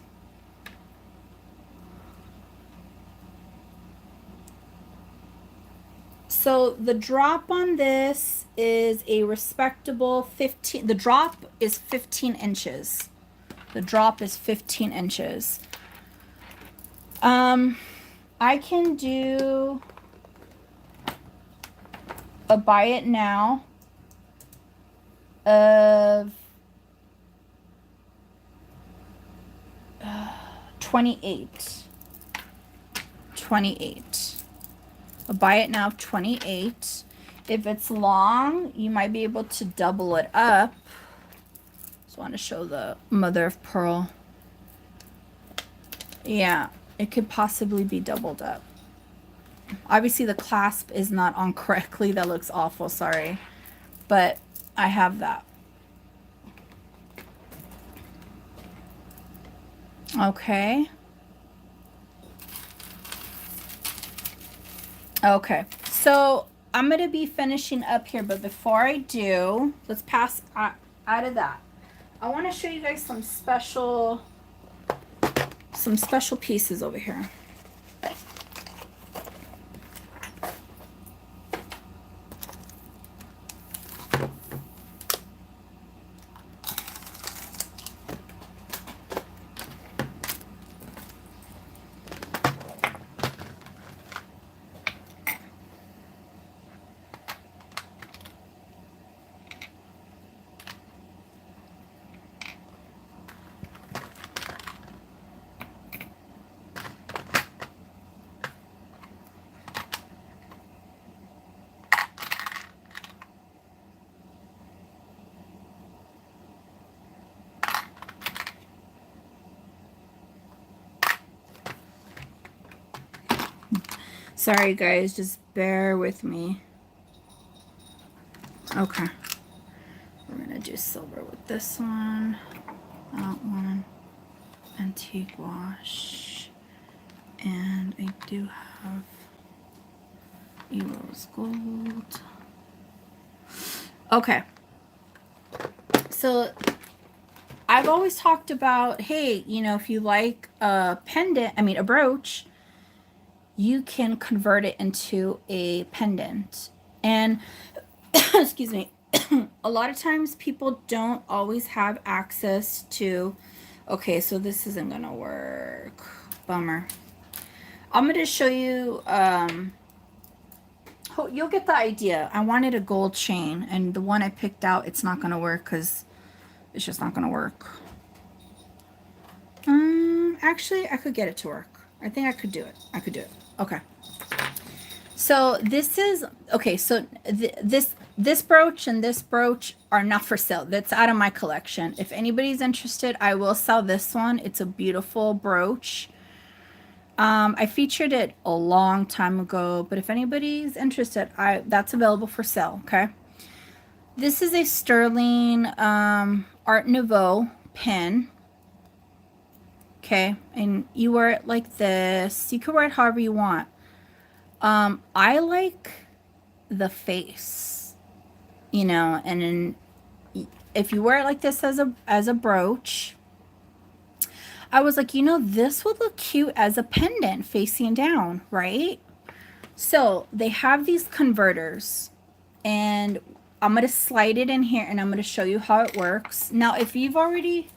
[SPEAKER 1] So the drop on this is a respectable 15. The drop is 15 inches. The drop is 15 inches. I can do a buy it now of 28. 28. A buy it now of 28. If it's long, you might be able to double it up. Just want to show the mother of pearl. Yeah, it could possibly be doubled up. Obviously the clasp is not on correctly. That looks awful, sorry. But I have that. Okay. Okay, so I'm going to be finishing up here, but before I do, let's pass out of that. I want to show you guys some special pieces over here. Sorry guys, just bear with me. Okay. We're gonna do silver with this one. That one. Antique wash. And I do have rose gold. Okay. so I've always talked about, hey, you know, if you like a pendant, I mean, a brooch, you can convert it into a pendant. And excuse me, a lot of times people don't always have access to, okay, so this isn't gonna work. Bummer. I'm gonna show you, you'll get the idea. I wanted a gold chain, and the one I picked out, it's not gonna work because it's just not gonna work. Actually, I could get it to work. I think I could do it. I could do it. Okay. So this is, okay, so this brooch and this brooch are not for sale. That's out of my collection. If anybody's interested, I will sell this one. It's a beautiful brooch. I featured it a long time ago, but if anybody's interested, that's available for sale, okay? This is a sterling Art Nouveau pin. Okay, and you wear it like this. You can wear it however you want. I like the face, you know, and then if you wear it like this as a brooch, I was like, you know, this would look cute as a pendant facing down, right? So they have these converters, and I'm going to slide it in here and I'm going to show you how it works. Now, if you've already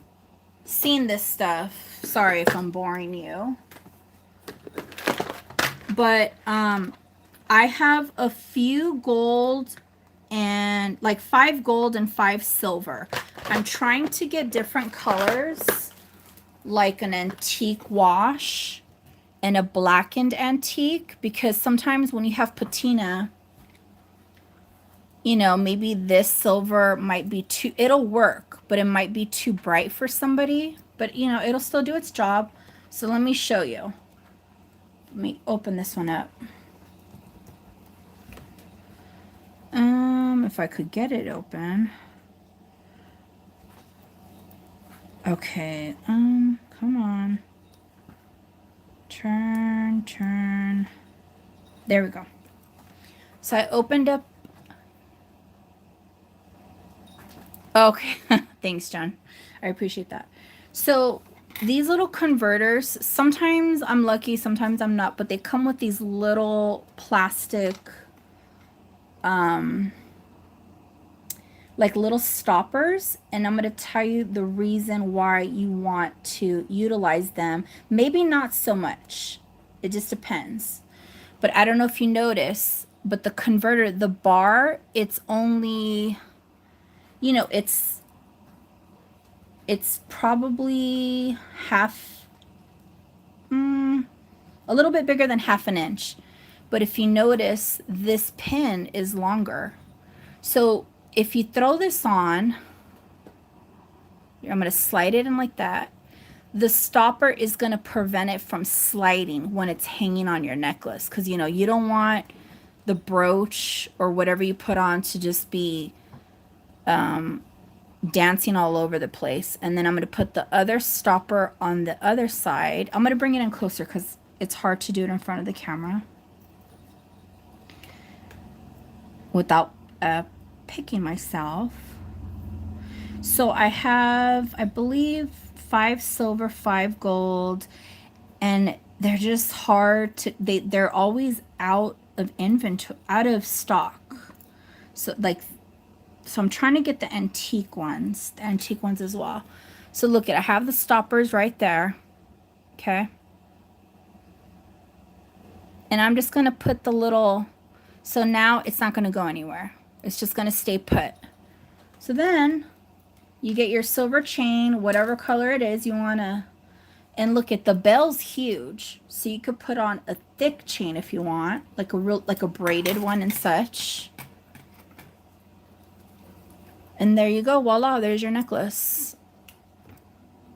[SPEAKER 1] seen this stuff, sorry if I'm boring you, but I have a few gold and like 5 gold and 5 silver. I'm trying to get different colors, like an antique wash and a blackened antique, because sometimes when you have patina, you know, maybe this silver might be too, it'll work, but it might be too bright for somebody, but you know, it'll still do its job. So let me show you. Let me open this one up. If I could get it open. Okay, come on. Turn. There we go. So I opened up. Okay, thanks, John. I appreciate that. So these little converters, sometimes I'm lucky, sometimes I'm not, but they come with these little plastic, like little stoppers, and I'm going to tell you the reason why you want to utilize them. Maybe not so much. It just depends. But I don't know if you notice, but the converter, the bar, it's only, you know, it's probably half, a little bit bigger than half an inch. But if you notice, this pin is longer. So if you throw this on, I'm going to slide it in like that. The stopper is going to prevent it from sliding when it's hanging on your necklace. Because, you know, you don't want the brooch or whatever you put on to just be dancing all over the place. And then I'm going to put the other stopper on the other side. I'm going to bring it in closer because it's hard to do it in front of the camera without picking myself. So I have, I believe, 5 silver, 5 gold, and they're just hard to, they're always out of inventory, out of stock. So like, so I'm trying to get the antique ones as well. So look at, I have the stoppers right there. Okay. And I'm just going to put the little, so now it's not going to go anywhere. It's just going to stay put. So then you get your silver chain, whatever color it is you want to, and look at the bell's huge. So you could put on a thick chain if you want, like a braided one and such. And there you go. Voila, there's your necklace.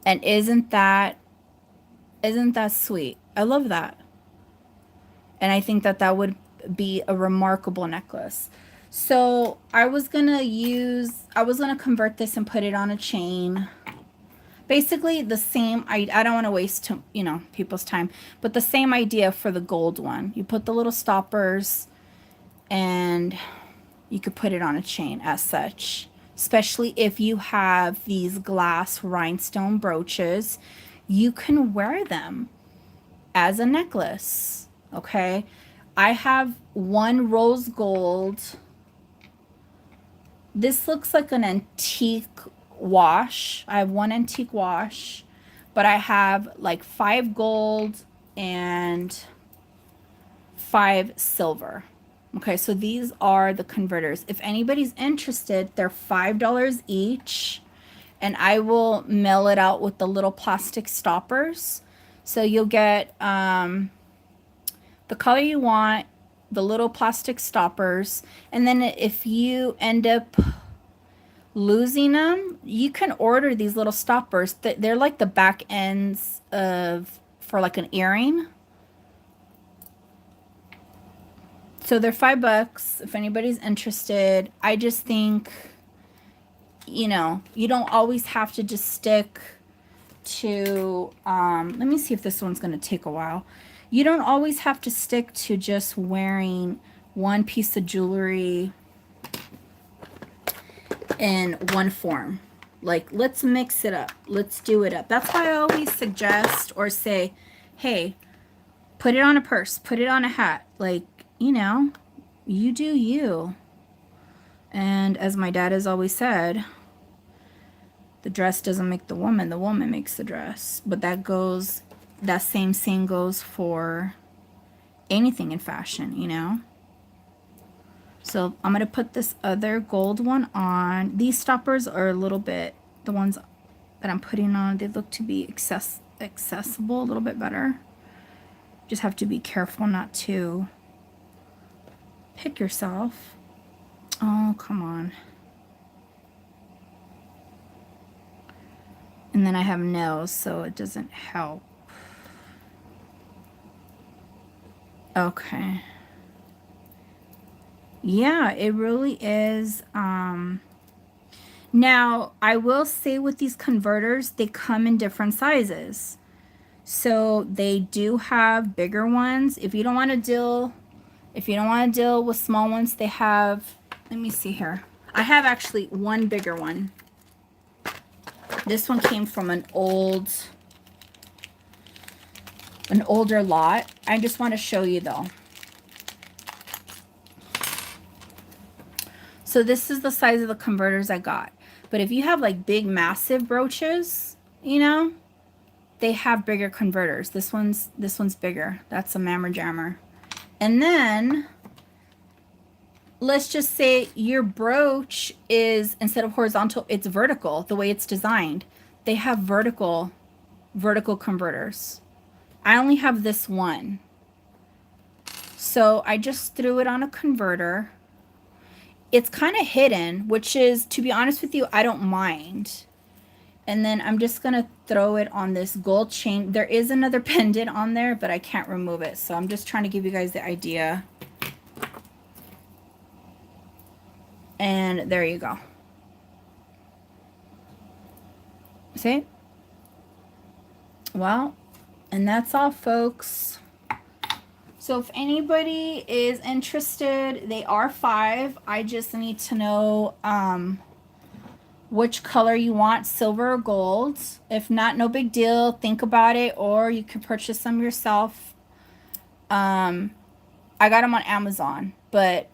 [SPEAKER 1] And isn't that sweet? I love that. And I think that that would be a remarkable necklace. So I was going to convert this and put it on a chain. Basically the same, I don't want to waste, you know, people's time, but the same idea for the gold one. You put the little stoppers and you could put it on a chain as such. especially if you have these glass rhinestone brooches, you can wear them as a necklace. Okay. I have one rose gold. This looks like an antique wash. I have one antique wash, but I have like 5 gold and 5 silver. Okay, so these are the converters. If anybody's interested, they're $5 each, and I will mail it out with the little plastic stoppers. So you'll get the color you want, the little plastic stoppers, and then if you end up losing them, you can order these little stoppers. They're like the back ends of for like an earring. So they're $5 if anybody's interested. I just think, you know, you don't always have to just stick to, let me see if this one's going to take a while. You don't always have to stick to just wearing one piece of jewelry in one form. Like, let's mix it up. Let's do it up. That's why I always suggest or say, hey, put it on a purse, put it on a hat. Like, you know, you do you. And as my dad has always said, the dress doesn't make the woman makes the dress. But that same saying goes for anything in fashion, you know. So I'm going to put this other gold one on. These stoppers are a little bit, the ones that I'm putting on, they look to be accessible a little bit better. Just have to be careful not to pick yourself. Oh, come on. And then I have nails, so it doesn't help. Okay. Yeah, it really is. Now, I will say with these converters, they come in different sizes. So they do have bigger ones. If you don't want to deal with small ones, they have, let me see here. I have actually one bigger one. This one came from an older lot. I just want to show you though. So this is the size of the converters I got. But if you have like big, massive brooches, you know, they have bigger converters. This one's bigger. That's a mammer jammer. And then let's just say your brooch is, instead of horizontal, it's vertical, the way it's designed. They have vertical converters. I only have this one. So I just threw it on a converter. It's kind of hidden, which is, to be honest with you, I don't mind. And then I'm just going to throw it on this gold chain. There is another pendant on there, but I can't remove it. So I'm just trying to give you guys the idea. And there you go. See? Well, and that's all, folks. So if anybody is interested, they are $5. I just need to know which color you want, silver or gold. If not, no big deal. Think about it, or you can purchase them yourself. I got them on Amazon, but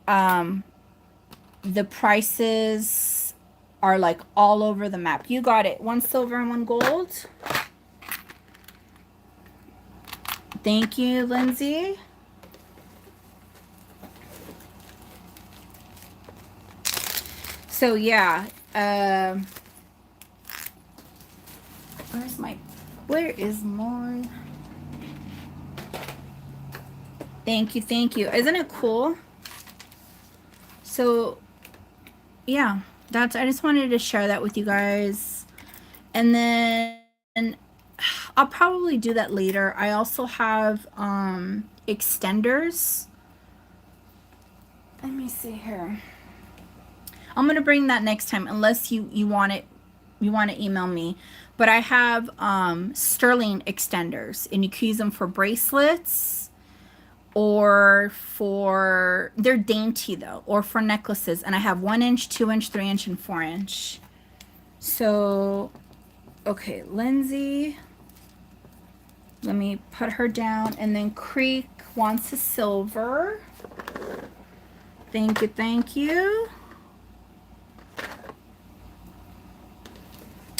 [SPEAKER 1] the prices are like all over the map. You got it. One silver and one gold. Thank you, Lindsay. So yeah, where is more? Thank you. Isn't it cool? So yeah, I just wanted to share that with you guys. And then I'll probably do that later. I also have extenders. Let me see here. I'm gonna bring that next time, unless you want it, you want to email me. But I have sterling extenders, and you can use them for bracelets, or for, they're dainty though, or for necklaces. And I have 1 inch, 2 inch, 3 inch, and 4 inch. So, okay, Lindsay, let me put her down. And then Creek wants a silver. Thank you, thank you.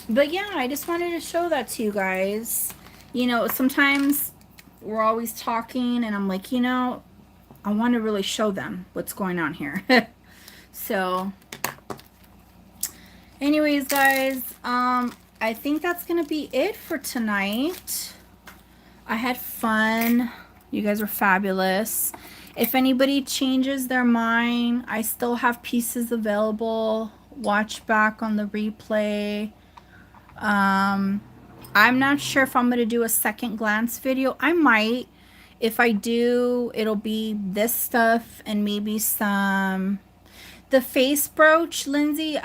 [SPEAKER 1] But yeah, I just wanted to show that to you guys. You know, sometimes we're always talking and I'm like, you know, I want to really show them what's going on here. So anyways, guys, I think that's gonna be it for tonight. I had fun. You guys were fabulous. If anybody changes their mind, I still have pieces available. Watch back on the replay. I'm not sure if I'm going to do a second glance video. I might. If I do, it'll be this stuff and maybe some... The face brooch, Lindsay,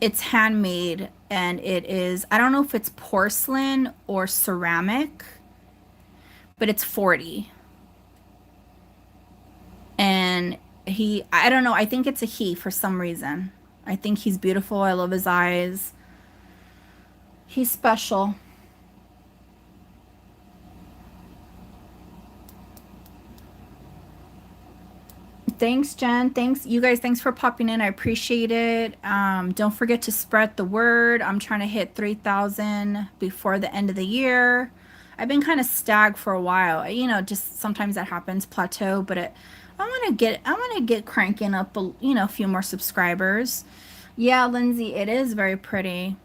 [SPEAKER 1] it's handmade, and it is, I don't know if it's porcelain or ceramic, but it's 40. And I don't know, I think it's a he for some reason. I think he's beautiful. I love his eyes. He's special. Thanks, Jen. Thanks, you guys. Thanks for popping in. I appreciate it. Don't forget to spread the word. I'm trying to hit 3,000 before the end of the year. I've been kind of stagnant for a while. You know, just sometimes that happens, plateau. But I want to get cranking up. You know, a few more subscribers. Yeah, Lindsay, it is very pretty.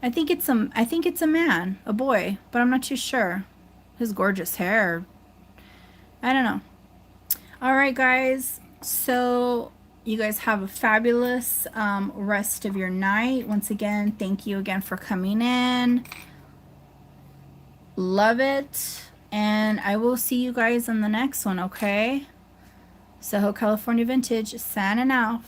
[SPEAKER 1] I think it's a man, a boy, but I'm not too sure. His gorgeous hair. I don't know. All right, guys. So you guys have a fabulous rest of your night. Once again, thank you again for coming in. Love it. And I will see you guys in the next one, okay? Soho California Vintage, signing out.